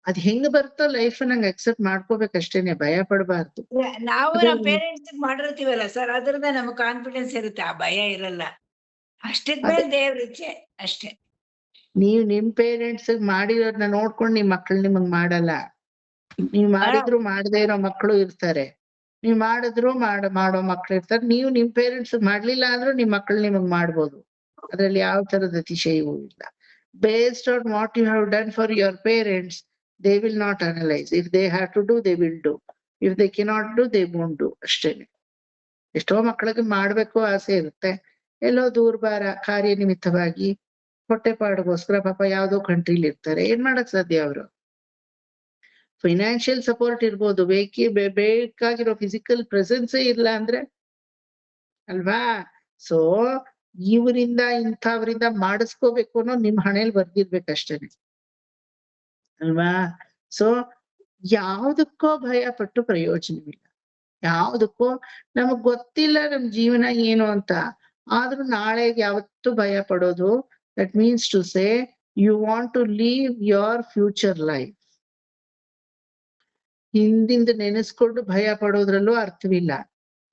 ಅದ್ ಹೆಂಗ್ ಬರುತ್ತೋ ಲೈಫ್ ನಂಗೆ ಅಕ್ಸೆಪ್ಟ್ ಮಾಡ್ಕೋಬೇಕಷ್ಟೇನೆ, ಭಯ ಪಡ್ಬಾರ್ದು. ನಾವು ಅದೇ ನಮ್ ಪೇರೆಂಟ್ಸ್ ಮಾಡಿರ್ತೀವಲ್ಲ ಸರ್, ಅದ್ರಿಂದ ನಮ್ಗ್ ಕಾನ್ಫಿಡೆನ್ಸ್ ಇರುತ್ತೆ, ಆ ಭಯ ಇರಲ್ಲ. ಅಷ್ಟಕ್ ಅದೇ ಮೇಲೆ ದೇವ್ರ ಇಚ್ಛೆ ಅಷ್ಟೇ. ನೀವ್ ನಿಮ್ ಪೇರೆಂಟ್ಸ್ ಮಾಡಿರೋದ್ನ ನೋಡ್ಕೊಂಡ್ ನಿಮ್ ಮಕ್ಳು ನಿಮಗ್ ಮಾಡಲ್ಲ. ನೀವ್ ಮಾಡಿದ್ರು ಮಾಡದೇ ಇರೋ ಮಕ್ಳು ಇರ್ತಾರೆ. ನೀವ್ ಮಾಡಿದ್ರು ಮಾಡೋ ಮಕ್ಳು ಇರ್ತಾರೆ. ನೀವು ನಿಮ್ ಪೇರೆಂಟ್ಸ್ ಮಾಡ್ಲಿಲ್ಲ ಅಂದ್ರೂ ನಿಮ್ ಮಕ್ಳು ನಿಮಗ್ ಮಾಡ್ಬೋದು. ಅದ್ರಲ್ಲಿ ಯಾವ ತರದ ಅತಿಶಯವೂ ಇಲ್ಲ. Based on what you have done for your parents, they will not analyze. If they have to do, they will do. If they cannot do, they won't do. ಅಷ್ಟೇನೆ. ಎಷ್ಟೋ ಮಕ್ಳಿಗೆ ಮಾಡ್ಬೇಕು ಆಸೆ ಇರುತ್ತೆ. ಎಲ್ಲೋ ದೂರ್ಬಾರ ಕಾರ್ಯ ನಿಮಿತ್ತವಾಗಿ ಹೊಟ್ಟೆಪಾಡಿಗೋಸ್ಕರ ಪಾಪ ಯಾವ್ದೋ ಕಂಟ್ರಿಲಿ ಇರ್ತಾರೆ. ಏನ್ ಮಾಡಕ್ ಸಾಧ್ಯ ಅವರು? ಫೈನಾನ್ಷಿಯಲ್ ಸಪೋರ್ಟ್ ಇರ್ಬೋದು, ಬೇಕಾಗಿರೋ ಫಿಸಿಕಲ್ ಪ್ರೆಸೆನ್ಸೇ ಇಲ್ಲ ಅಂದ್ರೆ ಅಲ್ವಾ? ಸೊ ಇವರಿಂದ ಇಂಥವ್ರಿಂದ ಮಾಡಿಸ್ಕೋಬೇಕು ಅನ್ನೋ ನಿಮ್ ಹಣೆಯಲ್ಲಿ ಬರ್ದಿರ್ಬೇಕಷ್ಟೇನೆ ಅಲ್ವಾ? ಸೊ ಯಾವ್ದಕ್ಕೋ ಭಯ ಪಟ್ಟು ಪ್ರಯೋಜನವಿಲ್ಲ. ಯಾವ್ದಕ್ಕೋ ನಮಗ್ ಗೊತ್ತಿಲ್ಲ ನಮ್ ಜೀವನ ಏನು ಅಂತ, ಆದ್ರೂ ನಾಳೆಗೆ ಯಾವತ್ತೂ ಭಯ ಪಡೋದು. That means to say you want to leave your future life. ಹಿಂದಿಂದ ನೆನೆಸ್ಕೊಂಡು ಭಯ ಪಡೋದ್ರಲ್ಲೂ ಅರ್ಥವಿಲ್ಲ.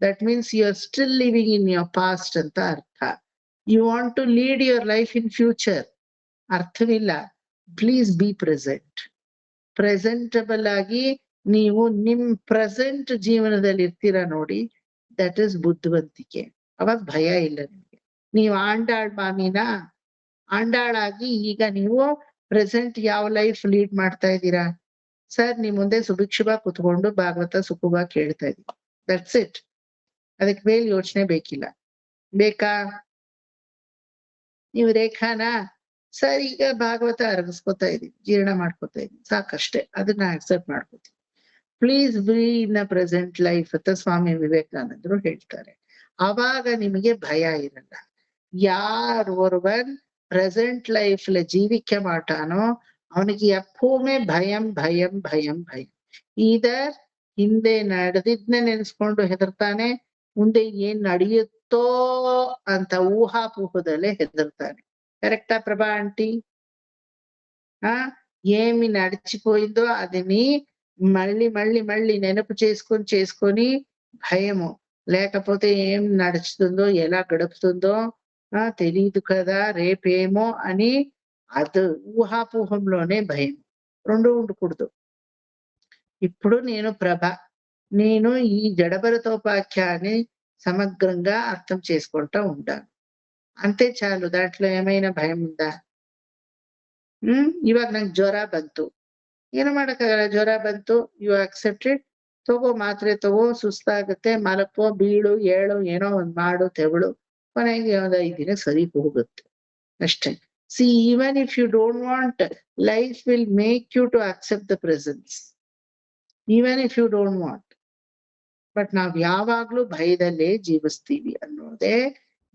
That means you are still living in your past ಅಂತ ಅರ್ಥ. You want to lead your life in future, ಅರ್ಥವಿಲ್ಲ. Please be present. ಪ್ರೆಸೆಂಟಬಲ್ ಆಗಿ ನೀವು ನಿಮ್ ಪ್ರೆಸೆಂಟ್ ಜೀವನದಲ್ಲಿ ಇರ್ತೀರ ನೋಡಿ, ದಟ್ ಇಸ್ ಬುದ್ಧಿವಂತಿಕೆ. ಅವಾಗ ಭಯ ಇಲ್ಲ ನಿಮ್ಗೆ. ನೀವು ಆಂಡಾಳ್ ಮಾಮಿನ ಆಂಡಾಳಾಗಿ ಈಗ ನೀವು ಪ್ರೆಸೆಂಟ್ ಯಾವ ಲೈಫ್ ಲೀಡ್ ಮಾಡ್ತಾ ಇದ್ದೀರಾ? ಸರ್ ನಿಮ್ ಮುಂದೆ ಸುಭಿಕ್ಷವಾಗಿ ಕುತ್ಕೊಂಡು ಭಾಗವತ ಸುಖವಾಗಿ ಕೇಳ್ತಾ ಇದೀವಿ. That's it. ಅದಕ್ಕೆ ಮೇಲ್ ಯೋಚನೆ ಬೇಕಿಲ್ಲ. ಬೇಕಾ? ನೀವು ರೇಖಾನ ಸರ್ ಈಗ ಭಾಗವತ ಅರಗಿಸ್ಕೊತಾ ಇದೀವಿ, ಜೀರ್ಣ ಮಾಡ್ಕೊತಾ ಇದೀವಿ, ಸಾಕಷ್ಟೇ. ಅದನ್ನ ಅಕ್ಸೆಪ್ಟ್ ಮಾಡ್ಕೋತೀವಿ. Please be in a present life ಅಂತ ಸ್ವಾಮಿ ವಿವೇಕಾನಂದರು ಹೇಳ್ತಾರೆ. ಆವಾಗ ನಿಮಗೆ ಭಯ ಇರಲ್ಲ. ಯಾರ್ ಒರ್ವನ್ ಪ್ರೆಸೆಂಟ್ ಲೈಫ್ ಜೀವಿಕೆ ಮಾಟಾನೋ ಅವನಿಗೆ ಎಪ್ಪೂಮೆ ಭಯಂ ಭಯಂ ಭಯಂ ಭಯಂ. ಇದರ್ ಹಿಂದೆ ನಡೆದಿದ್ನ ನೆನೆಸ್ಕೊಂಡು ಹೆದರ್ತಾನೆ, ಮುಂದೆ ಏನ್ ನಡೆಯುತ್ತೋ ಅಂತ ಊಹಾಪೂಹದಲ್ಲೇ ಹೆದರ್ತಾನೆ. కరెక్టా ప్రభా ఆంటీ? ఏమి నడిచిపోయిందో అదిని మళ్ళీ మళ్ళీ మళ్ళీ నెనపు చేసుకొని భయము. లేకపోతే ఏం నడుచుతుందో ఎలా గడుపుతుందో తెలీదు కదా రేపేమో అని అది ఊహాపూహంలోనే భయం. రెండు ఉండకూడదు. ఇప్పుడు నేను నేను ఈ జడభరతోపాఖ్యాన్ని సమగ్రంగా అర్థం చేసుకుంటా ఉంటాను. అంతే చాలు. దాంట్లో ఏమైనా భయం ఉందా? ಇವಾಗ ನಂಗೆ ಜ್ವರ ಬಂತು, ಏನು ಮಾಡಕ್ಕಾಗಲ್ಲ. ಜ್ವರ ಬಂತು, ಯು ಅಕ್ಸೆಪ್ಟೆಡ್. ತಗೋ ಮಾತ್ರೆ ತಗೋ, ಸುಸ್ತಾಗತ್ತೆ, ಮಲಕೋ, ಬೀಳು, ಏಳು, ಏನೋ ಒಂದ್ ಮಾಡು, ತೆವಳು, ಕೊನೆಗೆ ಒಂದ್ 5 ದಿನ ಸರಿ ಹೋಗುತ್ತೆ ಅಷ್ಟೇ. See even if you don't want, life will make you to accept the presence, even if you don't want. But ನಾವ್ ಯಾವಾಗ್ಲೂ ಭಯದಲ್ಲೇ ಜೀವಿಸ್ತೀವಿ ಅನ್ನೋದೇ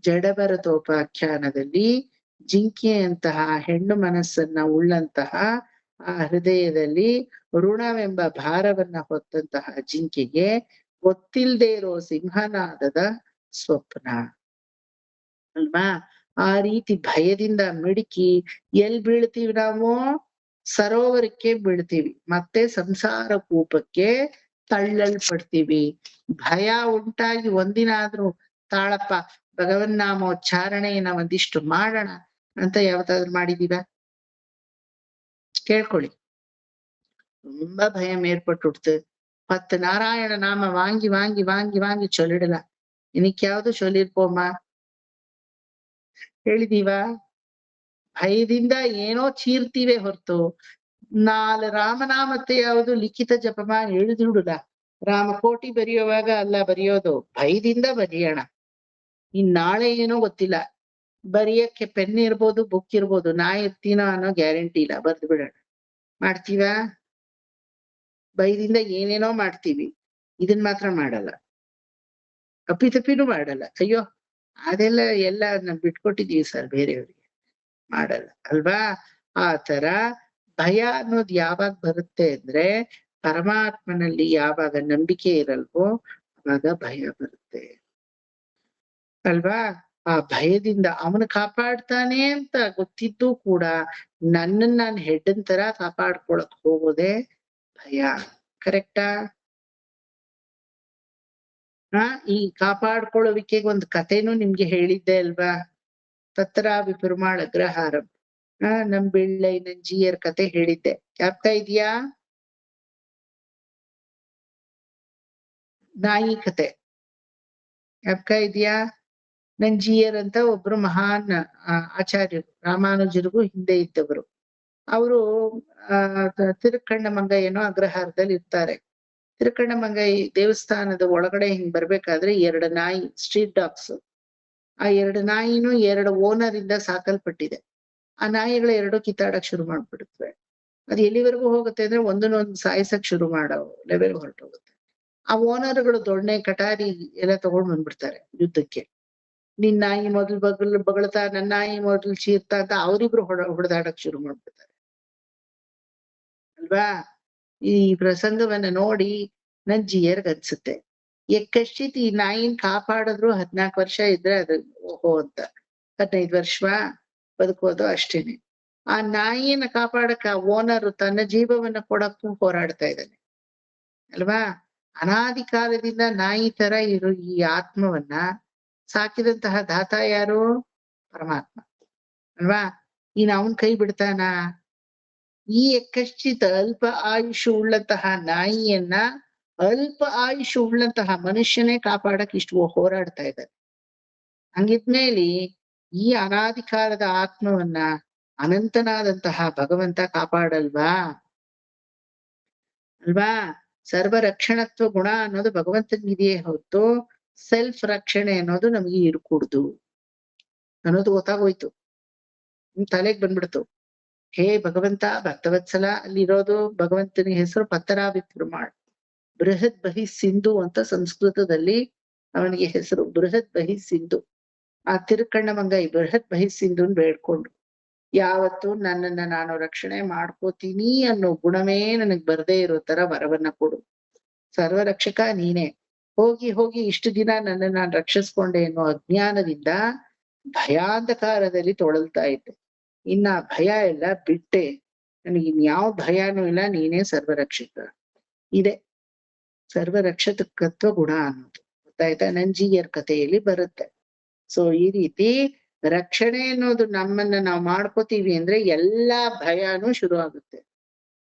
ಜಡಭರತೋಪಾಖ್ಯಾನದಲ್ಲಿ ಜಿಂಕೆಯಂತಹ ಹೆಣ್ಣು ಮನಸ್ಸನ್ನ ಉಳ್ಳಂತಹ ಆ ಹೃದಯದಲ್ಲಿ ಋಣವೆಂಬ ಭಾರವನ್ನ ಹೊತ್ತಂತಹ ಜಿಂಕೆಗೆ ಗೊತ್ತಿಲ್ಲದೆ ಇರೋ ಸಿಂಹನಾದದ ಸ್ವಪ್ನ ಅಲ್ವಾ? ಆ ರೀತಿ ಭಯದಿಂದ ಮಿಡುಕಿ ಎಲ್ ಬೀಳ್ತೀವಿ ನಾವು? ಸರೋವರಕ್ಕೆ ಬೀಳ್ತೀವಿ, ಮತ್ತೆ ಸಂಸಾರ ಕೂಪಕ್ಕೆ ತಳ್ಳಲ್ಪಡ್ತೀವಿ. ಭಯ ಉಂಟಾಗಿ ಒಂದಿನ ಆದ್ರೂ ತಾಳಪ್ಪ ಭಗವನ್ನಾಮೋಚ್ಚಾರಣೆಯನ್ನ ಒಂದಿಷ್ಟು ಮಾಡೋಣ ಅಂತ ಯಾವತ್ತಾದ್ರೂ ಮಾಡಿದೀವ? ಕೇಳ್ಕೊಳ್ಳಿ. ತುಂಬಾ ಭಯ ಏರ್ಪಟ್ಟು 10 ನಾರಾಯಣ ನಾಮ ವಾಂಗಿ ವಾಂಗಿ ವಾಂಗಿ ವಾಂಗಿ ಚೊಲ್ಲಿಡಲ್ಲ. ಇನ್ನಕ್ಕೆ ಯಾವ್ದು ಚೊಲ್ಲಿರ್ಪೋಮ್ಮ? ಹೇಳಿದೀವ? ಭಯದಿಂದ ಏನೋ ಚೀರ್ತೀವೆ ಹೊರ್ತು ರಾಮನಾಮತ್ತೆ ಯಾವುದು ಲಿಖಿತ ಜಪಮ ಎഴുದಿಡುಲ. ರಾಮಕೋಟಿ ಬರೆಯುವಾಗ ಅಲ್ಲ ಬರೆಯೋದು, ಭಯದಿಂದ ಬರೆಯೋಣ. ನಾಳೆ ಏನೋ ಗೊತ್ತಿಲ್ಲ, ಬರೆಯಕ್ಕೆ ಪೆನ್ ಇರ್ಬೋದು, ಬುಕ್ ಇರ್ಬೋದು, ನಾ ಇರ್ತೀನೋ ಅನ್ನೋ ಗ್ಯಾರಂಟಿ ಇಲ್ಲ, ಬರ್ದು ಬಿಡೋಣ. ಮಾಡ್ತೀವಾ? ಭಯದಿಂದ ಏನೇನೋ ಮಾಡ್ತೀವಿ, ಇದನ್ ಮಾತ್ರ ಮಾಡಲ್ಲ, ಅಪ್ಪಿತಪ್ಪಿನೂ ಮಾಡಲ್ಲ. ಅಯ್ಯೋ ಅದೆಲ್ಲ ಎಲ್ಲ ನಾವ್ ಬಿಟ್ಕೊಟ್ಟಿದೀವಿ ಸರ್ ಬೇರೆಯವ್ರಿಗೆ, ಮಾಡಲ್ಲ ಅಲ್ವಾ? ಆ ತರ ಭಯ ಅನ್ನೋದು ಯಾವಾಗ ಬರುತ್ತೆ ಅಂದ್ರೆ, ಪರಮಾತ್ಮನಲ್ಲಿ ಯಾವಾಗ ನಂಬಿಕೆ ಇರಲ್ವೋ ಆವಾಗ ಭಯ ಬರುತ್ತೆ ಅಲ್ವಾ? ಆ ಭಯದಿಂದ ಅವನು ಕಾಪಾಡ್ತಾನೆ ಅಂತ ಗೊತ್ತಿದ್ದು ಕೂಡ ನನ್ನನ್ನ ನಾನು ಹೆಡ್ಡನ್ ತರ ಕಾಪಾಡ್ಕೊಳಕ್ ಹೋಗೋದೇ ಭಯ. ಕರೆಕ್ಟಾ? ಈ ಕಾಪಾಡ್ಕೊಳ್ಳುವಿಕೆಗೆ ಒಂದು ಕಥೆನೂ ನಿಮ್ಗೆ ಹೇಳಿದ್ದೆ ಅಲ್ವಾ? ತತ್ರ ವಿಪೆರುಮಾಳ್ ಅಗ್ರಹಾರಂ, ನಮ್ ಬೆಳ್ಳೈ ನಂಜಿಯರ್ ಕತೆ ಹೇಳಿದ್ದೆ, ಜ್ಞಾಪಕ ಇದೆಯಾ? ನಾಯಿ ಕತೆ ಜ್ಞಾಪಕ ಇದೆಯಾ? ನಂಜಿಯರ್ ಅಂತ ಒಬ್ರು ಮಹಾನ್ ಆಚಾರ್ಯರು, ರಾಮಾನುಜರಿಗೂ ಹಿಂದೆ ಇದ್ದವರು. ಅವರು ತಿರುಕಣ್ಣಮಂಗ ಏನೋ ಅಗ್ರಹಾರದಲ್ಲಿ ಇರ್ತಾರೆ. ತಿರುಕಣ್ಣಮಂಗೈ ದೇವಸ್ಥಾನದ ಒಳಗಡೆ ಹಿಂಗ್ ಬರ್ಬೇಕಾದ್ರೆ 2 ನಾಯಿ, ಸ್ಟ್ರೀಟ್ ಡಾಗ್ಸ್. ಆ 2 ನಾಯಿನೂ 2 ಓನರ್ ಇಂದ ಸಾಕಲ್ಪಟ್ಟಿದೆ. ಆ ನಾಯಿಗಳು 2 ಕಿತ್ತಾಡಕ್ ಶುರು ಮಾಡ್ಬಿಡುತ್ತವೆ. ಅದು ಎಲ್ಲಿವರೆಗೂ ಹೋಗುತ್ತೆ ಅಂದ್ರೆ ಒಂದನ್ನೊಂದು ಸಾಯಿಸಕ್ ಶುರು ಮಾಡೋ ಲೆವೆಲ್ ಹೊರಟೋಗುತ್ತೆ. ಆ ಓನರ್ಗಳು ದೊಣ್ಣೆ ಕಟಾರಿ ಎಲ್ಲ ತಗೊಂಡ್ ಬಂದ್ಬಿಡ್ತಾರೆ ಯುದ್ಧಕ್ಕೆ. ನಿನ್ ನಾಯಿ ಮೊದಲು ಬಗಳ್ತಾ, ನನ್ನ ನಾಯಿ ಮೊದಲು ಚೀರ್ತಾ ಅಂತ ಅವರಿಬ್ರು ಹೊಡೆದಾಡಕ್ ಶುರು ಮಾಡ್ಬಿಡ್ತಾರೆ ಅಲ್ವಾ? ಈ ಪ್ರಸಂಗವನ್ನ ನೋಡಿ ನಂಜಿಯರ್ಗ್ ಅನ್ಸುತ್ತೆ, ಎಕ್ಕಶ್ಚಿತ್ ಈ ನಾಯಿನ್ ಕಾಪಾಡಿದ್ರು 14 ವರ್ಷ ಇದ್ರೆ ಅದು ಓಹೋ ಅಂತ, 15 ವರ್ಷವಾ ಬದುಕೋದು ಅಷ್ಟೇನೆ. ಆ ನಾಯಿಯನ್ನ ಕಾಪಾಡಕ ಓನರ್ ತನ್ನ ಜೀವವನ್ನ ಕೊಡಕ್ಕೂ ಹೋರಾಡ್ತಾ ಇದ್ದಾನೆ ಅಲ್ವಾ? ಅನಾದಿ ಕಾಲದಿಂದ ನಾಯಿ ತರ ಇರೋ ಈ ಆತ್ಮವನ್ನ ಸಾಕಿದಂತಹ ದಾತ ಯಾರು? ಪರಮಾತ್ಮ ಅಲ್ವಾ? ಅವನ್ ಕೈ ಬಿಡ್ತಾನ? ಈ ಎಕ್ಕಶ್ಚಿತ್ ಅಲ್ಪ ಆಯುಷು ಉಳ್ಳಂತಹ ನಾಯಿಯನ್ನ ಅಲ್ಪ ಆಯುಷು ಉಳ್ಳಂತಹ ಮನುಷ್ಯನೇ ಕಾಪಾಡಕ್ ಇಷ್ಟು ಹೋರಾಡ್ತಾ ಇದ್ದಾರೆ. ಹಂಗಿದ್ಮೇಲೆ ಈ ಅನಾದಿ ಕಾಲದ ಆತ್ಮವನ್ನ ಅನಂತನಾದಂತಹ ಭಗವಂತ ಕಾಪಾಡಲ್ವಾ? ಅಲ್ವಾ? ಸರ್ವ ರಕ್ಷಣತ್ವ ಗುಣ ಅನ್ನೋದು ಭಗವಂತನಿದೆಯೇ ಹೊತ್ತು ಸೆಲ್ಫ್ ರಕ್ಷಣೆ ಅನ್ನೋದು ನಮಗೆ ಇರ್ಕೂಡ್ದು ಅನ್ನೋದು ಗೊತ್ತಾಗೋಯ್ತು. ತಲೆಗ್ ಬಂದ್ಬಿಡ್ತು. ಹೇ ಭಗವಂತ ಭಕ್ತವತ್ಸಲ, ಅಲ್ಲಿರೋದು ಭಗವಂತನ ಹೆಸರು ಪತ್ತರಾವಿಪೆರುಮಾಳ್, ಬೃಹತ್ ಬಹಿ ಸಿಂಧು ಅಂತ ಸಂಸ್ಕೃತದಲ್ಲಿ ಅವನಿಗೆ ಹೆಸರು, ಬೃಹತ್ ಬಹಿ ಸಿಂಧು. ಆ ತಿರುಕಣ್ಣಮಂಗೈ ಬೃಹತ್ ಬಹಿ ಸಿಂಧುನ್ ಬೇಡ್ಕೊಂಡು, ಯಾವತ್ತು ನನ್ನನ್ನ ನಾನು ರಕ್ಷಣೆ ಮಾಡ್ಕೋತೀನಿ ಅನ್ನೋ ಗುಣವೇ ನನಗ್ ಬರ್ದೇ ಇರೋ ತರ ವರವನ್ನ ಕೊಡು, ಸರ್ವರಕ್ಷಕ ನೀನೇ. ಹೋಗಿ ಹೋಗಿ ಇಷ್ಟು ದಿನ ನನ್ನ ನಾನು ರಕ್ಷಿಸ್ಕೊಂಡೆ ಅನ್ನೋ ಅಜ್ಞಾನದಿಂದ ಭಯಾಂಧಕಾರದಲ್ಲಿ ತೊಳಲ್ತಾ ಇದ್ದೆ. ಇನ್ನ ಭಯ ಎಲ್ಲ ಬಿಟ್ಟೆ, ನನಗೆ ಇನ್ಯಾವ ಭಯನೂ ಇಲ್ಲ, ನೀನೇ ಸರ್ವರಕ್ಷಕ. ಇದೆ ಸರ್ವರಕ್ಷಕತ್ವ ಗುಣ ಅನ್ನೋದು, ಗೊತ್ತಾಯ್ತಾ? ನಂಜಿಯರ್ ಕಥೆಯಲ್ಲಿ ಬರುತ್ತೆ. ಸೊ ಈ ರೀತಿ ರಕ್ಷಣೆ ಅನ್ನೋದು ನಮ್ಮನ್ನ ನಾವು ಮಾಡ್ಕೋತೀವಿ ಅಂದ್ರೆ ಎಲ್ಲಾ ಭಯನೂ ಶುರು ಆಗುತ್ತೆ.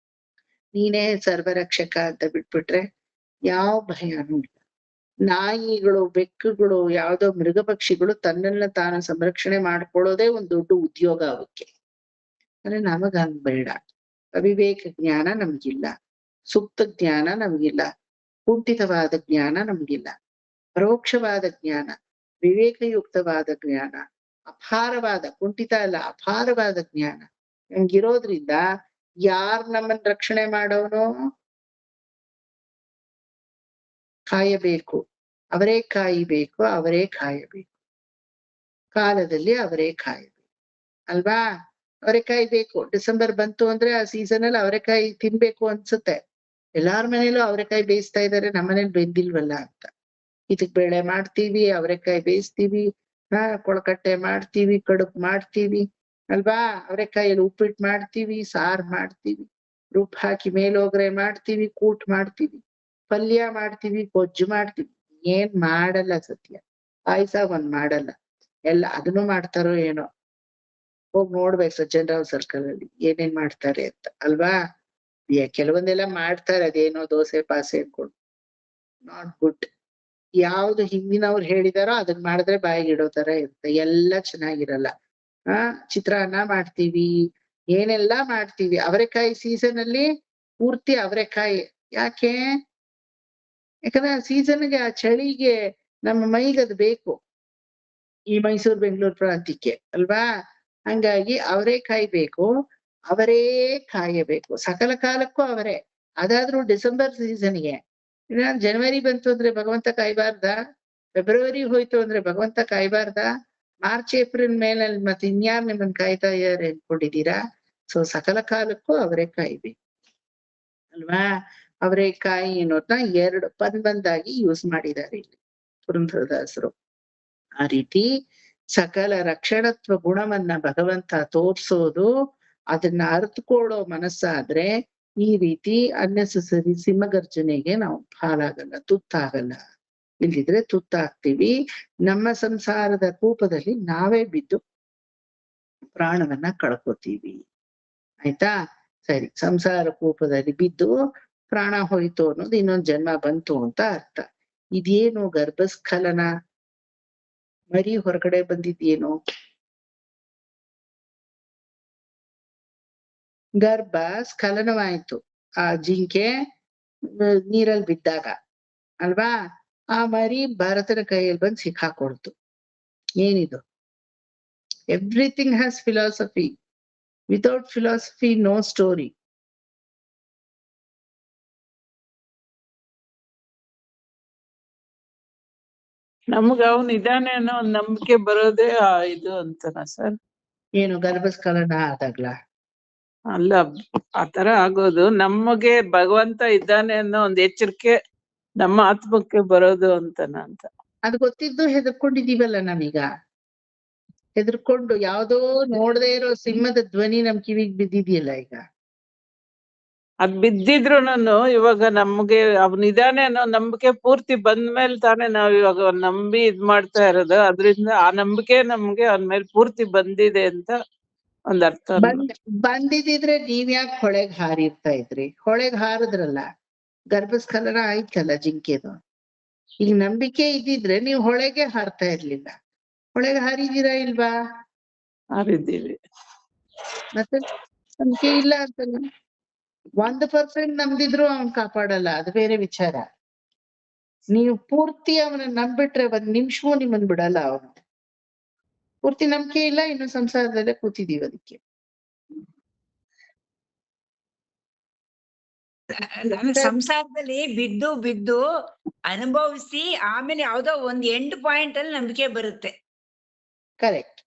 ನೀನೇ ಸರ್ವರಕ್ಷಕ ಅಂತ ಬಿಟ್ಬಿಟ್ರೆ ಯಾವ ಭಯನೂ ಇಲ್ಲ. ನಾಯಿಗಳು, ಬೆಕ್ಕುಗಳು, ಯಾವ್ದೋ ಮೃಗ ಪಕ್ಷಿಗಳು ತನ್ನನ್ನ ತಾನು ಸಂರಕ್ಷಣೆ ಮಾಡ್ಕೊಳ್ಳೋದೇ ಒಂದ್ ದೊಡ್ಡ ಉದ್ಯೋಗ ಅವಕ್ಕೆ. ಅಂದ್ರೆ ನಮಗ್ ಹಂಗ್ ಬೇಡ. ಅವಿವೇಕ ಜ್ಞಾನ ನಮ್ಗಿಲ್ಲ, ಸುಪ್ತ ಜ್ಞಾನ ನಮ್ಗಿಲ್ಲ, ಕುಂಠಿತವಾದ ಜ್ಞಾನ ನಮ್ಗಿಲ್ಲ, ಪರೋಕ್ಷವಾದ ಜ್ಞಾನ, ವಿವೇಕಯುಕ್ತವಾದ ಜ್ಞಾನ, ಅಪಾರವಾದ, ಕುಂಠಿತ ಅಲ್ಲ ಅಪಾರವಾದ ಜ್ಞಾನ ನಮ್ಗಿರೋದ್ರಿಂದ ಯಾರ್ ನಮ್ಮನ್ ರಕ್ಷಣೆ ಮಾಡೋನು? ಕಾಯಬೇಕು, ಅವರೇ ಕಾಯಬೇಕು, ಅವರೇ ಕಾಯಬೇಕು, ಕಾಲದಲ್ಲಿ ಅವರೇ ಕಾಯಬೇಕು ಅಲ್ವಾ? ಅವರೆಕಾಯಿ ಬೇಕು. ಡಿಸೆಂಬರ್ ಬಂತು ಅಂದ್ರೆ ಆ ಸೀಸನ್ ಅಲ್ಲಿ ಅವರೆಕಾಯಿ ತಿನ್ಬೇಕು ಅನ್ಸುತ್ತೆ. ಎಲ್ಲಾರ ಮನೇಲೂ ಅವರೆಕಾಯಿ ಬೇಯಿಸ್ತಾ ಇದಾರೆ, ನಮ್ಮನೇಲಿ ಬೆಂದಿಲ್ವಲ್ಲ ಅಂತ. ಇದಕ್ ಬೇಳೆ ಮಾಡ್ತೀವಿ, ಅವರೆಕಾಯಿ ಬೇಯಿಸ್ತೀವಿ, ಕೊಳಕಟ್ಟೆ ಮಾಡ್ತೀವಿ, ಕಡುಬು ಮಾಡ್ತೀವಿ ಅಲ್ವಾ? ಅವರೆಕಾಯಲ್ಲಿ ಉಪ್ಪಿಟ್ಟು ಮಾಡ್ತೀವಿ, ಸಾರ್ ಮಾಡ್ತೀವಿ, ರುಬ್ಬ್ ಹಾಕಿ ಮೇಲೋಗ್ರೆ ಮಾಡ್ತೀವಿ, ಕೂಟ್ ಮಾಡ್ತೀವಿ, ಪಲ್ಯ ಮಾಡ್ತೀವಿ, ಗೊಜ್ಜು ಮಾಡ್ತೀವಿ. ಏನ್ ಮಾಡಲ್ಲ ಸತ್ಯ, ಪಾಯಸ ಒಂದ್ ಮಾಡಲ್ಲ. ಎಲ್ಲ ಅದನ್ನು ಮಾಡ್ತಾರೋ ಏನೋ, ಹೋಗ್ ನೋಡ್ಬೇಕು ಸಜ್ಜನರಾವ್ ಸರ್ಕಲ್ ಅಲ್ಲಿ ಏನೇನ್ ಮಾಡ್ತಾರೆ ಅಂತ ಅಲ್ವಾ? ಕೆಲವೊಂದೆಲ್ಲ ಮಾಡ್ತಾರೆ, ಅದೇನೋ ದೋಸೆ ಪಾಸೆ ಅನ್ಕೊಂಡು, ನಾಟ್ ಗುಡ್. ಯಾವ್ದು ಹಿಂದಿನವ್ರು ಹೇಳಿದಾರೋ ಅದನ್ನ ಮಾಡಿದ್ರೆ ಬಾಯಿಗೆ ಇಡೋ ತರ ಇರುತ್ತೆ, ಎಲ್ಲ ಚೆನ್ನಾಗಿರಲ್ಲ. ಚಿತ್ರಾನ್ನ ಮಾಡ್ತೀವಿ, ಏನೆಲ್ಲಾ ಮಾಡ್ತೀವಿ. ಅವರೆಕಾಯಿ ಸೀಸನ್ ಅಲ್ಲಿ ಪೂರ್ತಿ ಅವರೆಕಾಯಿ. ಯಾಕೆ? ಯಾಕಂದ್ರೆ ಆ ಸೀಸನ್ಗೆ, ಆ ಚಳಿಗೆ ನಮ್ಮ ಮೈಗದು ಬೇಕು. ಈ ಮೈಸೂರು ಬೆಂಗಳೂರು ಪ್ರಾಂತ್ಯಕ್ಕೆ ಅಲ್ವಾ? ಹಂಗಾಗಿ ಅವರೆಕಾಯಿ ಬೇಕು, ಅವರೇ ಕಾಯಬೇಕು. ಸಕಲ ಕಾಲಕ್ಕೂ ಅವರೇ. ಅದಾದ್ರೂ ಡಿಸೆಂಬರ್ ಸೀಸನ್ಗೆ. ಇನ್ನ ಜನವರಿ ಬಂತು ಅಂದ್ರೆ ಭಗವಂತ ಕಾಯ್ಬಾರ್ದ? ಫೆಬ್ರವರಿ ಹೋಯ್ತು ಅಂದ್ರೆ ಭಗವಂತ ಕಾಯ್ಬಾರ್ದ? ಮಾರ್ಚ್ ಏಪ್ರಿಲ್ ಮೇಲೆ ಮತ್ತೆ ಇನ್ಯಾರು ನಿಮ್ಮನ್ನ ಕಾಯ್ತಾ ಇದಾರೆ ಅನ್ಕೊಂಡಿದೀರಾ? ಸೊ ಸಕಲ ಕಾಲಕ್ಕೂ ಅವರೆಕಾಯಿ ಬೇಕು ಅಲ್ವಾ? ಅವರೆಕಾಯಿ ಅನ್ನೋದ್ನ 2 ಪದಬಂಧಾಗಿ ಯೂಸ್ ಮಾಡಿದ್ದಾರೆ ಇಲ್ಲಿ ಪುರಂದರದಾಸರು. ಆ ರೀತಿ ಸಕಲ ರಕ್ಷಣತ್ವ ಗುಣವನ್ನ ಭಗವಂತ ತೋರ್ಸೋದು, ಅದನ್ನ ಅರ್ಥಕೊಳ್ಳೋ ಮನಸ್ಸಾದ್ರೆ ಈ ರೀತಿ ಅನ್ನೆಸೆಸರಿ ಸಿಂಹಗರ್ಜನೆಗೆ ನಾವು ಹಾಳಾಗಲ್ಲ, ತುತ್ತಾಗಲ್ಲ. ಇಲ್ದಿದ್ರೆ ತುತ್ತಾಗ್ತೀವಿ. ನಮ್ಮ ಸಂಸಾರದ ಕೂಪದಲ್ಲಿ ನಾವೇ ಬಿದ್ದು ಪ್ರಾಣವನ್ನ ಕಳ್ಕೊತೀವಿ. ಆಯ್ತಾ? ಸರಿ, ಸಂಸಾರ ಕೂಪದಲ್ಲಿ ಬಿದ್ದು ಪ್ರಾಣ ಹೋಯ್ತು ಅನ್ನೋದು ಇನ್ನೊಂದ್ ಜನ್ಮ ಬಂತು ಅಂತ ಅರ್ಥ. ಇದೇನು ಗರ್ಭಸ್ಖಲನ? ಮರಿ ಹೊರಗಡೆ ಬಂದಿದ್ದೇನು? ಗರ್ಭ ಸ್ಖಲನವಾಯ್ತು ಆ ಜಿಂಕೆ ನೀರಲ್ಲಿ ಬಿದ್ದಾಗ ಅಲ್ವಾ? ಆ ಮರಿ ಭರತನ ಕೈಯಲ್ಲಿ ಬಂದು ಸಿಕ್ಕಾಕೊಳ್ತು. ಏನಿದು? Everything has philosophy. Without philosophy no story. ನಮ್ಗ ಅವನ್ ಇದಾನೆ ಅನ್ನೋ ಒಂದ್ ನಂಬಿಕೆ ಬರೋದೇ ಇದು ಅಂತನಾ ಸರ್? ಏನು ಗರ್ಭಸ್ಖಲನ ಆದಾಗ್ಲ? ಅಲ್ಲ, ಆತರ ಆಗೋದು ನಮಗೆ ಭಗವಂತ ಇದ್ದಾನೆ ಅನ್ನೋ ಒಂದ್ ಎಚ್ಚರಿಕೆ ನಮ್ಮ ಆತ್ಮಕ್ಕೆ ಬರೋದು ಅಂತನಾ ಅಂತ. ಅದು ಗೊತ್ತಿದ್ದು ಹೆದರ್ಕೊಂಡಿದೀವಲ್ಲ ನಾವೀಗ. ಹೆದರ್ಕೊಂಡು ಯಾವ್ದೋ ನೋಡದೇ ಇರೋ ಸಿಂಹದ ಧ್ವನಿ ನಮ್ ಕಿವಿಗ್ ಬಿದ್ದಿದ್ಯಲ್ಲ ಈಗ. ಅದ್ ಬಿದ್ದಿದ್ರುನು ಇವಾಗ ನಮ್ಗೆ ಅವನಿದಾನೆ ಅನ್ನೋ ನಂಬಿಕೆ ಪೂರ್ತಿ ಬಂದ್ಮೇಲೆ ತಾನೇ ನಾವ್ ಇವಾಗ ನಂಬಿ ಇದ್ ಮಾಡ್ತಾ ಇರೋದು. ಅದ್ರಿಂದ ಆ ನಂಬಿಕೆ ನಮ್ಗೆ ಅವನ ಮೇಲೆ ಪೂರ್ತಿ ಬಂದಿದೆ ಅಂತ ಒಂದ್ ಅರ್ಥ. ಬಂದಿದ್ರೆ ನೀವ್ಯಾಕೆ ಹೊಳೆಗ್ ಹಾರಿರ್ತಾ ಇದ್ರಿ? ಹೊಳೆಗ್ ಹಾರಿದ್ರಲ್ಲ, ಗರ್ಭಸ್ಖಲನ ಆಯ್ತಲ್ಲ ಜಿಂಕೆದು. ಈಗ ನಂಬಿಕೆ ಇದ್ದಿದ್ರೆ ನೀವು ಹೊಳೆಗೆ ಹಾರ್ತಾ ಇರ್ಲಿಲ್ಲ. ಹೊಳೆಗೆ ಹಾರಿದೀರಾ ಇಲ್ವಾ? ಹಾರಿದ್ದೀವಿ. ಮತ್ತೆ ನಂಬಿಕೆ ಇಲ್ಲ ಅಂತಲ್ಲ. 1% ನಂಬಿದ್ರು ಅವನ್ ಕಾಪಾಡಲ್ಲ, ಅದು ಬೇರೆ ವಿಚಾರ. ನೀವು ಪೂರ್ತಿ ಅವನ ನಂಬಿಟ್ರೆ 1 ನಿಮಿಷವೂ ನಿಮ್ಮನ್ ಬಿಡಲ್ಲ ಅವನು. ಪೂರ್ತಿ ನಂಬಿಕೆ ಇಲ್ಲ, ಇನ್ನು ಸಂಸಾರದಲ್ಲೇ ಕೂತಿದೀವಿ ಅದಕ್ಕೆ. ಸಂಸಾರದಲ್ಲಿ ಬಿದ್ದು ಬಿದ್ದು ಅನುಭವಿಸಿ ಆಮೇಲೆ ಯಾವ್ದೋ ಒಂದ್ ಎಂಡ್ ಪಾಯಿಂಟ್ ಅಲ್ಲಿ ನಂಬಿಕೆ ಬರುತ್ತೆ. ಕರೆಕ್ಟ್.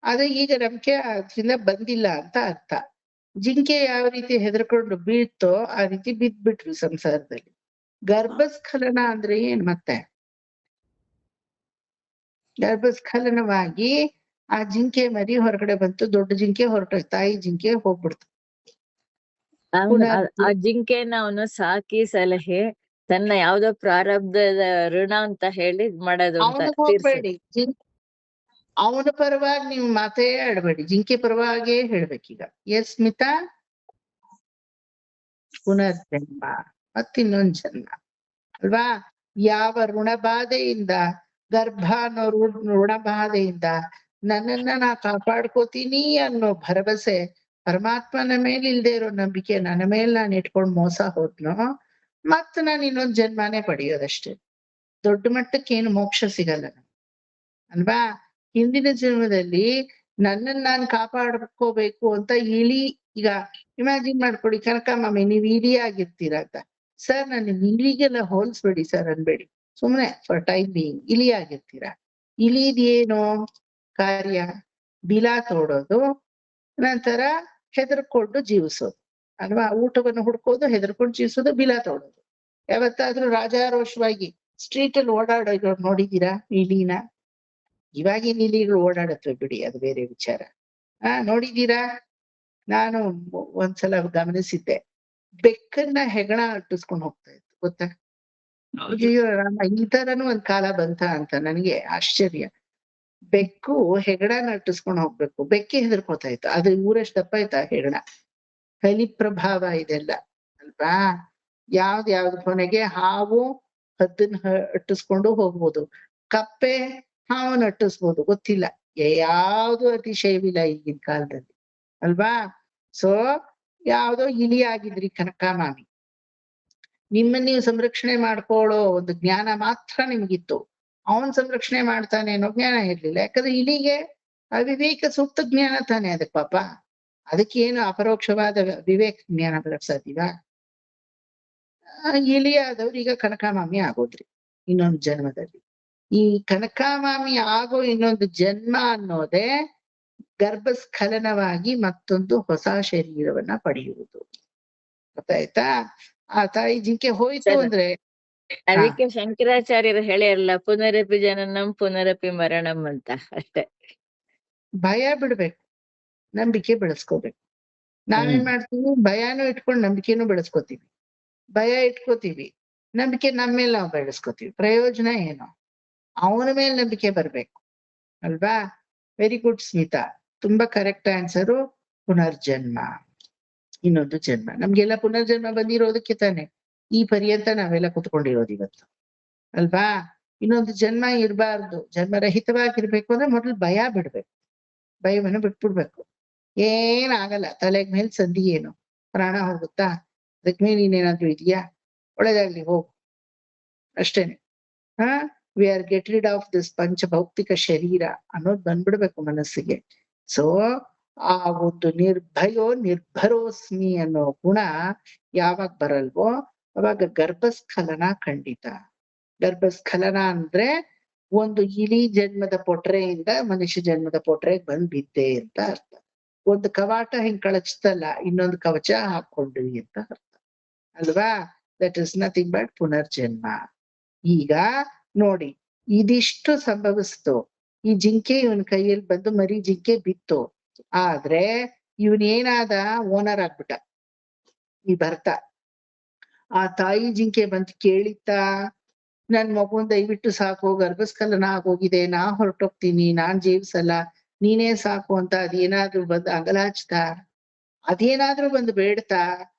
ಆದ್ರೆ ಈಗ ನಂಬಿಕೆ ಅದರಿಂದ ಬಂದಿಲ್ಲ ಅಂತ ಅರ್ಥ. ಜಿಂಕೆ ಯಾವ ರೀತಿ ಹೆದರ್ಕೊಂಡು ಬೀಳ್ತೋ ಆ ರೀತಿ ಬಿದ್ಬಿಟ್ರು ಸಂಸಾರದಲ್ಲಿ. ಗರ್ಭಸ್ಖಲನ ಅಂದ್ರೆ ಏನ್ ಮತ್ತೆ? ಗರ್ಭಸ್ಖಲನವಾಗಿ ಆ ಜಿಂಕೆ ಮರಿ ಹೊರಗಡೆ ಬಂತು, ದೊಡ್ಡ ಜಿಂಕೆ ಹೊರಟೋಯ್ತು, ತಾಯಿ ಜಿಂಕೆ ಹೋಗ್ಬಿಡ್ತು. ಆ ಜಿಂಕೆನ ಅವನು ಸಾಕಿ ಸಲಹೆ ತನ್ನ ಯಾವ್ದೋ ಪ್ರಾರಬ್ಧದ ಋಣ ಅಂತ ಹೇಳಿ ಮಾಡೋದು ಅಂತ ಹೋಗ್ಬೇಡಿ. ಅವನ ಪರವಾಗಿ ನೀವು ಮಾತೇ ಆಡ್ಬೇಡಿ, ಜಿಂಕೆ ಪರವಾಗಿಯೇ ಹೇಳ್ಬೇಕೀಗ. ಎಸ್ ಸ್ಮಿತಾ? ಪುನರ್ಜನ್ಮ ಮತ್ತಿನ್ನೊಂದ್ ಜನ್ಮ ಅಲ್ವಾ? ಯಾವ ಋಣಬಾಧೆಯಿಂದ, ಗರ್ಭ ಅನ್ನೋ ಋಣಬಾಧೆಯಿಂದ ನನ್ನನ್ನ ನಾ ಕಾಪಾಡ್ಕೋತೀನಿ ಅನ್ನೋ ಭರವಸೆ ಪರಮಾತ್ಮನ ಮೇಲೆ ಇಲ್ದೇ ಇರೋ ನಂಬಿಕೆ ನನ್ನ ಮೇಲೆ ನಾನು ಇಟ್ಕೊಂಡ್ ಮೋಸ ಹೋದ್ನೋ, ಮತ್ ನಾನು ಇನ್ನೊಂದ್ ಜನ್ಮನೇ ಪಡೆಯೋದಷ್ಟೇ. ದೊಡ್ಡ ಮಟ್ಟಕ್ಕೇನು ಮೋಕ್ಷ ಸಿಗಲ್ಲ ಅಲ್ವಾ? ಹಿಂದಿನ ಜನ್ಮದಲ್ಲಿ ನನ್ನನ್ನು ನಾನು ಕಾಪಾಡ್ಕೋಬೇಕು ಅಂತ ಈಗ ಇಮ್ಯಾಜಿನ್ ಮಾಡ್ಕೊಡಿ, ಕನಕಮ್ಮಿ ನೀವ್ ಇಲಿ ಆಗಿರ್ತೀರ ಅಂತ. ಸರ್ ನಾನು ಇಲಿಗೆಲ್ಲ ಹೋಲ್ಸ್ಬೇಡಿ ಸರ್ ಅನ್ಬೇಡಿ, ಸುಮ್ನೆ ಫಾರ್ ಟೈಮ್ ಬೀಯಿಂಗ್ ಇಲಿ ಆಗಿರ್ತೀರ. ಇಲಿದೇನು ಕಾರ್ಯ? ಬಿಲ ತೋಡೋದು, ನಂತರ ಹೆದರ್ಕೊಂಡು ಜೀವಿಸೋದು ಅಲ್ವಾ? ಊಟವನ್ನು ಹುಡ್ಕೋದು, ಹೆದರ್ಕೊಂಡು ಜೀವಿಸೋದು, ಬಿಲ ತೋಡೋದು. ಯಾವತ್ತಾದ್ರೂ ರಾಜಾರೋಷವಾಗಿ ಸ್ಟ್ರೀಟ್ ಅಲ್ಲಿ ಓಡಾಡೋ ನೋಡಿದೀರಾ ಇಲಿನ? ಇವಾಗಿನ ಇಲಿಗಳು ಓಡಾಡತ್ವೆ ಬಿಡಿ, ಅದು ಬೇರೆ ವಿಚಾರ. ನೋಡಿದೀರಾ? ನಾನು ಒಂದ್ಸಲ ಗಮನಿಸಿದ್ದೆ, ಬೆಕ್ಕನ್ನ ಹೆಗಣ ಅಟ್ಟಿಸ್ಕೊಂಡು ಹೋಗ್ತಾ ಇತ್ತು, ಗೊತ್ತಾ? ಅಯ್ಯೋ ಈ ತರನು ಒಂದ್ ಕಾಲ ಬಂತ ಅಂತ ನನಗೆ ಆಶ್ಚರ್ಯ. ಬೆಕ್ಕು ಹೆಗಡನ ಅಟ್ಟಿಸ್ಕೊಂಡು ಹೋಗ್ಬೇಕು, ಬೆಕ್ಕೆ ಹೆದರ್ಕೋತಾ ಇತ್ತು. ಆದ್ರೆ ಊರಷ್ಟು ದಪ್ಪ ಆಯ್ತಾ ಹೆಗಣ? ಕಲಿ ಪ್ರಭಾವ ಇದೆಲ್ಲ ಅಲ್ವಾ? ಯಾವ್ದು ಕೊನೆಗೆ ಹಾವು ಹದ್ದನ್ನ ಅಟ್ಟಿಸ್ಕೊಂಡು ಹೋಗ್ಬೋದು, ಕಪ್ಪೆ ಹಾವನ್ನ ಅಟ್ಟಿಸ್ಬೋದು, ಗೊತ್ತಿಲ್ಲ. ಯಾವ್ದು ಅತಿಶಯವಿಲ್ಲ ಈಗಿನ ಕಾಲದಲ್ಲಿ ಅಲ್ವಾ? ಸೊ ಯಾವ್ದೋ ಇಲಿ ಆಗಿದ್ರಿ ಕನಕಮಾಮಿ, ನಿಮ್ಮನ್ನ ನೀವು ಸಂರಕ್ಷಣೆ ಮಾಡ್ಕೊಳ್ಳೋ ಒಂದು ಜ್ಞಾನ ಮಾತ್ರ ನಿಮ್ಗಿತ್ತು. ಅವನ್ ಸಂರಕ್ಷಣೆ ಮಾಡ್ತಾನೆ ಅನ್ನೋ ಜ್ಞಾನ ಇರ್ಲಿಲ್ಲ. ಯಾಕಂದ್ರೆ ಇಲಿಗೆ ಅವಿವೇಕ ಸೂಕ್ತ ಜ್ಞಾನ ತಾನೆ ಅದಕ್ಕೆ ಪಾಪ. ಅದಕ್ಕೇನು ಅಪರೋಕ್ಷವಾದ ವಿವೇಕ ಜ್ಞಾನ ಬರಕ್ ಸಾಧ್ಯವ? ಇಲಿ ಆದವ್ರು ಈಗ ಕನಕಮಾಮಿ ಆಗೋದ್ರಿ ಇನ್ನೊಂದು ಜನ್ಮದಲ್ಲಿ. ಈ ಕನಕಮಾಮಿ ಆಗೋ ಇನ್ನೊಂದು ಜನ್ಮ ಅನ್ನೋದೇ ಗರ್ಭಸ್ಖಲನವಾಗಿ ಮತ್ತೊಂದು ಹೊಸ ಶರೀರವನ್ನ ಪಡೆಯುವುದು. ಗೊತ್ತಾಯ್ತಾ? ಆ ತಾಯಿ ಜಿಂಕೆ ಹೋಯ್ತು ಸರಿ. ಅಂದ್ರೆ ಅದಕ್ಕೆ ಶಂಕರಾಚಾರ್ಯರು ಹೇಳಿರಲ್ಲ, ಪುನರಪಿ ಜನನಂ ಪುನರಪಿ ಮರಣಂ ಅಂತ. ಅಷ್ಟೇ. ಭಯ ಬಿಡ್ಬೇಕು, ನಂಬಿಕೆ ಬೆಳೆಸ್ಕೋಬೇಕು. ನಾವೇನ್ ಮಾಡ್ತೀವಿ? ಭಯನೂ ಇಟ್ಕೊಂಡು ನಂಬಿಕೆನೂ ಬೆಳೆಸ್ಕೋತೀವಿ. ಭಯ ಇಟ್ಕೋತೀವಿ, ನಂಬಿಕೆ ನಮ್ಮ ಮೇಲೆ ನಾವು ಬೆಳೆಸ್ಕೋತೀವಿ. ಪ್ರಯೋಜನ ಏನು? ಅವನ ಮೇಲೆ ನಂಬಿಕೆ ಬರ್ಬೇಕು ಅಲ್ವಾ? ವೆರಿ ಗುಡ್ ಸ್ಮಿತಾ, ತುಂಬಾ ಕರೆಕ್ಟ್ ಆನ್ಸರು. ಪುನರ್ಜನ್ಮ, ಇನ್ನೊಂದು ಜನ್ಮ. ನಮ್ಗೆಲ್ಲ ಪುನರ್ಜನ್ಮ ಬಂದಿರೋದಕ್ಕೆ ತಾನೆ ಈ ಪರ್ಯಂತ ನಾವೆಲ್ಲ ಕುತ್ಕೊಂಡಿರೋದು ಇವತ್ತು ಅಲ್ವಾ? ಇನ್ನೊಂದು ಜನ್ಮ ಇರಬಾರ್ದು, ಜನ್ಮರಹಿತವಾಗಿರ್ಬೇಕು ಅಂದ್ರೆ ಮೊದಲು ಭಯ ಬಿಡ್ಬೇಕು. ಭಯವನ್ನು ಬಿಟ್ಬಿಡ್ಬೇಕು. ಏನಾಗಲ್ಲ, ತಲೆಗ್ ಮೇಲೆ ಸಂಧಿ ಏನು, ಪ್ರಾಣ ಹೋಗುತ್ತಾ? ಅದಕ್ ಮೇಲೆ ಇನ್ನೇನಾದ್ರೂ ಇದೆಯಾ? ಒಳ್ಳೇದಾಗ್ಲಿ, ಹೋಗು, ಅಷ್ಟೇನೆ. We are get rid of this ಪಂಚಭೌತಿಕ ಶರೀರ ಅನ್ನೋದು ಬಂದ್ಬಿಡ್ಬೇಕು ಮನಸ್ಸಿಗೆ. ಸೊ ಆ ಒಂದು ನಿರ್ಭಯೋ ನಿರ್ಭರೋಸ್ಮಿ ಅನ್ನೋ ಗುಣ ಯಾವಾಗ ಬರಲ್ವೋ ಅವಾಗ ಗರ್ಭಸ್ಖಲನ ಖಂಡಿತ. ಗರ್ಭಸ್ಖಲನ ಅಂದ್ರೆ ಒಂದು ಇಲಿ ಜನ್ಮದ ಪೊಟ್ರೆಯಿಂದ ಮನುಷ್ಯ ಜನ್ಮದ ಪೊಟ್ರೆಗೆ ಬಂದ್ ಬಿದ್ದೆ ಅಂತ ಅರ್ಥ. ಒಂದು ಕವಾಟ ಹಿಂಗ್ ಕಳಚ್ತಲ್ಲ, ಇನ್ನೊಂದು ಕವಚ ಹಾಕೊಂಡ್ವಿ ಅಂತ ಅರ್ಥ ಅಲ್ವಾ? ದಟ್ ಇಸ್ ನಥಿಂಗ್ ಬಟ್ ಪುನರ್ಜನ್ಮ. ಈಗ ನೋಡಿ, ಇದಿಷ್ಟು ಸಂಭವಿಸ್ತು. ಈ ಜಿಂಕೆ ಇವನ್ ಕೈಯಲ್ಲಿ ಬಂದು ಮರಿ ಜಿಂಕೆ ಬಿತ್ತು. ಆದ್ರೆ ಇವನೇನಾದ ಓನರ್ ಆಗ್ಬಿಟ್ಟ ಈ ಭರ್ತ. ಆ ತಾಯಿ ಜಿಂಕೆ ಬಂದು ಕೇಳಿತ್ತ, ನನ್ ಮಗುನ್ ದಯವಿಟ್ಟು ಸಾಕು, ಗರ್ಭಸ್ಖಲನ ಆಗೋಗಿದೆ, ನಾ ಹೊರಟೋಗ್ತೀನಿ, ನಾನ್ ಜೀವಿಸಲ್ಲ, ನೀನೇ ಸಾಕು ಅಂತ ಅದೇನಾದ್ರೂ ಬಂದು ಅಗಲಾಚ್ತಾ? ಅದೇನಾದ್ರೂ ಬಂದು ಬೇಡ್ತಾ?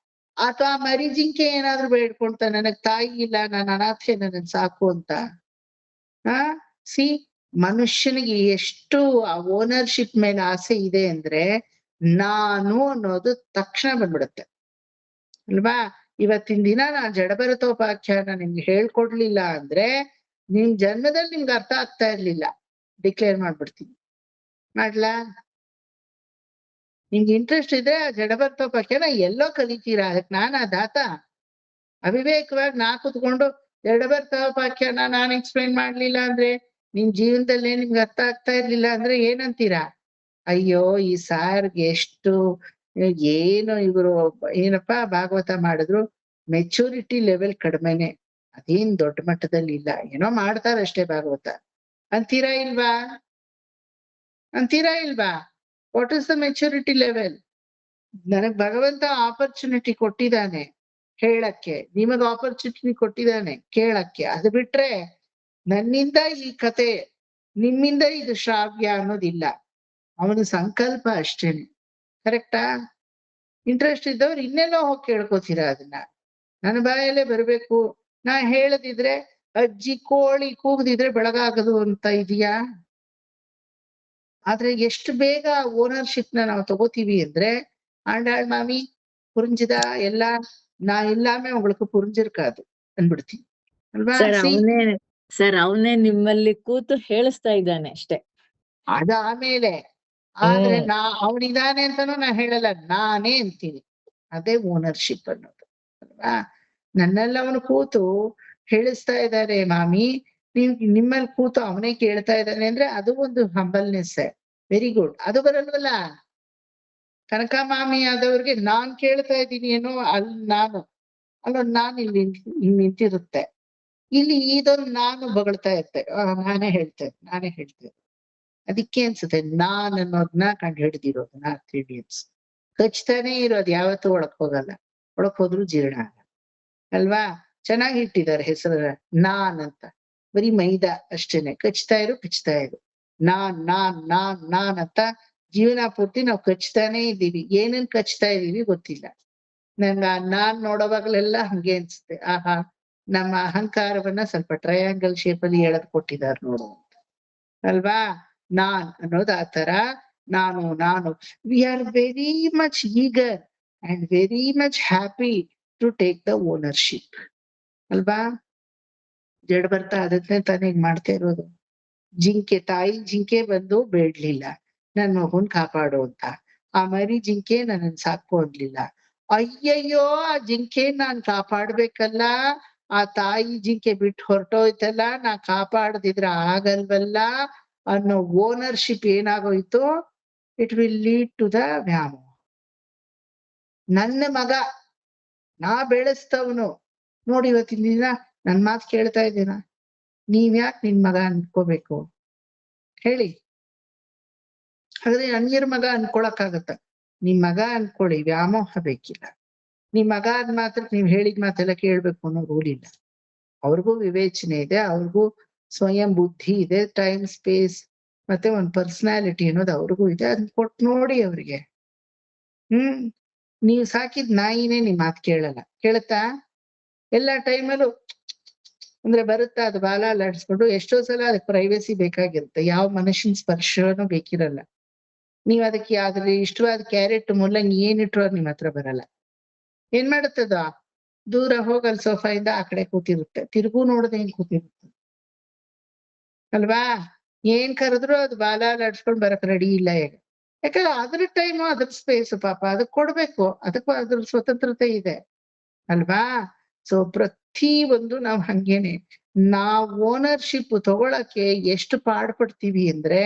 ಅಥವಾ ಮರಿ ಜಿಂಕೆ ಏನಾದ್ರೂ ಬೇಡ್ಕೊಂತ, ನನಗ್ ತಾಯಿ ಇಲ್ಲ, ನಾನು ಅನಾಥೆ, ನನಗ್ ಸಾಕು ಅಂತ? ಸಿ, ಮನುಷ್ಯನಿಗೆ ಎಷ್ಟು ಆ ಓನರ್ಶಿಪ್ ಮೇಲೆ ಆಸೆ ಇದೆ ಅಂದ್ರೆ ನಾನು ಅನ್ನೋದು ತಕ್ಷಣ ಬಂದ್ಬಿಡುತ್ತೆ ಅಲ್ವಾ? ಇವತ್ತಿನ ದಿನ ನಾನ್ ಜಡಭರತೋಪಾಖ್ಯಾನ ನಿಮ್ಗೆ ಹೇಳ್ಕೊಡ್ಲಿಲ್ಲ ಅಂದ್ರೆ ನಿಮ್ ಜನ್ಮದಲ್ಲಿ ನಿಮ್ಗೆ ಅರ್ಥ ಆಗ್ತಾ ಇರ್ಲಿಲ್ಲ. ಡಿಕ್ಲೇರ್ ಮಾಡ್ಬಿಡ್ತೀನಿ. ಮಾಡ್ಲಾ? ನಿಮ್ಗೆ ಇಂಟ್ರೆಸ್ಟ್ ಇದ್ರೆ ಆ ಜಡಭರತೋಪಾಖ್ಯಾನ ಎಲ್ಲೋ ಕಲಿತೀರಾ. ಅದಕ್ಕೆ ನಾನಾ ದಾತ? ಅವಿವೇಕವಾಗಿ ನಾ ಕುತ್ಕೊಂಡು ಜಡಭರತೋಪಾಖ್ಯಾನ ನಾನ್ ಎಕ್ಸ್ಪ್ಲೈನ್ ಮಾಡ್ಲಿಲ್ಲ ಅಂದ್ರೆ, ನಿಮ್ ಜೀವನದಲ್ಲಿ ನಿಮ್ಗೆ ಅರ್ಥ ಆಗ್ತಾ ಇರ್ಲಿಲ್ಲ ಅಂದ್ರೆ ಏನಂತೀರಾ? ಅಯ್ಯೋ, ಈ ಸಾರ್ಗೆ ಎಷ್ಟು ಏನು ಇವರು ಏನಪ್ಪಾ ಭಾಗವತ ಮಾಡಿದ್ರು, ಮೆಚೂರಿಟಿ ಲೆವೆಲ್ ಕಡಿಮೆನೆ, ಅದೇನ್ ದೊಡ್ಡ ಮಟ್ಟದಲ್ಲಿ ಇಲ್ಲ, ಏನೋ ಮಾಡ್ತಾರಷ್ಟೇ ಭಾಗವತ ಅಂತೀರಾ ಇಲ್ವಾ? ಅಂತೀರಾ ಇಲ್ವಾ? What is the maturity level? ನನಗ್ ಭಗವಂತ ಆಪರ್ಚುನಿಟಿ ಕೊಟ್ಟಿದ್ದಾನೆ ಹೇಳಕ್ಕೆ, ನಿಮಗ್ ಆಪರ್ಚುನಿಟಿ ಕೊಟ್ಟಿದ್ದಾನೆ ಕೇಳಕ್ಕೆ. ಅದು ಬಿಟ್ರೆ ನನ್ನಿಂದ ಈ ಕತೆ, ನಿಮ್ಮಿಂದ ಇದು ಶ್ರಾವ್ಯ ಅನ್ನೋದಿಲ್ಲ. ಅವನ ಸಂಕಲ್ಪ ಅಷ್ಟೇನೆ. ಕರೆಕ್ಟಾ? ಇಂಟ್ರೆಸ್ಟ್ ಇದ್ದವ್ರು ಇನ್ನೆಲ್ಲೋ ಹೋಗಿ ಕೇಳ್ಕೊತೀರಾ ಅದನ್ನ. ನನ್ನ ಬಾಯಲ್ಲೇ ಬರ್ಬೇಕು. ನಾ ಹೇಳದಿದ್ರೆ ಅಜ್ಜಿ ಕೋಳಿ ಕೂಗದಿದ್ರೆ ಬೆಳಗಾಗದು ಅಂತ ಇದೆಯಾ? ಆದ್ರೆ ಎಷ್ಟು ಬೇಗ ಓನರ್ಶಿಪ್ ನ ನಾವು ತಗೋತೀವಿ ಅಂದ್ರೆ, ಆಂಡಾಳ್ ಮಾಮಿ புரிஞ்சுதா எல்லாம், நான் எல்லாமே உங்களுக்கு புரிஞ்சிருக்காது ಅನ್ಬಿಡ್ತೀನಿ ಅಲ್ವಾ? ಸರ್ ಅವನೇ ನಿಮ್ಮಲ್ಲಿ ಕೂತು ಹೇಳಿಸ್ತಾ ಇದ್ದಾನೆ ಅಷ್ಟೇ. ಅದ ಆಮೇಲೆ. ಆದ್ರೆ ಅವನಿದಾನೆ ಅಂತಾನು ನಾ ಹೇಳಲ್ಲ, ನಾನೇ ಅಂತೀನಿ. ಅದೇ ಓನರ್ಶಿಪ್ ಅನ್ನೋದು ಅಲ್ವಾ? ನನ್ನೆಲ್ಲ ಅವನು ಕೂತು ಹೇಳಿಸ್ತಾ ಇದ್ದಾರೆ ಮಾಮಿ, ನಿಮ್ಮಲ್ಲಿ ಕೂತು ಅವನೇ ಕೇಳ್ತಾ ಇದ್ದಾನೆ ಅಂದ್ರೆ ಅದು ಒಂದು ಹಂಬಲ್ನೆಸ್. Very good. ಅದು ಬರಲ್ವಲ್ಲ ಕನಕಮಾಮಿ ಆದವ್ರಿಗೆ. ನಾನ್ ಕೇಳ್ತಾ ಇದ್ದೀನಿ ಏನೋ ನಾನು ನಾನು ಇಲ್ಲಿ ನಿಂತಿರುತ್ತೆ, ಇಲ್ಲಿ ಇದೊಂದು ನಾನು ಬಗಳ್ತಾ ಇರ್ತೆ, ನಾನೇ ಹೇಳ್ತೇನೆ. ಅದಕ್ಕೆ ಅನ್ಸುತ್ತೆ ನಾನ್ ಅನ್ನೋದನ್ನ ಕಂಡು ಹಿಡ್ದಿರೋದು ನಾರ್ತ್ ಇಂಡಿಯನ್ಸ್. ಕಚ್ತಾನೆ ಇರೋದು, ಯಾವತ್ತೂ ಒಳಕ್ ಹೋಗಲ್ಲ, ಒಳಕ್ ಹೋದ್ರು ಜೀರ್ಣ ಆಗಲ್ಲ ಅಲ್ವಾ? ಚೆನ್ನಾಗಿ ಇಟ್ಟಿದ್ದಾರೆ ಹೆಸರು ನಾನ್ ಅಂತ. ಬರೀ ಮೈದಾ ಅಷ್ಟೇನೆ. ಕಚ್ತಾ ಇರು ನಾನ್ ಅಂತ ಜೀವನ ಪೂರ್ತಿ ನಾವು ಕಚ್ತಾನೆ ಇದ್ದೀವಿ. ಏನನ್ ಕಚ್ತಾ ಇದೀವಿ ಗೊತ್ತಿಲ್ಲ. ನಾನ್ ನೋಡೋವಾಗ್ಲೆಲ್ಲ ಹಂಗೆ ಅನ್ಸುತ್ತೆ, ಆಹಾ, ನಮ್ಮ ಅಹಂಕಾರವನ್ನ ಸ್ವಲ್ಪ ಟ್ರಯಾಂಗಲ್ ಶೇಪ್ ಅಲ್ಲಿ ಎಳೆದ್ ಕೊಟ್ಟಿದ್ದಾರೆ ನೋಡು ಅಂತ ಅಲ್ವಾ? ನಾನ್ ಅನ್ನೋದು ಆ ತರ ನಾನು ನಾನು. We are very much eager and very much happy to take the ownership ಅಲ್ವಾ? ಜಡ ಬರ್ತಾ ಅದನ್ನೇ ತಾನೇ ಈಗ ಮಾಡ್ತಾ ಇರೋದು. ಜಿಂಕೆ, ತಾಯಿ ಜಿಂಕೆ ಬಂದು ಬೇಡ್ಲಿಲ್ಲ ನನ್ ಮಗುನ್ ಕಾಪಾಡು ಅಂತ. ಆ ಮರಿ ಜಿಂಕೆ ನನ್ನನ್ ಸಾಕು ಅನ್ಲಿಲ್ಲ. ಅಯ್ಯಯ್ಯೋ ಆ ಜಿಂಕೆ ನಾನ್ ಕಾಪಾಡ್ಬೇಕಲ್ಲ, ಆ ತಾಯಿ ಜಿಂಕೆ ಬಿಟ್ಟು ಹೊರಟೋಯ್ತಲ್ಲ, ನಾ ಕಾಪಾಡದಿದ್ರ ಆಗಲ್ವಲ್ಲ ಅನ್ನೋ ಓನರ್ಶಿಪ್ ಏನಾಗೋಯ್ತು? It will lead to the ವ್ಯಾಮೋಹ. ನನ್ನ ಮಗ, ನಾ ಬೆಳೆಸ್ತವನು. ನೋಡಿ ಇವತ್ತಿನ ದಿನ ನನ್ ಮಾತ್ ಕೇಳ್ತಾ ಇದ್ದೀನ, ನೀವ್ ಯಾಕೆ ನಿನ್ ಮಗ ಅನ್ಕೋಬೇಕು ಹೇಳಿ? ಹಾಗಾದ್ರೆ ಅನ್ಯರ ಮಗ ಅನ್ಕೊಳಕ್ಕಾಗತ್ತ? ನಿಮ್ ಮಗ ಅನ್ಕೊಳ್ಳಿ, ವ್ಯಾಮೋಹ ಬೇಕಿಲ್ಲ. ನಿಮ್ ಮಗ ಅದ್ ಮಾತ್ರ ನೀವ್ ಹೇಳಿದ ಮಾತೆಲ್ಲ ಕೇಳ್ಬೇಕು ಅನ್ನೋ ರೂಲ್ ಇಲ್ಲ. ಅವ್ರಿಗೂ ವಿವೇಚನೆ ಇದೆ, ಅವ್ರಿಗೂ ಸ್ವಯಂ ಬುದ್ಧಿ ಇದೆ, ಟೈಮ್ ಸ್ಪೇಸ್ ಮತ್ತೆ ಒಂದ್ ಪರ್ಸನಾಲಿಟಿ ಅನ್ನೋದು ಅವ್ರಿಗೂ ಇದೆ. ಅದ್ ಕೊಟ್ಟು ನೋಡಿ ಅವ್ರಿಗೆ. ನೀವ್ ಸಾಕಿದ್ ನಾಯಿನೇ ನಿಮ್ ಮಾತ್ ಕೇಳಲ್ಲ, ಕೇಳುತ್ತಾ? ಎಲ್ಲಾ ಟೈಮಲ್ಲೂ ಅಂದ್ರೆ ಬರುತ್ತಾ ಅದು ಬಾಲ ಅಲ್ಲಾಡ್ಸ್ಕೊಂಡು. ಎಷ್ಟೋ ಸಲ ಅದಕ್ಕೆ ಪ್ರೈವೇಸಿ ಬೇಕಾಗಿರುತ್ತೆ, ಯಾವ ಮನುಷ್ಯನ್ ಸ್ಪರ್ಶನೂ ಬೇಕಿರಲ್ಲ. ನೀವ್ ಅದಕ್ಕೆ ಅದ್ರ ಇಷ್ಟವಾದ ಕ್ಯಾರೆಟ್ ಮೂಲಂಗಿ ಏನಿಟ್ರು ನಿಮ್ ಹತ್ರ ಬರಲ್ಲ. ಏನ್ ಮಾಡುತ್ತದ? ದೂರ ಹೋಗಲ್ ಸೋಫಾ ಇಂದ ಆ ಕಡೆ ಕೂತಿರುತ್ತೆ, ತಿರುಗೂ ನೋಡದೆ ಹೆಂಗ್ ಕೂತಿರುತ್ತೆ ಅಲ್ವಾ? ಏನ್ ಕರೆದ್ರು ಅದು ಬಾಲ ಅಲ್ಲಾಡ್ಸ್ಕೊಂಡ್ ಬರಕ್ ರೆಡಿ ಇಲ್ಲ ಈಗ. ಯಾಕಂದ್ರೆ ಅದ್ರ ಟೈಮು, ಅದ್ರ ಸ್ಪೇಸ್, ಪಾಪ ಅದಕ್ ಕೊಡ್ಬೇಕು, ಅದಕ್ಕೂ ಅದ್ರ ಸ್ವತಂತ್ರತೆ ಇದೆ ಅಲ್ವಾ? ಸೊ ಪ್ರತಿ ಒಂದು ನಾವ್ ಹಂಗೇನೆ, ನಾವ್ ಓನರ್ಶಿಪ್ ತಗೊಳಕ್ಕೆ ಎಷ್ಟು ಪಾಡ್ಪಡ್ತೀವಿ ಅಂದ್ರೆ,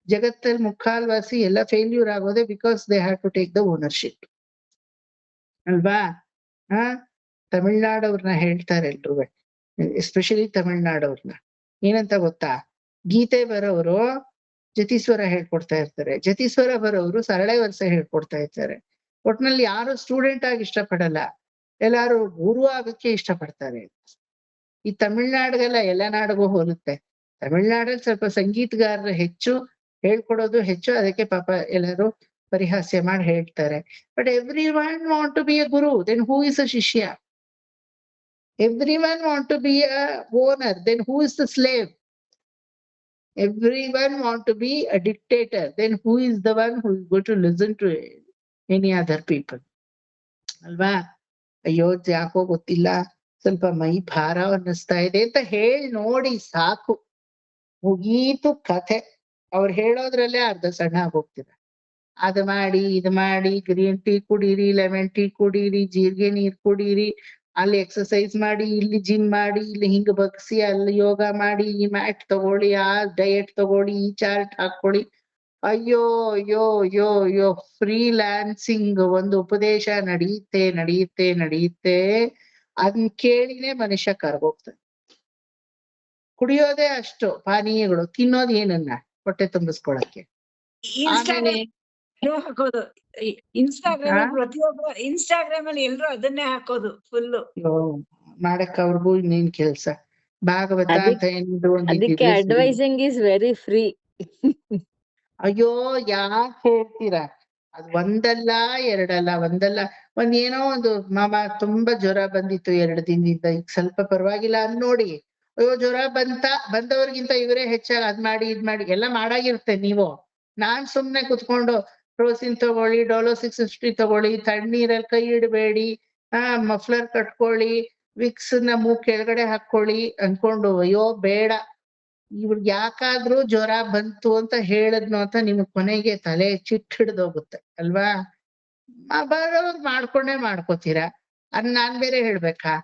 ಜಗತ್ತಲ್ಲಿ ಮುಕ್ಕಾಲ್ವಾಸಿ ಎಲ್ಲ ಫೇಲ್ಯೂರ್ ಆಗೋದೆ because they have to take the ownership ಅಲ್ವಾ? ತಮಿಳ್ನಾಡವ್ರನ್ನ ಹೇಳ್ತಾರೆ ಎಲ್ರು, ಎಸ್ಪೆಷಲಿ ತಮಿಳ್ನಾಡವ್ರನ್ನ. ಏನಂತ ಗೊತ್ತಾ? ಗೀತೆ ಬರೋರು ಜತಿಸ್ವರ ಹೇಳ್ಕೊಡ್ತಾ ಇರ್ತಾರೆ, ಜತಿಸ್ವರ ಬರೋರು ಸರಳೆ ವರ್ಷ ಹೇಳ್ಕೊಡ್ತಾ ಇರ್ತಾರೆ. ಒಟ್ನಲ್ಲಿ ಯಾರು ಸ್ಟೂಡೆಂಟ್ ಆಗಿ ಇಷ್ಟಪಡಲ್ಲ, ಎಲ್ಲಾರು ಗುರು ಆಗಕ್ಕೆ ಇಷ್ಟಪಡ್ತಾರೆ. ಈ ತಮಿಳ್ನಾಡಿಗೆಲ್ಲ ಎಲ್ಲ ನಾಡಿಗೂ ಹೋಲುತ್ತೆ. ತಮಿಳ್ನಾಡಲ್ಲಿ ಸ್ವಲ್ಪ ಸಂಗೀತಗಾರರು ಹೆಚ್ಚು, ಹೇಳ್ಕೊಡೋದು ಹೆಚ್ಚು, ಅದಕ್ಕೆ ಪಾಪ ಎಲ್ಲರೂ ಪರಿಹಾಸ್ಯ ಮಾಡಿ ಹೇಳ್ತಾರೆ. But every one want to be a guru, then who is a ಶಿಷ್ಯ? Every one want to be a owner, then who is the slave? Everyone want to be a dictator, then who is the one who is going to listen to any other people? ಅಲ್ವಾ? ಅಯ್ಯೋ ಯಾಕೋ ಗೊತ್ತಿಲ್ಲ, ಸ್ವಲ್ಪ ಮೈ ಭಾರ ಅನ್ನಿಸ್ತಾ ಇದೆ ಅಂತ ಹೇಳಿ ನೋಡಿ, ಸಾಕು, ಮುಗೀತು ಕಥೆ. ಅವ್ರು ಹೇಳೋದ್ರಲ್ಲೇ ಅರ್ಧ ಸಣ್ಣ ಆಗೋಗ್ತಿದೆ. ಅದು ಮಾಡಿ, ಇದು ಮಾಡಿ, ಗ್ರೀನ್ ಟೀ ಕುಡೀರಿ, ಲೆಮನ್ ಟೀ ಕುಡೀರಿ, ಜೀರಿಗೆ ನೀರ್ ಕುಡೀರಿ, ಅಲ್ಲಿ ಎಕ್ಸರ್ಸೈಸ್ ಮಾಡಿ, ಇಲ್ಲಿ ಜಿಮ್ ಮಾಡಿ, ಇಲ್ಲಿ ಹಿಂಗ್ ಬಗ್ಸಿ, ಅಲ್ಲಿ ಯೋಗ ಮಾಡಿ, ಈ ಮ್ಯಾಟ್ ತಗೊಳ್ಳಿ, ಆ ಡಯಟ್ ತಗೊಳ್ಳಿ, ಈ ಚಾರ್ಟ್ ಹಾಕೊಳ್ಳಿ. ಅಯ್ಯೋ ಅಯ್ಯೋ ಅಯ್ಯೋ ಅಯ್ಯೋ, ಫ್ರೀಲ್ಯಾನ್ಸಿಂಗ್ ಒಂದು ಉಪದೇಶ ನಡೆಯುತ್ತೆ. ಅದನ್ನ ಕೇಳಿನೇ ಮನುಷ್ಯ ಕರ್ಗೋಗ್ತಾನೆ. ಕುಡಿಯೋದೇ ಅಷ್ಟು ಪಾನೀಯಗಳು, ತಿನ್ನೋದು ಏನನ್ನ? ಹೊಟ್ಟೆ ತುಂಬಿಸ್ಕೊಳಕ್ಕೆ. ಆಮೇಲೆ ಹಾಕೋದು ಇನ್ಸ್ಟಾಗ್ರಾಮ್, ಪ್ರತಿಯೊಬ್ಬರು ಇನ್ಸ್ಟಾಗ್ರಾಮ್ ಅಲ್ಲಿ ಎಲ್ರು ಅದನ್ನೇ ಹಾಕೋದು ಫುಲ್. ಮಾಡಕ್ ಅವ್ರಿಗೂ ಇನ್ನೇನ್ ಕೆಲ್ಸ? ಭಾಗವತ ಅಂತ ಏನಿದ್ರು ಅದಕ್ಕೆ ಅಡ್ವೈಸಿಂಗ್ ಇಸ್ ವೆರಿ ಫ್ರೀ. ಅಯ್ಯೋ ಯಾಕೆ ಹೇಳ್ತೀರಾ? ಅದು ಒಂದಲ್ಲ ಎರಡಲ್ಲ, ಏನೋ ಒಂದು ಮಾಮ ತುಂಬಾ ಜ್ವರ ಬಂದಿತ್ತು 2 ದಿನದಿಂದ, ಈಗ ಸ್ವಲ್ಪ ಪರವಾಗಿಲ್ಲ ಅಂದ್ ನೋಡಿ. ಅಯ್ಯೋ ಜ್ವರ ಬಂದವ್ರಿಗಿಂತ ಇವರೇ ಹೆಚ್ಚಾಗಿ ಅದ್ ಮಾಡಿ ಇದ್ ಮಾಡಿ ಎಲ್ಲ ಮಾಡಾಗಿರುತ್ತೆ. ನೀವು, ನಾನ್ ಸುಮ್ನೆ ಕುತ್ಕೊಂಡು ಪ್ರೋಸಿನ್ ತಗೊಳ್ಳಿ, ಡೋಲೋ 650 ತಗೊಳ್ಳಿ, ತಣ್ಣೀರಲ್ಲಿ ಕೈ ಇಡಬೇಡಿ, ಮಫ್ಲರ್ ಕಟ್ಕೊಳ್ಳಿ, ವಿಕ್ಸ್ ನ ಮೂಗ್ ಕೆಳಗಡೆ ಹಾಕೊಳ್ಳಿ ಅನ್ಕೊಂಡು, ಅಯ್ಯೋ ಬೇಡ, ಇವ್ರಿಗೆ ಯಾಕಾದ್ರೂ ಜ್ವರ ಬಂತು ಅಂತ ಹೇಳದ್ನು ಅಂತ ನಿಮ್ಗ್ ಕೊನೆಗೆ ತಲೆ ಚಿಟ್ ಹಿಡ್ದೋಗುತ್ತೆ ಅಲ್ವಾ? ಬರೋದ್ ಮಾಡ್ಕೋತೀರಾ, ಅದ್ ನಾನ್ ಬೇರೆ ಹೇಳ್ಬೇಕಾ?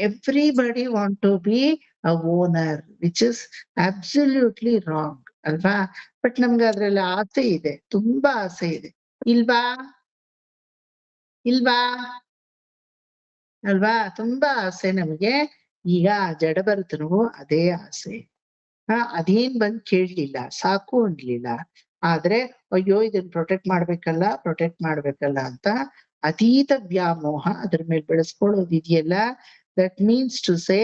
Everybody want to be a owner, which is absolutely wrong ಅಲ್ವಾ? ಬಟ್ ನಮ್ಗೆ ಅದ್ರಲ್ಲಿ ಆಸೆ ಇದೆ, ತುಂಬಾ ಆಸೆ ಇದೆ, ಇಲ್ವಾ ಅಲ್ವಾ? ತುಂಬಾ ಆಸೆ ನಮ್ಗೆ. ಈಗ ಜಡಭರತನಿಗೂ ಅದೇ ಆಸೆ. ಅದೇನ್ ಬಂದ್ ಕೇಳಲಿಲ್ಲ, ಸಾಕು ಅನ್ಲಿಲ್ಲ. ಆದ್ರೆ ಅಯ್ಯೋ ಇದನ್ನ ಪ್ರೊಟೆಕ್ಟ್ ಮಾಡ್ಬೇಕಲ್ಲ ಅಂತ ಅತೀತ ವ್ಯಾಮೋಹ ಅದ್ರ ಮೇಲೆ ಬೆಳೆಸ್ಕೊಳ್ಳೋದಿದೆಯಲ್ಲ, ದಟ್ ಮೀನ್ಸ್ ಟು ಸೇ,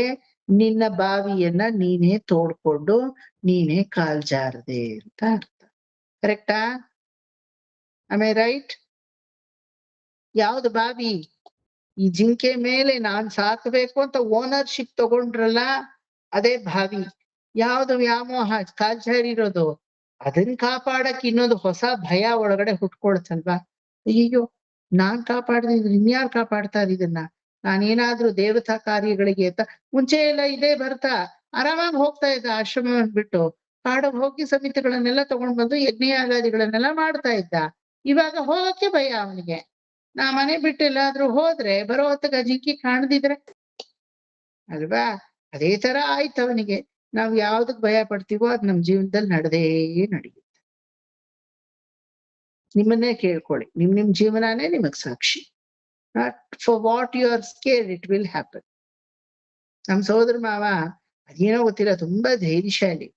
ನಿನ್ನ ಬಾವಿಯನ್ನ ನೀನೇ ತೋಡ್ಕೊಂಡು ನೀನೇ ಕಾಲ್ ಜಾರದೆ ಅಂತ ಅರ್ಥ. ಕರೆಕ್ಟಾ? ಆಮೇಲೆ ರೈಟ್? ಯಾವ್ದು ಬಾವಿ? ಈ ಜಿಂಕೆ ಮೇಲೆ ನಾನ್ ಸಾಕ್ಬೇಕು ಅಂತ ಓನರ್ಶಿಪ್ ತಗೊಂಡ್ರಲ್ಲ, ಅದೇ ಬಾವಿ. ಯಾವ್ದು ವ್ಯಾಮೋಹ ಕಾಲ್ಜಾರಿರೋದು? ಅದನ್ ಕಾಪಾಡಕ್ ಇನ್ನೊಂದು ಹೊಸ ಭಯ ಒಳಗಡೆ ಹುಟ್ಕೊಳ್ತಲ್ವಾ. ಅಯ್ಯೋ ನಾನ್ ಕಾಪಾಡ್ದಿದ್ರೆ ಇನ್ಯಾರು ಕಾಪಾಡ್ತಾರೆ ಇದನ್ನ, ನಾನೇನಾದ್ರೂ ದೇವತಾ ಕಾರ್ಯಗಳಿಗೆ ಅಂತ. ಮುಂಚೆ ಎಲ್ಲ ಇದೇ ಬರ್ತಾ ಆರಾಮಾಗಿ ಹೋಗ್ತಾ ಇದ್ದ ಆಶ್ರಮವನ್ನು ಬಿಟ್ಟು, ಕಾಡಿಗೆ ಹೋಗಿ ಸಮಿತಿಗಳನ್ನೆಲ್ಲ ತಗೊಂಡ್ ಬಂದು ಯಜ್ಞಯಾಗಾದಿಗಳನ್ನೆಲ್ಲ ಮಾಡ್ತಾ ಇದ್ದ. ಇವಾಗ ಹೋಗಕ್ಕೆ ಭಯ ಅವನಿಗೆ. ನಾ ಮನೆ ಬಿಟ್ಟು ಎಲ್ಲಾದ್ರೂ ಹೋದ್ರೆ ಬರೋ ಹೊತ್ತಿಗೆ ಜಿಂಕಿ ಕಾಣದಿದ್ರೆ ಅಲ್ವಾ. ಅದೇ ತರ ಆಯ್ತು ಅವನಿಗೆ. ನಾವ್ ಯಾವ್ದಕ್ ಭಯ ಪಡ್ತೀವೋ ಅದ್ ನಮ್ ಜೀವನದಲ್ಲಿ ನಡೆದೇ ನಡೆಯುತ್ತೆ. ನಿಮ್ಮನ್ನೇ ಕೇಳ್ಕೊಳ್ಳಿ, ನಿಮ್ ಜೀವನಾನೇ ನಿಮಗ್ ಸಾಕ್ಷಿ. For what you are scared it will happen. ನಮ್ ಸೋದರ ಮಾವ ಅದೇನೋ ಗೊತ್ತಿಲ್ಲ, ತುಂಬಾ ಧೈರ್ಯಶಾಲಿ.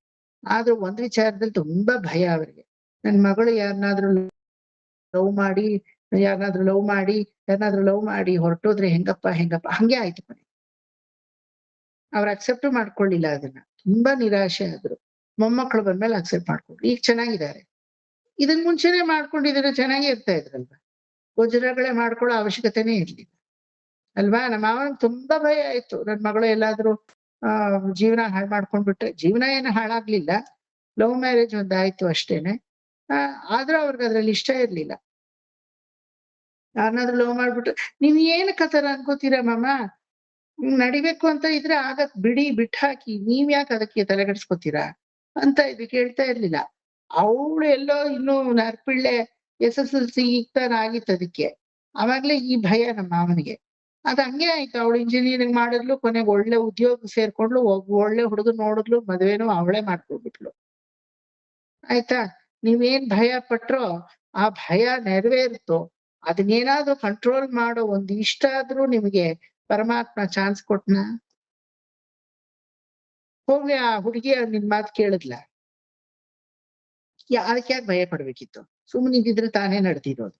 ಆದ್ರೂ ಒಂದ್ ವಿಚಾರದಲ್ಲಿ ತುಂಬಾ ಭಯ ಅವರಿಗೆ. ನನ್ ಮಗಳು ಯಾರನ್ನಾದ್ರೂ ಲವ್ ಮಾಡಿ ಹೊರಟೋದ್ರೆ ಹೆಂಗಪ್ಪ ಹಂಗೆ ಆಯ್ತು ಮನೆ. ಅವ್ರು ಅಕ್ಸೆಪ್ಟ್ ಮಾಡ್ಕೊಳ್ಳಿಲ್ಲ ಅದನ್ನ. ತುಂಬಾ ನಿರಾಶೆ ಆದ್ರು. ಮೊಮ್ಮಕ್ಕಳು ಬಂದ್ಮೇಲೆ ಅಕ್ಸೆಪ್ಟ್ ಮಾಡ್ಕೊಂಡ್ರು. ಈಗ ಚೆನ್ನಾಗಿದ್ದಾರೆ. ಇದನ್ ಮುಂಚೆನೆ ಮಾಡ್ಕೊಂಡಿದ್ರೆ ಚೆನ್ನಾಗೇ ಇರ್ತಾ ಇದ್ರಲ್ವಾ. ಗೊಜರಗಳೇ ಮಾಡ್ಕೊಳ್ಳೋ ಅವಶ್ಯಕತೆನೇ ಇರ್ಲಿಲ್ಲ ಅಲ್ವಾ. ನಮ್ಮ ಮಾವನಿಗೆ ತುಂಬಾ ಭಯ ಆಯ್ತು, ನನ್ ಮಗಳು ಎಲ್ಲಾದ್ರೂ ಜೀವನ ಹಾಳು ಮಾಡ್ಕೊಂಡ್ಬಿಟ್ರೆ. ಜೀವನ ಏನು ಹಾಳಾಗ್ಲಿಲ್ಲ, ಲವ್ ಮ್ಯಾರೇಜ್ ಒಂದಾಯ್ತು ಅಷ್ಟೇನೆ. ಆದ್ರೂ ಅವ್ರಿಗೆ ಅದ್ರಲ್ಲಿ ಇಷ್ಟ ಇರ್ಲಿಲ್ಲ. ಯಾರನ್ನಾದ್ರೂ ಲವ್ ಮಾಡ್ಬಿಟ್ರೆ ನೀವ್ ಏನಕ್ಕೆ ಆತರ ಅನ್ಕೋತೀರಾ ಮಾಮ, ನಡಿಬೇಕು ಅಂತ ಇದ್ರೆ ಆಗತ್ ಬಿಡಿ, ಬಿಟ್ಟು ಹಾಕಿ, ನೀವ್ ಯಾಕೆ ಅದಕ್ಕೆ ತಲೆಗೆಡ್ಸ್ಕೊತೀರಾ ಅಂತ ಇದು ಕೇಳ್ತಾ ಇರ್ಲಿಲ್ಲ. ಅವಳು ಎಲ್ಲೋ ಇನ್ನು ನರ್ಪಿಳ್ಳೆ SSLC ಈಗ ತಾನ ಆಗಿತ್ತು ಅದಕ್ಕೆ. ಅವಾಗ್ಲೇ ಈ ಭಯ ನಮ್ಮ ಮಾವನಿಗೆ. ಅದ್ ಹಂಗೆ ಆಯ್ತು. ಅವಳು ಇಂಜಿನಿಯರಿಂಗ್ ಮಾಡಿದ್ಲು, ಕೊನೆಗೆ ಒಳ್ಳೆ ಉದ್ಯೋಗ ಸೇರ್ಕೊಂಡ್ಲು, ಒಳ್ಳೆ ಹುಡುಗ ನೋಡಿದ್ಲು, ಮದ್ವೆನೂ ಅವಳೇ ಮಾಡ್ಕೊಂಡ್ಬಿಟ್ಲು. ಆಯ್ತಾ. ನೀವೇನ್ ಭಯ ಪಟ್ರೋ ಆ ಭಯ ನೆರವೇರುತ್ತೋ, ಅದನ್ನೇನಾದ್ರೂ ಕಂಟ್ರೋಲ್ ಮಾಡೋ ಒಂದು ಇಷ್ಟ ಆದ್ರೂ ನಿಮ್ಗೆ ಪರಮಾತ್ಮ ಚಾನ್ಸ್ ಕೊಟ್ನ. ಹೋಗ್ಲಿ ಆ ಹುಡುಗಿ ನಿನ್ ಮಾತು ಕೇಳಿದ್ಲ, ಅದಕ್ಕೆ ಯಾಕೆ ಭಯ ಪಡ್ಬೇಕಿತ್ತು? ಸುಮ್ಮನಿದ್ರೆ ತಾನೇ ನಡೆದಿರೋದು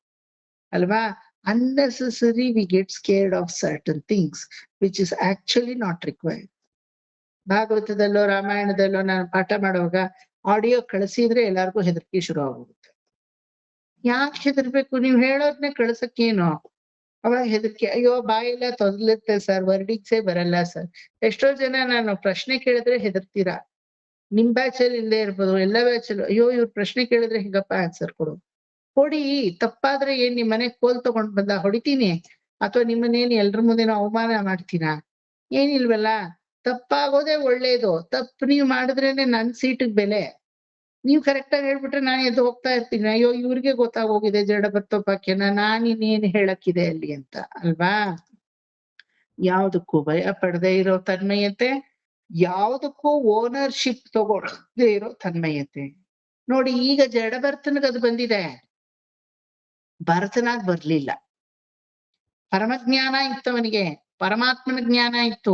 ಅಲ್ವಾ. unnecessary we get scared of certain things which is actually not required. ಭಾಗವತದಲ್ಲೋ ರಾಮಾಯಣದಲ್ಲೋ ನಾನು ಪಾಠ ಮಾಡುವಾಗ ಆಡಿಯೋ ಕಳಿಸಿದ್ರೆ ಎಲ್ಲಾರ್ಗು ಹೆದರಿಕೆ ಶುರು ಆಗೋಗುತ್ತೆ. ಯಾಕೆ ಹೆದರ್ಬೇಕು? ನೀವ್ ಹೇಳೋದ್ನೇ ಕಳ್ಸಕ್ಕೇನೋ. ಅವಾಗ ಹೆದರಿಕೆ, ಅಯ್ಯೋ ಬಾಯೆಲ್ಲ ತೊದಲುತ್ತೆ ಸರ್, ವರ್ಡಿಗ್ಸೇ ಬರಲ್ಲ ಸರ್. ಎಷ್ಟೋ ಜನ ನಾನು ಪ್ರಶ್ನೆ ಕೇಳಿದ್ರೆ ಹೆದರ್ತೀರಾ. ನಿಮ್ ಬ್ಯಾಚಲ್ಲಿ ಇಲ್ಲದೆ ಇರ್ಬೋದು, ಎಲ್ಲ ಬ್ಯಾಚಲ್ಲೂ. ಅಯ್ಯೋ ಇವ್ರ ಪ್ರಶ್ನೆ ಕೇಳಿದ್ರೆ ಹಿಂಗಪ್ಪ ಆನ್ಸರ್ ಕೊಡು. ಹೊಡಿ, ತಪ್ಪಾದ್ರೆ ಏನ್ ನಿಮ್ ಮನೆಗ್ ಕೋಲ್ ತಗೊಂಡ್ ಬಂದ ಹೊಡಿತೀನಿ, ಅಥವಾ ನಿಮ್ಮನ್ನೇನ್ ಎಲ್ರ ಮುಂದೆನೋ ಅವಮಾನ ಮಾಡ್ತೀನಾ? ಏನಿಲ್ವಲ್ಲ. ತಪ್ಪಾಗೋದೇ ಒಳ್ಳೇದು. ತಪ್ಪು ನೀವ್ ಮಾಡಿದ್ರೇನೆ ನನ್ ಸೀಟಿಗೆ ಬೆಲೆ. ನೀವ್ ಕರೆಕ್ಟ್ ಆಗಿ ಹೇಳ್ಬಿಟ್ರೆ ನಾನು ಎದ್ದು ಹೋಗ್ತಾ ಇರ್ತೀನಿ. ಅಯ್ಯೋ ಇವ್ರಿಗೆ ಗೊತ್ತಾಗೋಗಿದೆ ಜಡ ಬರ್ತೋಪಾಕ್ಯನ, ನಾನ್ ಇನ್ನೇನ್ ಹೇಳಕ್ಕಿದೆ ಅಲ್ಲಿ ಅಂತ ಅಲ್ವಾ. ಯಾವ್ದಕ್ಕೂ ಭಯ ಪಡದೆ ಇರೋ ತನ್ಮಯತೆ, ಯಾವ್ದಕ್ಕೂ ಓನರ್ಶಿಪ್ ತಗೊಳ್ಳದೆ ಇರೋ ತನ್ಮಯತೆ. ನೋಡಿ ಈಗ ಜಡ ಭರ್ತನಿಗೆ ಅದು ಬಂದಿದೆ, ಭರತನಾಗ್ ಬರ್ಲಿಲ್ಲ. ಪರಮಜ್ಞಾನ ಇತ್ತು ಅವನಿಗೆ, ಪರಮಾತ್ಮನ ಜ್ಞಾನ ಇತ್ತು,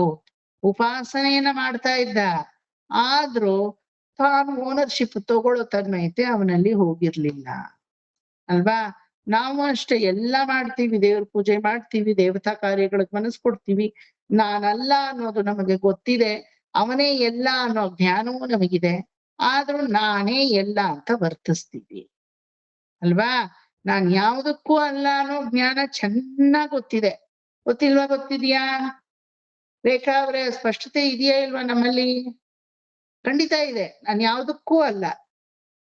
ಉಪಾಸನೆಯನ್ನ ಮಾಡ್ತಾ ಇದ್ದ. ಆದ್ರೂ ತಾನು ಓನರ್ಶಿಪ್ ತಗೊಳ್ಳೋ ತನ್ಮಯತೆ ಅವನಲ್ಲಿ ಹೋಗಿರ್ಲಿಲ್ಲ ಅಲ್ವಾ. ನಾವು ಅಷ್ಟೇ ಎಲ್ಲ ಮಾಡ್ತೀವಿ, ದೇವ್ರ ಪೂಜೆ ಮಾಡ್ತೀವಿ, ದೇವತಾ ಕಾರ್ಯಗಳಿಗೆ ಮನಸ್ಸು ಕೊಡ್ತೀವಿ. ನಾನಲ್ಲ ಅನ್ನೋದು ನಮಗೆ ಗೊತ್ತಿದೆ, ಅವನೇ ಎಲ್ಲ ಅನ್ನೋ ಜ್ಞಾನವೂ ನಮಗಿದೆ. ಆದ್ರೂ ನಾನೇ ಎಲ್ಲ ಅಂತ ವರ್ತಿಸ್ತೀವಿ ಅಲ್ವಾ. ನಾನ್ ಯಾವ್ದಕ್ಕೂ ಅಲ್ಲ ಅನ್ನೋ ಜ್ಞಾನ ಚೆನ್ನಾಗ್ ಗೊತ್ತಿದೆ. ಗೊತ್ತಿಲ್ವಾ? ಗೊತ್ತಿದ್ಯಾ ರೇಖಾ ಅವ್ರೆ? ಸ್ಪಷ್ಟತೆ ಇದೆಯಾ ಇಲ್ವಾ ನಮ್ಮಲ್ಲಿ? ಖಂಡಿತ ಇದೆ. ನಾನ್ ಯಾವ್ದಕ್ಕೂ ಅಲ್ಲ,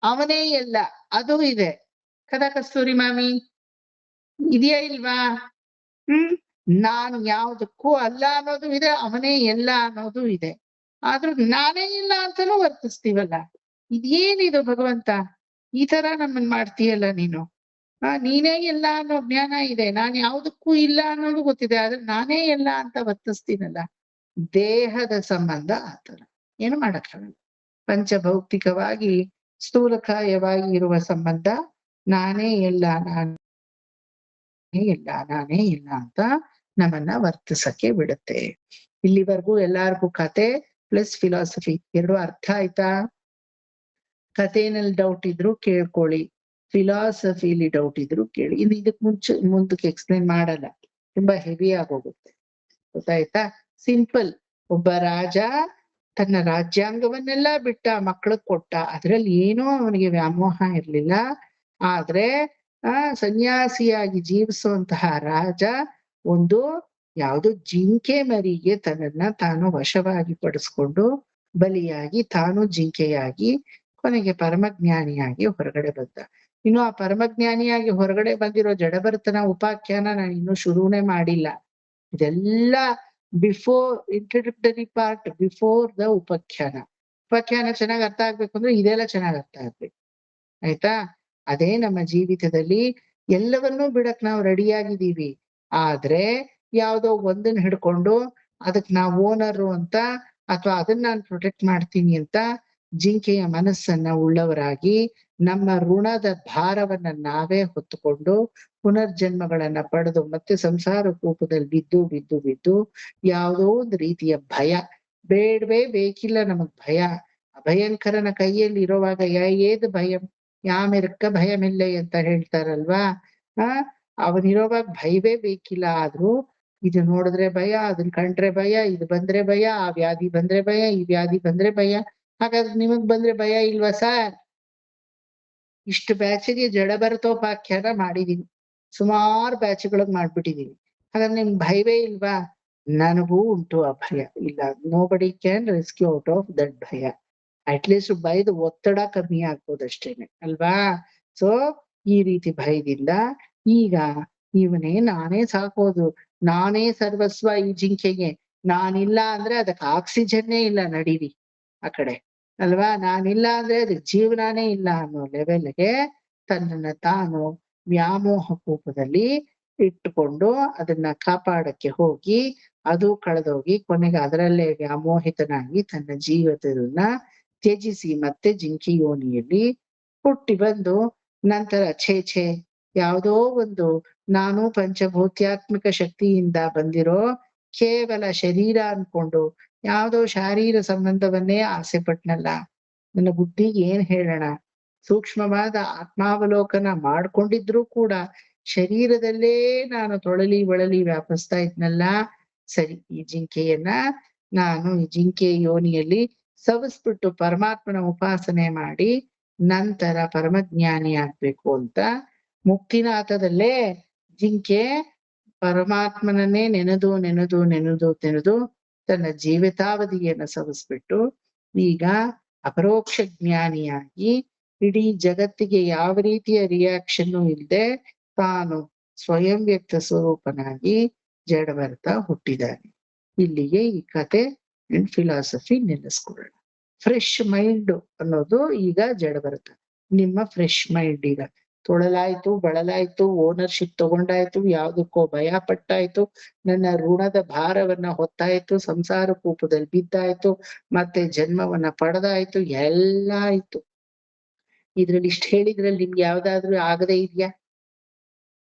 ಅವನೇ ಎಲ್ಲ, ಅದು ಇದೆ. ಕದಾ ಕಸ್ತೂರಿ ಮಾಮಿ? ಇದೆಯಾ ಇಲ್ವಾ? ನಾನು ಯಾವ್ದಕ್ಕೂ ಅಲ್ಲ ಅನ್ನೋದು ಇದೆ, ಅವನೇ ಎಲ್ಲ ಅನ್ನೋದು ಇದೆ. ಆದ್ರೂ ನಾನೇ ಇಲ್ಲ ಅಂತಾನೂ ವರ್ತಿಸ್ತೀವಲ್ಲ. ಇದೇನಿದು ಭಗವಂತ, ಈ ತರ ನಮ್ಮನ್ ಮಾಡ್ತೀಯಲ್ಲ ನೀನು. ನೀನೇ ಎಲ್ಲ ಅನ್ನೋ ಜ್ಞಾನ ಇದೆ, ನಾನ್ ಯಾವ್ದಕ್ಕೂ ಇಲ್ಲ ಅನ್ನೋದು ಗೊತ್ತಿದೆ, ಆದ್ರೆ ನಾನೇ ಎಲ್ಲ ಅಂತ ವರ್ತಿಸ್ತೀನಲ್ಲ. ದೇಹದ ಸಂಬಂಧ ಆತರ ಏನು ಮಾಡಕ್ಕಾಗಲ್ಲ. ಪಂಚಭೌತಿಕವಾಗಿ ಸ್ಥೂಲಕಾಯವಾಗಿ ಇರುವ ಸಂಬಂಧ ನಾನೇ ಎಲ್ಲ ಅಂತ ನಮ್ಮನ್ನ ವರ್ತಿಸಕ್ಕೆ ಬಿಡುತ್ತೆ. ಇಲ್ಲಿವರೆಗೂ ಎಲ್ಲಾರ್ಗೂ ಕತೆ ಪ್ಲಸ್ ಫಿಲಾಸಫಿ ಎರಡು ಅರ್ಥ ಆಯ್ತಾ? ಕಥೆನಲ್ಲಿ ಡೌಟ್ ಇದ್ರು ಕೇಳ್ಕೊಳ್ಳಿ, ಫಿಲಾಸಫಿಲಿ ಡೌಟ್ ಇದ್ರು ಕೇಳಿ. ಇನ್ನು ಇದಕ್ ಮುಂದಕ್ಕೆ ಎಕ್ಸ್ಪ್ಲೇನ್ ಮಾಡಲ್ಲ, ತುಂಬಾ ಹೆವಿ ಆಗೋಗುತ್ತೆ. ಗೊತ್ತಾಯ್ತಾ? ಸಿಂಪಲ್. ಒಬ್ಬ ರಾಜ ತನ್ನ ರಾಜ್ಯಾಂಗವನ್ನೆಲ್ಲ ಬಿಟ್ಟ ಮಕ್ಕಳಿಗೆ ಕೊಟ್ಟ. ಅದ್ರಲ್ಲಿ ಏನೋ ಅವನಿಗೆ ವ್ಯಾಮೋಹ ಇರ್ಲಿಲ್ಲ. ಆದ್ರೆ ಸನ್ಯಾಸಿಯಾಗಿ ಜೀವಿಸುವಂತಹ ರಾಜ ಒಂದು ಯಾವ್ದೋ ಜಿಂಕೆ ಮರಿಗೆ ತನ್ನನ್ನ ತಾನು ವಶವಾಗಿ ಪಡಿಸ್ಕೊಂಡು ಬಲಿಯಾಗಿ ತಾನು ಜಿಂಕೆಯಾಗಿ ಕೊನೆಗೆ ಪರಮಜ್ಞಾನಿಯಾಗಿ ಹೊರಗಡೆ ಬಂದ. ಇನ್ನು ಆ ಪರಮಜ್ಞಾನಿಯಾಗಿ ಹೊರಗಡೆ ಬಂದಿರೋ ಜಡಭರತನ ಉಪಾಖ್ಯಾನ ನಾನು ಇನ್ನೂ ಶುರುನೇ ಮಾಡಿಲ್ಲ. ಇದೆಲ್ಲ before introductory part, before the ಉಪಾಖ್ಯಾನ. ಉಪಾಖ್ಯಾನ ಚೆನ್ನಾಗ್ ಅರ್ಥ ಆಗ್ಬೇಕು ಅಂದ್ರೆ ಇದೆಲ್ಲ ಚೆನ್ನಾಗ್ ಅರ್ಥ ಆಗ್ಬೇಕು. ಆಯ್ತಾ? ಅದೇ ನಮ್ಮ ಜೀವಿತದಲ್ಲಿ ಎಲ್ಲವನ್ನೂ ಬಿಡಕ್ ನಾವು ರೆಡಿಯಾಗಿದ್ದೀವಿ. ಆದ್ರೆ ಯಾವ್ದೋ ಒಂದನ್ನ ಹಿಡ್ಕೊಂಡು ಅದಕ್ ನಾವ್ ಓನರು ಅಂತ, ಅಥವಾ ಅದನ್ನ ನಾನು ಪ್ರೊಟೆಕ್ಟ್ ಮಾಡ್ತೀನಿ ಅಂತ ಜಿಂಕೆಯ ಮನಸ್ಸನ್ನ ಉಳ್ಳವರಾಗಿ ನಮ್ಮ ಋಣದ ಭಾರವನ್ನ ನಾವೇ ಹೊತ್ತುಕೊಂಡು ಪುನರ್ಜನ್ಮಗಳನ್ನ ಪಡೆದು ಮತ್ತೆ ಸಂಸಾರ ಕೂಪದಲ್ಲಿ ಬಿದ್ದು ಬಿದ್ದು ಬಿದ್ದು ಯಾವುದೋ ಒಂದು ರೀತಿಯ ಭಯ, ಬೇಡವೇ ಬೇಕಿಲ್ಲ ನಮಗ್ ಭಯ. ಅಭಯಂಕರನ ಕೈಯಲ್ಲಿ ಇರುವಾಗ ಏದು ಭಯಂ ಯಾಮೆರಕ್ಕ ಭಯಮಿಲ್ಲ ಅಂತ ಹೇಳ್ತಾರಲ್ವಾ. ಅವನಿರೋವಾಗ ಭಯವೇ ಬೇಕಿಲ್ಲ. ಆದ್ರೂ ಇದು ನೋಡಿದ್ರೆ ಭಯ, ಅದನ್ನ ಕಂಡ್ರೆ ಭಯ, ಇದು ಬಂದ್ರೆ ಭಯ, ಆ ವ್ಯಾಧಿ ಬಂದ್ರೆ ಭಯ, ಈ ವ್ಯಾಧಿ ಬಂದ್ರೆ ಭಯ. ಹಾಗಾದ್ರೆ ನಿಮಗ್ ಬಂದ್ರೆ ಭಯ ಇಲ್ವಾ ಸರ್? ಇಷ್ಟು ಬ್ಯಾಚಿಗೆ ಜಡಭರತೋಪಾಖ್ಯಾನ ಮಾಡಿದೀನಿ, ಸುಮಾರು ಬ್ಯಾಚ್ಗಳಿಗೆ ಮಾಡ್ಬಿಟ್ಟಿದೀನಿ. ಹಾಗಾದ್ರೆ ನಿಮ್ಗೆ ಭಯವೇ ಇಲ್ವಾ? ನನಗೂ ಉಂಟು ಆ ಭಯ. ಇಲ್ಲ, nobody can rescue out of that ಭಯ. ಅಟ್ಲೀಸ್ಟ್ ಭಯದ ಒತ್ತಡ ಕಮ್ಮಿ ಆಗ್ಬೋದಷ್ಟೇನೆ ಅಲ್ವಾ? ಸೊ ಈ ರೀತಿ ಭಯದಿಂದ ಈಗ ಇವನೇ ನಾನೇ ಸಾಕೋದು, ನಾನೇ ಸರ್ವಸ್ವ ಈ ಜಿಂಕೆಗೆ, ನಾನಿಲ್ಲ ಅಂದ್ರೆ ಅದಕ್ಕೆ ಆಕ್ಸಿಜನ್ನೇ ಇಲ್ಲ, ನಡೀರಿ ಆ ಕಡೆ ಅಲ್ವಾ? ನಾನಿಲ್ಲ ಅಂದ್ರೆ ಅದಕ್ಕೆ ಜೀವನಾನೇ ಇಲ್ಲ ಅನ್ನೋ ಲೆವೆಲ್ಗೆ ತನ್ನನ್ನ ತಾನು ವ್ಯಾಮೋಹ ಕೂಪದಲ್ಲಿ ಇಟ್ಟುಕೊಂಡು ಅದನ್ನ ಕಾಪಾಡಕ್ಕೆ ಹೋಗಿ ಅದು ಕಳೆದೋಗಿ ಕೊನೆಗೆ ಅದರಲ್ಲೇ ವ್ಯಾಮೋಹಿತನಾಗಿ ತನ್ನ ಜೀವನವನ್ನ ತ್ಯಜಿಸಿ ಮತ್ತೆ ಜಿಂಕಿ ಯೋನಿಯಲ್ಲಿ ಹುಟ್ಟಿ ಬಂದು ನಂತರ ಛೇ ಯಾವುದೋ ಒಂದು ನಾನು ಪಂಚಭೂತ್ಯಾತ್ಮಿಕ ಶಕ್ತಿಯಿಂದ ಬಂದಿರೋ ಕೇವಲ ಶರೀರ ಅನ್ಕೊಂಡು ಯಾವುದೋ ಶಾರೀರ ಸಂಬಂಧವನ್ನೇ ಆಸೆ ಪಟ್ನಲ್ಲ. ನನ್ನ ಬುದ್ಧಿಗೆ ಏನ್ ಹೇಳೋಣ? ಸೂಕ್ಷ್ಮವಾದ ಆತ್ಮಾವಲೋಕನ ಮಾಡ್ಕೊಂಡಿದ್ರು ಕೂಡ ಶರೀರದಲ್ಲೇ ನಾನು ತೊಳಲಿ ಒಳಲಿ ವ್ಯಾಪಿಸ್ತಾ ಇದ್ನಲ್ಲ. ಸರಿ, ಈ ಜಿಂಕೆಯನ್ನ ನಾನು ಈ ಜಿಂಕೆ ಯೋನಿಯಲ್ಲಿ ಸವಿಸ್ಬಿಟ್ಟು ಪರಮಾತ್ಮನ ಉಪಾಸನೆ ಮಾಡಿ ನಂತರ ಪರಮಜ್ಞಾನಿ ಆಗ್ಬೇಕು ಅಂತ ಮುಕ್ತಿನಾಥದಲ್ಲೇ ಜಿಂಕೆ ಪರಮಾತ್ಮನನ್ನೇ ನೆನೆದು ನೆನೆದು ನೆನೆದು ನೆನೆದು ತನ್ನ ಜೀವಿತಾವಧಿಯನ್ನ ಸವಿಸ್ಬಿಟ್ಟು ಈಗ ಅಪರೋಕ್ಷ ಜ್ಞಾನಿಯಾಗಿ ಇಡೀ ಜಗತ್ತಿಗೆ ಯಾವ ರೀತಿಯ ರಿಯಾಕ್ಷನ್ನು ಇಲ್ಲದೆ ತಾನು ಸ್ವಯಂ ವ್ಯಕ್ತ ಸ್ವರೂಪನಾಗಿ ಜಡಭರತ ಹುಟ್ಟಿದ್ದಾನೆ. ಇಲ್ಲಿಗೆ ಈ ಕತೆ ಅಂಡ್ ಫಿಲಾಸಫಿ ನಿಲ್ಲಿಸ್ಕೊಳ್ಳೋಣ. ಫ್ರೆಶ್ ಮೈಂಡ್ ಅನ್ನೋದು ಈಗ ಜಡಭರತ. ನಿಮ್ಮ ಫ್ರೆಶ್ ಮೈಂಡ್ ಈಗ ತೊಳಲಾಯ್ತು, ಬಳಲಾಯ್ತು, ಓನರ್ಶಿಪ್ ತಗೊಂಡಾಯ್ತು, ಯಾವ್ದಕ್ಕೋ ಭಯ ಪಟ್ಟಾಯ್ತು, ನನ್ನ ಋಣದ ಭಾರವನ್ನ ಹೊತ್ತಾಯ್ತು, ಸಂಸಾರ ಕೂಪದಲ್ಲಿ ಬಿದ್ದಾಯ್ತು, ಮತ್ತೆ ಜನ್ಮವನ್ನ ಪಡೆದಾಯ್ತು, ಎಲ್ಲ ಆಯ್ತು. ಇದ್ರಲ್ಲಿ ಇಷ್ಟ ಹೇಳಿದ್ರಲ್ಲಿ ನಿಮ್ಗೆ ಯಾವ್ದಾದ್ರು ಆಗದೆ ಇದೆಯಾ?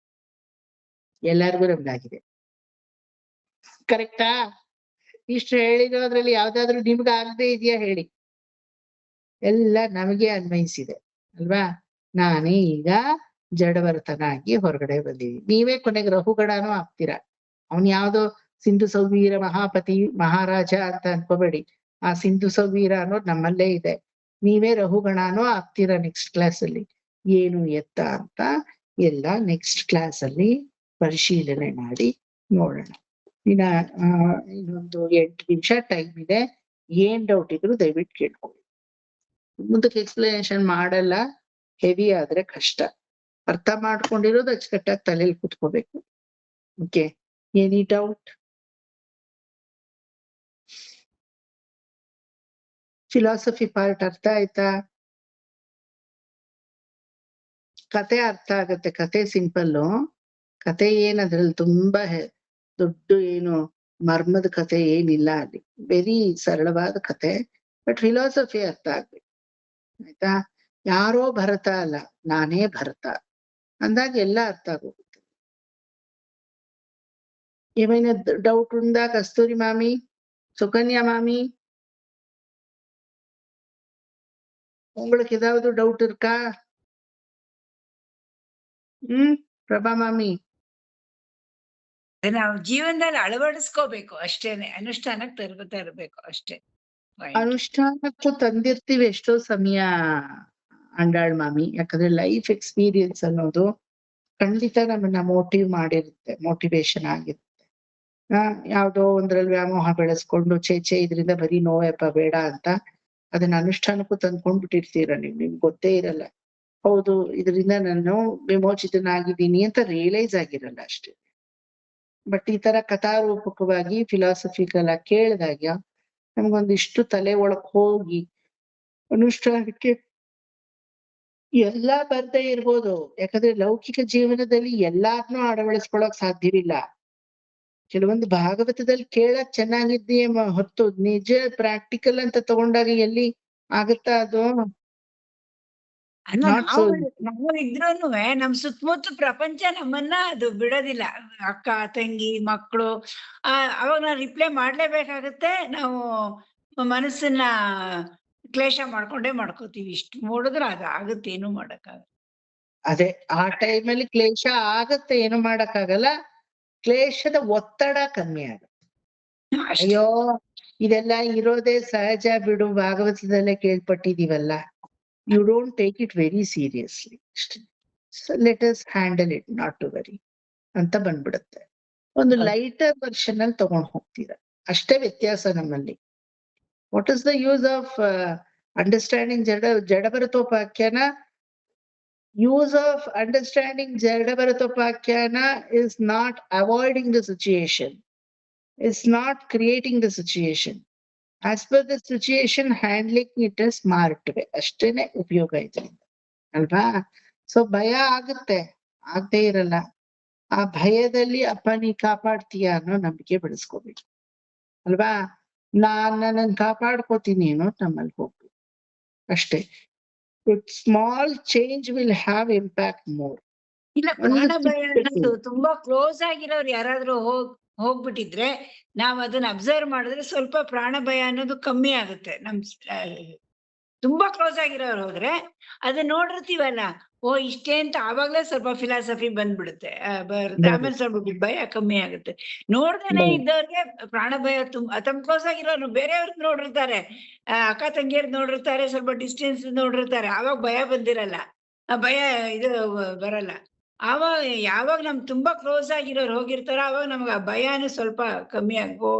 ಎಲ್ಲಾರ್ಗು ನಮ್ಗಾಗಿದೆ, ಕರೆಕ್ಟಾ? ಇಷ್ಟು ಹೇಳಿರೋದ್ರಲ್ಲಿ ಯಾವ್ದಾದ್ರು ನಿಮ್ಗೆ ಆಗದೆ ಇದೆಯಾ ಹೇಳಿ? ಎಲ್ಲ ನಮಗೆ ಅನ್ವಯಿಸಿದೆ ಅಲ್ವಾ? ನಾನೇ ಈಗ ಜಡಭರತನಾಗಿ ಹೊರಗಡೆ ಬಂದಿದ್ದೀನಿ. ನೀವೇ ಕೊನೆಗೆ ರಹುಗಣನೂ ಆಗ್ತೀರಾ. ಅವನ್ ಯಾವ್ದೋ ಸಿಂಧು ಸೌವೀರ ಮಹಾಪತಿ ಮಹಾರಾಜ ಅಂತ ಅನ್ಕೋಬೇಡಿ. ಆ ಸಿಂಧು ಸೌವೀರ ಅನ್ನೋದು ನಮ್ಮಲ್ಲೇ ಇದೆ. ನೀವೇ ರಹುಗಣನೂ ಆಗ್ತೀರಾ ನೆಕ್ಸ್ಟ್ ಕ್ಲಾಸ್ ಅಲ್ಲಿ. ಏನು ಎತ್ತ ಅಂತ ಎಲ್ಲ ನೆಕ್ಸ್ಟ್ ಕ್ಲಾಸ್ ಅಲ್ಲಿ ಪರಿಶೀಲನೆ ಮಾಡಿ ನೋಡೋಣ. ಇನ್ನೊಂದು 8 ನಿಮಿಷ ಟೈಮ್ ಇದೆ. ಏನ್ ಡೌಟ್ ಇದ್ರು ದಯವಿಟ್ಟು ಕೇಳ್ಕೊಳ್ಳಿ. ಮುಂದಕ್ಕೆ ಎಕ್ಸ್ಪ್ಲನೇಷನ್ ಮಾಡಲ್ಲ, ಹೆವಿ ಆದ್ರೆ ಕಷ್ಟ. ಅರ್ಥ ಮಾಡ್ಕೊಂಡಿರೋದು ಅಚ್ಚುಕಟ್ಟಾಗಿ ತಲೆಯಲ್ಲಿ ಕೂತ್ಕೋಬೇಕು. Okay, any doubt? Philosophy part ಅರ್ಥ ಆಯ್ತಾ? ಕತೆ ಅರ್ಥ ಆಗತ್ತೆ. ಕತೆ ಸಿಂಪಲ್ಲು. ಕತೆ ಏನ್ ಅದ್ರಲ್ಲಿ ತುಂಬಾ ದೊಡ್ಡ ಏನು ಮರ್ಮದ ಕತೆ ಏನಿಲ್ಲ ಅಲ್ಲಿ. ವೆರಿ ಸರಳವಾದ ಕತೆ. ಬಟ್ ಫಿಲಾಸಫಿ ಅರ್ಥ ಆಗ್ಬೇಕು. ಆಯ್ತಾ? ಯಾರೋ ಭರತ ಅಲ್ಲ, ನಾನೇ ಭರತ ಅಂದಾಗ ಎಲ್ಲ ಅರ್ಥ ಆಗೋಗುತ್ತೆ. ಏమైనా ಡೌಟ್ ಉಂದಾ ಕಸ್ತೂರಿ ಮಾಮಿ, ಸುಕನ್ಯಾ மாமி? உங்களுக்கு ஏதாவது டவுட் இருக்கா? ಪ್ರಭಾ ಮಾಮಿ? ನಾವು ಜೀವನದಲ್ಲಿ ಅಳವಡಿಸ್ಕೋಬೇಕು ಅಷ್ಟೇನೆ, ಅನುಷ್ಠಾನಕ್ಕೆ ತರ್ತಾ ಇರ್ಬೇಕು ಅಷ್ಟೇ. ಅನುಷ್ಠಾನಕ್ಕೂ ತಂದಿರ್ತೀವಿ ಎಷ್ಟೋ ಸಮಯ ಅಂಡಾಳ್ ಮಾಮಿ. ಯಾಕಂದ್ರೆ ಲೈಫ್ ಎಕ್ಸ್ಪೀರಿಯನ್ಸ್ ಅನ್ನೋದು ಖಂಡಿತ ನಮ್ಮನ್ನ ಮೋಟಿವ್ ಮಾಡಿರುತ್ತೆ, ಮೋಟಿವೇಶನ್ ಆಗಿರುತ್ತೆ. ಯಾವ್ದೋ ಒಂದ್ರಲ್ಲಿ ವ್ಯಾಮೋಹ ಬೆಳೆಸ್ಕೊಂಡು ಚೇಚೆ ಇದರಿಂದ ಬರೀ ನೋವಪ್ಪ ಬೇಡ ಅಂತ ಅದನ್ನ ಅನುಷ್ಠಾನಕ್ಕೂ ತಂದ್ಕೊಂಡ್ಬಿಟ್ಟಿರ್ತೀರ ನಿಮ್ಗೆ ಗೊತ್ತೇ ಇರಲ್ಲ. ಹೌದು ಇದರಿಂದ ನಾನು ವಿಮೋಚಿತನಾಗಿದ್ದೀನಿ ಅಂತ ರಿಯಲೈಸ್ ಆಗಿರಲ್ಲ ಅಷ್ಟೇ. ಬಟ್ ಈ ತರ ಕಥಾರೂಪಕವಾಗಿ ಫಿಲಾಸಫಿಕಲ್ ಆಗಿ ಕೇಳಿದಾಗ ನಮ್ಗೊಂದಿಷ್ಟು ತಲೆ ಒಳಗ್ ಹೋಗಿ ಅನುಷ್ಠಾನಕ್ಕೆ ಎಲ್ಲಾ ಬರ್ದೇ ಇರ್ಬೋದು. ಯಾಕಂದ್ರೆ ಲೌಕಿಕ ಜೀವನದಲ್ಲಿ ಎಲ್ಲಾರ್ನೂ ಅಳವಡಿಸ್ಕೊಳಕ್ ಸಾಧ್ಯವಿಲ್ಲ. ಕೆಲವೊಂದು ಭಾಗವತದಲ್ಲಿ ಕೇಳಕ್ ಚೆನ್ನಾಗಿದ್ದೀಯ ಹೊತ್ತು ನಿಜ ಪ್ರಾಕ್ಟಿಕಲ್ ಅಂತ ತಗೊಂಡಾಗ ಎಲ್ಲಿ ಆಗತ್ತಾ ಅದು? ಅಲ್ಲ, ನಾಟ್ ಸೊ. ನಾವು ಇದ್ರೂನು ನಮ್ ಸುತ್ತಮುತ್ತ ಪ್ರಪಂಚ ನಮ್ಮನ್ನ ಅದು ಬಿಡೋದಿಲ್ಲ. ಅಕ್ಕ ತಂಗಿ ಮಕ್ಕಳು ಅವಾಗ ನಾವು ರಿಪ್ಲೈ ಮಾಡ್ಲೇಬೇಕಾಗತ್ತೆ. ನಾವು ಮನಸ್ಸನ್ನ ಕ್ಲೇಶ ಮಾಡ್ಕೊಂಡೇ ಮಾಡ್ಕೋತೀವಿ. ಇಷ್ಟು ನೋಡಿದ್ರೆ ಅದು ಆಗುತ್ತೆ, ಏನು ಮಾಡಕ್ಕಾಗಲ್ಲ. ಅದೇ ಆ ಟೈಮಲ್ಲಿ ಕ್ಲೇಶ ಆಗತ್ತೆ, ಏನು ಮಾಡಕ್ಕಾಗಲ್ಲ. ಕ್ಲೇಶದ ಒತ್ತಡ ಕಮ್ಮಿ ಆಗುತ್ತೆ. ಅಷ್ಟೇ. ಅಯ್ಯೋ ಇದೆಲ್ಲ ಇರೋದೇ ಸಹಜ ಬಿಡು, ಭಾಗವತದಲ್ಲೇ ಕೇಳ್ಪಟ್ಟಿದೀವಲ್ಲ. You don't take it very seriously. Let us handle it, not to worry ಅಂತ ಬಂದ್ಬಿಡುತ್ತೆ. ಒಂದು ಲೈಟರ್ ವರ್ಷನ್ ಅಲ್ಲಿ ತಗೊಂಡ್ ಹೋಗ್ತೀರಾ, ಅಷ್ಟೇ ವ್ಯತ್ಯಾಸ ನಮ್ಮಲ್ಲಿ. What is the use of understanding ಜಡಭರತೋಪಾಖ್ಯಾನ? Use of understanding Jadabharatopakhyaana is not avoiding the situation. It's not creating the situation. As per the situation, handling it is smart way. ಅಷ್ಟೇನೆ ಉಪಯೋಗ ಇದರಿಂದ ಅಲ್ವಾ? ಸೊ ಭಯ ಆಗುತ್ತೆ, ಆಗದೆ ಇರಲ್ಲ. ಆ ಭಯದಲ್ಲಿ ಅಪ್ಪ ನೀ ಕಾಪಾಡ್ತೀಯ ಅನ್ನೋ ನಂಬಿಕೆ ಬೆಳೆಸ್ಕೋಬೇಕು ಅಲ್ವಾ? ನನ್ನನ್ನು ಕಾಪಾಡ್ಕೋತೀನಿ ಅನ್ನೋ ನಮ್ಮಲ್ಲಿ ಹೋಗ್ಬೇಕು ಅಷ್ಟೇ. Small change will have impact more. ಇಲ್ಲ, ಪ್ರಾಣ ಭಯ ಅನ್ನೋದು ತುಂಬಾ ಕ್ಲೋಸ್ ಆಗಿರೋರು ಯಾರಾದ್ರೂ ಹೋಗ್ಬಿಟ್ಟಿದ್ರೆ ನಾವ್ ಅದನ್ನ ಅಬ್ಸರ್ವ್ ಮಾಡಿದ್ರೆ ಸ್ವಲ್ಪ ಪ್ರಾಣ ಭಯ ಅನ್ನೋದು ಕಮ್ಮಿ ಆಗುತ್ತೆ. ತುಂಬಾ ಕ್ಲೋಸ್ ಆಗಿರೋರು ಹೋದ್ರೆ ಅದನ್ನ ನೋಡಿರ್ತೀವಲ್ಲ, ಓ ಇಷ್ಟೇ ಅಂತ ಆವಾಗ್ಲೇ ಸ್ವಲ್ಪ ಫಿಲಾಸಫಿ ಬಂದ್ಬಿಡುತ್ತೆ, ಆಮೇಲೆ ಸ್ವಲ್ಪ ಭಯ ಕಮ್ಮಿ ಆಗುತ್ತೆ. ನೋಡ್ದೇನೆ ಇದ್ದವ್ರಿಗೆ ಪ್ರಾಣ ಭಯ ತಮ್ಮ ಕ್ಲೋಸ್ ಆಗಿರೋರು ಬೇರೆಯವ್ರದ್ ನೋಡಿರ್ತಾರೆ, ಅಕ್ಕ ತಂಗಿಯರ್ ನೋಡಿರ್ತಾರೆ, ಸ್ವಲ್ಪ ಡಿಸ್ಟೆನ್ಸ್ ನೋಡಿರ್ತಾರೆ, ಆವಾಗ ಭಯ ಬಂದಿರಲ್ಲ, ಭಯ ಇದು ಬರಲ್ಲ. ಆವಾಗ ಯಾವಾಗ ತುಂಬಾ ಕ್ಲೋಸ್ ಆಗಿರೋರು ಹೋಗಿರ್ತಾರೋ ಅವಾಗ ನಮ್ಗೆ ಆ ಭಯನೂ ಸ್ವಲ್ಪ ಕಮ್ಮಿ ಆಗೋ,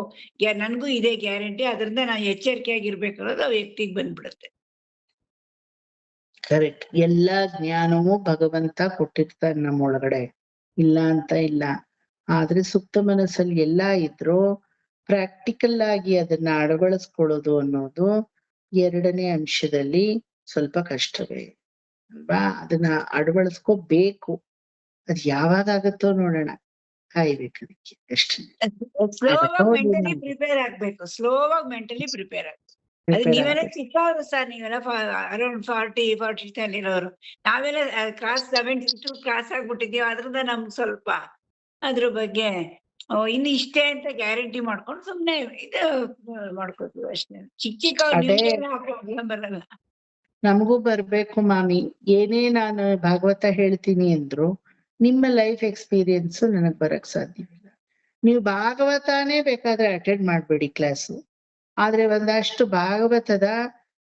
ನನ್ಗೂ ಇದೇ ಗ್ಯಾರಂಟಿ, ಅದರಿಂದ ನಾವು ಎಚ್ಚರಿಕೆಯಾಗಿರ್ಬೇಕು ಅನ್ನೋದು ಆ ವ್ಯಕ್ತಿಗೆ ಬಂದ್ಬಿಡುತ್ತೆ. ಕರೆಕ್ಟ್. ಎಲ್ಲಾ ಜ್ಞಾನವೂ ಭಗವಂತ ಕೊಟ್ಟಿರ್ತಾನೆ ನಮ್ಮೊಳಗಡೆ, ಇಲ್ಲ ಅಂತ ಇಲ್ಲ. ಆದ್ರೆ ಸುಪ್ತ ಮನಸ್ಸಲ್ಲಿ ಎಲ್ಲಾ ಇದ್ರು ಪ್ರಾಕ್ಟಿಕಲ್ ಆಗಿ ಅದನ್ನ ಅಳವಡಿಸ್ಕೊಳ್ಳೋದು ಅನ್ನೋದು ಎರಡನೇ ಅಂಶದಲ್ಲಿ ಸ್ವಲ್ಪ ಕಷ್ಟವೇ ಅಲ್ವಾ? ಅದನ್ನ ಅಳವಡಿಸ್ಕೋಬೇಕು. ಅದ್ ಯಾವಾಗ ಆಗತ್ತೋ ನೋಡೋಣ, ಕಾಯ್ಬೇಕು ಅದಕ್ಕೆ ಅಷ್ಟೇ. ಸ್ಲೋವಾಗಿ ಮೆಂಟಲಿ ಪ್ರಿಪೇರ್ ಆಗ್ಬೇಕು, ಸ್ಲೋವಾಗಿ ಮೆಂಟಲಿ ಪ್ರಿಪೇರ್ ಆಗ್ಬೇಕು. ನೀವೆಲ್ಲ ಚಿಕ್ಕವರು ಸರ್, ನೀವೆಲ್ಲ ಅರೌಂಡ್ 40 ಅಲ್ಲಿರೋರು, ನಾವೆಲ್ಲ ಕ್ಲಾಸ್ 72 ಕ್ಲಾಸ್ ಆಗ್ಬಿಟ್ಟಿದೀವಿ. ಅದ್ರಿಂದ ನಮ್ಗೆ ಸ್ವಲ್ಪ ಅದ್ರ ಬಗ್ಗೆ ಇನ್ನು ಇಷ್ಟೇ ಅಂತ ಗ್ಯಾರಂಟಿ ಮಾಡ್ಕೊಂಡು ಸುಮ್ನೆ ಇದು ಮಾಡ್ಕೋತೀವಿ ಅಷ್ಟೇ. ಪ್ರಾಬ್ಲಮ್ ಬರಲ್ಲ. ನಮಗೂ ಬರ್ಬೇಕು ಮಾಮಿ. ಏನೇ ನಾನು ಭಾಗವತ ಹೇಳ್ತೀನಿ ಅಂದ್ರು ನಿಮ್ಮ ಲೈಫ್ ಎಕ್ಸ್ಪೀರಿಯನ್ಸ್ ನನಗ್ ಬರಕ್ ಸಾಧ್ಯವಿಲ್ಲ. ನೀವು ಭಾಗವತಾನೇ ಬೇಕಾದ್ರೆ ಅಟೆಂಡ್ ಮಾಡ್ಬೇಡಿ ಕ್ಲಾಸು, ಆದ್ರೆ ಒಂದಷ್ಟು ಭಾಗವತದ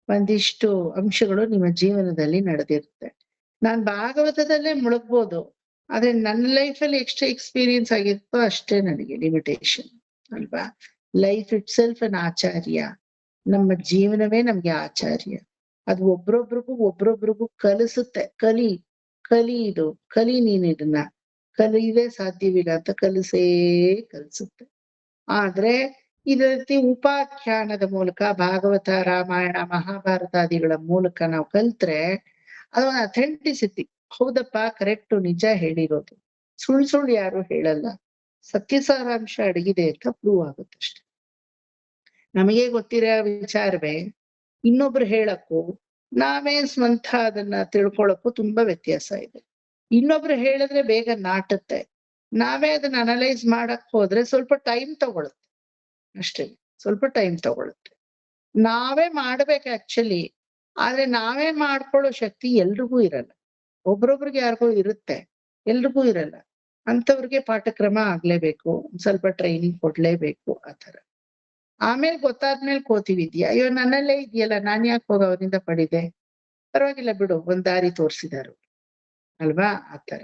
ಒಂದಿಷ್ಟು ಅಂಶಗಳು ನಿಮ್ಮ ಜೀವನದಲ್ಲಿ ನಡೆದಿರುತ್ತೆ. ನಾನ್ ಭಾಗವತದಲ್ಲೇ ಮುಳುಗ್ಬೋದು, ಆದ್ರೆ ನನ್ನ ಲೈಫಲ್ಲಿ ಎಷ್ಟು ಎಕ್ಸ್ಪೀರಿಯನ್ಸ್ ಆಗಿರುತ್ತೋ ಅಷ್ಟೇ ನನಗೆ ಲಿಮಿಟೇಷನ್ ಅಲ್ವಾ? ಲೈಫ್ ಇಟ್ ಸೆಲ್ಫ್ ಅನ್ ಆಚಾರ್ಯ. ನಮ್ಮ ಜೀವನವೇ ನಮ್ಗೆ ಆಚಾರ್ಯ. ಅದು ಒಬ್ರೊಬ್ರಿಗೂ ಕಲಿಸುತ್ತೆ. ಕಲಿ ನೀನ್ ಇದನ್ನ ಕಲಿಯದೇ ಸಾಧ್ಯವಿಲ್ಲ ಅಂತ ಕಲಿಸುತ್ತೆ. ಆದ್ರೆ ಇದೇ ರೀತಿ ಉಪಾಖ್ಯಾನದ ಮೂಲಕ ಭಾಗವತ, ರಾಮಾಯಣ, ಮಹಾಭಾರತಾದಿಗಳ ಮೂಲಕ ನಾವು ಕಲ್ತ್ರೆ ಅದೊಂದು ಅಥೆಂಟಿಸಿಟಿ. ಹೌದಪ್ಪ, ಕರೆಕ್ಟು, ನಿಜ ಹೇಳಿರೋದು, ಸುಳ್ಳು ಯಾರು ಹೇಳಲ್ಲ, ಸತ್ಯ ಸಾರಾಂಶ ಅಡಗಿದೆ ಅಂತ ಪ್ರೂವ್ ಆಗುತ್ತಷ್ಟೆ. ನಮಗೆ ಗೊತ್ತಿರೋ ವಿಚಾರವೇ ಇನ್ನೊಬ್ರು ಹೇಳಕ್ಕೂ ನಾವೇ ಸ್ವಂತ ಅದನ್ನ ತಿಳ್ಕೊಳಕ್ಕೂ ತುಂಬಾ ವ್ಯತ್ಯಾಸ ಇದೆ. ಇನ್ನೊಬ್ರು ಹೇಳಿದ್ರೆ ಬೇಗ ನಾಟುತ್ತೆ, ನಾವೇ ಅದನ್ನ ಅನಲೈಸ್ ಮಾಡಕ್ ಹೋದ್ರೆ ಸ್ವಲ್ಪ ಟೈಮ್ ತಗೊಳುತ್ತೆ ಅಷ್ಟೇ, ಸ್ವಲ್ಪ ಟೈಮ್ ತಗೊಳುತ್ತೆ. ನಾವೇ ಮಾಡ್ಬೇಕು ಆಕ್ಚುಲಿ, ಆದ್ರೆ ನಾವೇ ಮಾಡ್ಕೊಳ್ಳೋ ಶಕ್ತಿ ಎಲ್ರಿಗೂ ಇರಲ್ಲ. ಒಬ್ರೊಬ್ರಿಗೆ ಯಾರಿಗೂ ಇರುತ್ತೆ, ಎಲ್ರಿಗೂ ಇರಲ್ಲ. ಅಂತವ್ರಿಗೆ ಪಾಠಕ್ರಮ ಆಗ್ಲೇಬೇಕು, ಸ್ವಲ್ಪ ಟ್ರೈನಿಂಗ್ ಕೊಡ್ಲೇಬೇಕು ಆ ತರ. ಆಮೇಲೆ ಗೊತ್ತಾದ್ಮೇಲೆ ಕೋತಿವಿದ್ಯಾ, ಅಯ್ಯೋ ನನ್ನಲ್ಲೇ ಇದೆಯಲ್ಲ, ನಾನ್ ಯಾಕೆ ಹೋಗ ಅವನಿಂದ ಪಡಿದೆ, ಪರವಾಗಿಲ್ಲ ಬಿಡು, ಒಂದ್ ದಾರಿ ತೋರ್ಸಿದಾರು ಅಲ್ವಾ? ಆ ತರ.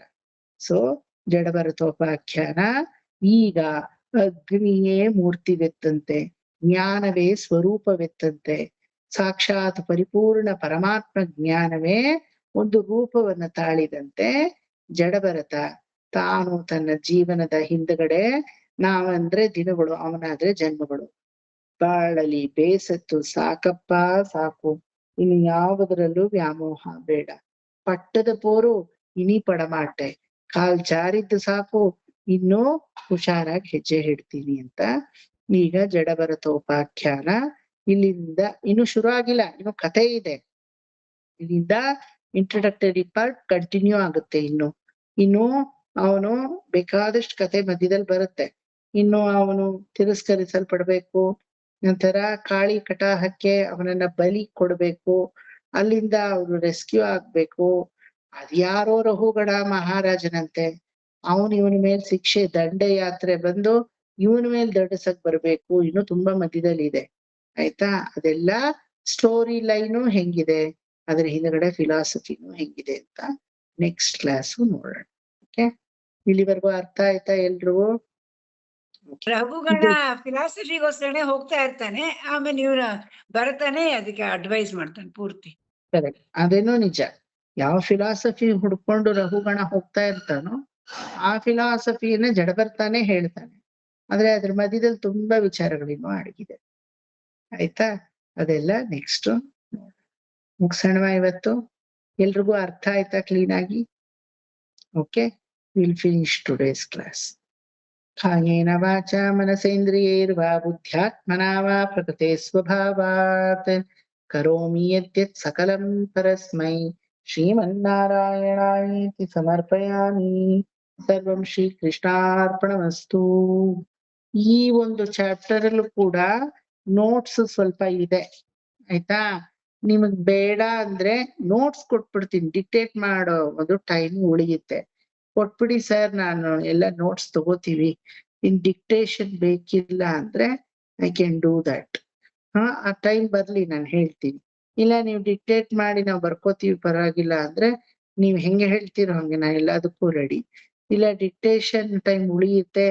ಸೊ ಜಡಭರತೋಪಾಖ್ಯಾನ ಈಗ ಅಗ್ನಿಯೇ ಮೂರ್ತಿವೆತ್ತಂತೆ, ಜ್ಞಾನವೇ ಸ್ವರೂಪವೆತ್ತಂತೆ, ಸಾಕ್ಷಾತ್ ಪರಿಪೂರ್ಣ ಪರಮಾತ್ಮ ಜ್ಞಾನವೇ ಒಂದು ರೂಪವನ್ನ ತಾಳಿದಂತೆ ಜಡಭರತ ತಾನು ತನ್ನ ಜೀವನದ ಹಿಂದಗಡೆ ನಾವಂದ್ರೆ ದಿನಗಳು, ಅವನಾದ್ರೆ ಜನ್ಮಗಳು, ಬಾಳಲಿ ಬೇಸತ್ತು ಸಾಕಪ್ಪ ಸಾಕು, ಇನ್ನು ಯಾವುದರಲ್ಲೂ ವ್ಯಾಮೋಹ ಬೇಡ, ಪಟ್ಟದ ಪೋರು ಇನಿ ಪಡಮಾಟೆ, ಕಾಲ್ ಜಾರಿದ್ದು ಸಾಕು, ಇನ್ನೂ ಹುಷಾರಾಗಿ ಹೆಜ್ಜೆ ಹಿಡ್ತೀನಿ ಅಂತ. ಈಗ ಜಡಭರತೋಪಾಖ್ಯಾನ ಇಲ್ಲಿಂದ ಇನ್ನು ಶುರು ಆಗಿಲ್ಲ, ಇನ್ನು ಕಥೆ ಇದೆ. ಇಲ್ಲಿಂದ ಇಂಟ್ರಡಕ್ಟರಿ ಪಾರ್ಟ್ ಕಂಟಿನ್ಯೂ ಆಗುತ್ತೆ. ಇನ್ನು ಅವನು ಬೇಕಾದಷ್ಟು ಕತೆ ಮಧ್ಯದಲ್ಲಿ ಬರುತ್ತೆ. ಇನ್ನು ಅವನು ತಿರಸ್ಕರಿಸಲ್ಪಡ್ಬೇಕು, ನಂತರ ಕಾಳಿ ಕಟಾಹಕ್ಕೆ ಅವನನ್ನ ಬಲಿ ಕೊಡ್ಬೇಕು, ಅಲ್ಲಿಂದ ಅವನು ರೆಸ್ಕ್ಯೂ ಆಗ್ಬೇಕು. ಅದ್ಯಾರೋ ರಹುಗಣ ಮಹಾರಾಜನಂತೆ, ಅವನು ಇವನ ಮೇಲೆ ಶಿಕ್ಷೆ ದಂಡಯಾತ್ರೆ ಬಂದು ಇವನ ಮೇಲೆ ದಂಡಸಕ್ ಬರ್ಬೇಕು. ಇನ್ನು ತುಂಬಾ ಮಧ್ಯದಲ್ಲಿ ಇದೆ, ಆಯ್ತಾ? ಅದೆಲ್ಲ ಸ್ಟೋರಿ ಲೈನು ಹೆಂಗಿದೆ, ಅದ್ರ ಹಿಂದ್ಗಡೆ ಫಿಲಾಸಫಿನೂ ಹೆಂಗಿದೆ ಅಂತ ನೆಕ್ಸ್ಟ್ ಕ್ಲಾಸು ನೋಡೋಣ. ಓಕೆ, ಇಲ್ಲಿವರೆಗೂ ಅರ್ಥ ಆಯ್ತಾ ಎಲ್ರಿಗೂ? ರಘುಗಣ ಫಿಲಾಸಫಿಗೋಸ್ಕರನೇ ಹೋಗ್ತಾ ಇರ್ತಾನೆ, ಆಮೇಲೆ ಇವ್ನ ಬರ್ತಾನೆ ಅದಕ್ಕೆ ಅಡ್ವೈಸ್ ಮಾಡ್ತಾನೆ ಪೂರ್ತಿ. ಕರೆಕ್ಟ್, ಅದೇನೋ ನಿಜ. ಯಾವ ಫಿಲಾಸಫಿ ಹುಡ್ಕೊಂಡು ರಘುಗಣ ಹೋಗ್ತಾ ಇರ್ತಾನೋ ಆ ಫಿಲಾಸಫಿಯನ್ನ ಜಡಬರ್ತಾನೆ ಹೇಳ್ತಾನೆ. ಆದ್ರೆ ಅದ್ರ ಮಧ್ಯದಲ್ಲಿ ತುಂಬಾ ವಿಚಾರಗಳಿನ್ನೂ ಅಡಗಿದೆ, ಆಯ್ತಾ? ಅದೆಲ್ಲ ನೆಕ್ಸ್ಟ್ ಮುಗ್ಸೋಣವಾ ಇವತ್ತು? ಎಲ್ರಿಗೂ ಅರ್ಥ ಆಯ್ತಾ ಕ್ಲೀನ್ ಆಗಿ? Okay, will finish today's class. ಕಾಯೇನ ವಾಚ ಮನಸೇಂದ್ರಿಯೈರ್ವಾ ಬುದ್ಧ್ಯಾತ್ಮನಾ ವಾ ಪ್ರಕೃತೆ ಸ್ವಭಾವಾತ್ ಕರೋಮಿ ಯದ್ಯತ್ ಸಕಲಂ ಪರಸ್ಮೈ ಶ್ರೀಮನ್ನಾರಾಯಣಾಯೇತಿ ಸಮರ್ಪಯಾಮಿ. ಸರ್ವಂ ಶ್ರೀ ಕೃಷ್ಣಾರ್ಪಣಮಸ್ತು. ಈ ಒಂದು ಚಾಪ್ಟರ್ ಅಲ್ಲೂ ಕೂಡ ನೋಟ್ಸ್ ಸ್ವಲ್ಪ ಇದೆ, ಆಯ್ತಾ? ನಿಮಗ್ ಬೇಡ ಅಂದ್ರೆ ನೋಟ್ಸ್ ಕೊಟ್ಬಿಡ್ತೀನಿ, ಡಿಕ್ಟೇಟ್ ಮಾಡೋ ಒಂದು ಟೈಮ್ ಉಳಿಯುತ್ತೆ. ಕೊಟ್ಬಿಡಿ ಸರ್, ನಾನು ಎಲ್ಲ ನೋಟ್ಸ್ ತಗೋತೀವಿ, ಇನ್ ಡಿಕ್ಟೇಷನ್ ಬೇಕಿಲ್ಲ ಅಂದ್ರೆ ಐ ಕ್ಯಾನ್ ಡೂ ದಟ್. ಆ ಟೈಮ್ ಬರ್ಲಿ, ನಾನು ಹೇಳ್ತೀನಿ. ಇಲ್ಲ ನೀವು ಡಿಕ್ಟೇಟ್ ಮಾಡಿ ನಾವು ಬರ್ಕೋತೀವಿ ಪರವಾಗಿಲ್ಲ ಅಂದ್ರೆ ನೀವ್ ಹೆಂಗೆ ಹೇಳ್ತೀರೋ ಹಂಗೆ ನಾ ಎಲ್ಲದಕ್ಕೂ ರೆಡಿ. ಇಲ್ಲ ಡಿಕ್ಟೇಷನ್ ಟೈಮ್ ಉಳಿಯುತ್ತೆ,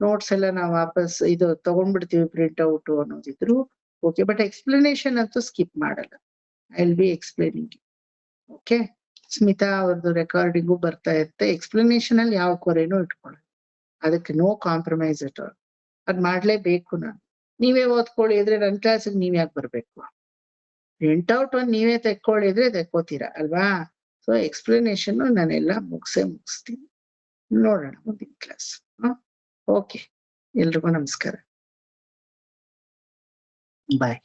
ನೋಟ್ಸ್ ಎಲ್ಲ ನಾವು ವಾಪಸ್ ಇದು ತಗೊಂಡ್ಬಿಡ್ತೀವಿ ಪ್ರಿಂಟ್ ಔಟ್ ಅನ್ನೋದಿದ್ರು ಓಕೆ, ಬಟ್ ಎಕ್ಸ್ಪ್ಲನೇಷನ್ ಅಂತೂ ಸ್ಕಿಪ್ ಮಾಡಲ್ಲ. I will be explaining. Okay, Smita ಅವ್ರದ್ದು ರೆಕಾರ್ಡಿಂಗು ಬರ್ತಾ ಇರುತ್ತೆ. ಎಕ್ಸ್ಪ್ಲನೇಷನ್ ಅಲ್ಲಿ ಯಾವ ಕೊರೆನೂ ಇಟ್ಕೊಳ್ಳಿ, ಅದಕ್ಕೆ ನೋ ಕಾಂಪ್ರಮೈಸ್ ಅಟ್ ಆಲ್. ಅದ್ ಮಾಡ್ಲೇಬೇಕು. ನಾನು ನೀವೇ ಓದ್ಕೊಳ್ಳಿ ಇದ್ರೆ ನನ್ನ ಕ್ಲಾಸಿಗೆ ನೀವ್ ಯಾಕೆ ಬರ್ಬೇಕು? ಪ್ರಿಂಟ್ ಔಟ್ ಒಂದು ನೀವೇ ತೆಕ್ಕೊಳ್ಳಿದ್ರೆ ತೆಕ್ಕೋತೀರಾ ಅಲ್ವಾ? ಸೊ ಎಕ್ಸ್ಪ್ಲನೇಷನ್ ನಾನೆಲ್ಲ ಮುಗಿಸ್ತೀನಿ. ನೋಡೋಣ ಮುಂದಿನ ಕ್ಲಾಸ್. ಓಕೆ, ಎಲ್ರಿಗೂ ನಮಸ್ಕಾರ, ಬಾಯ್.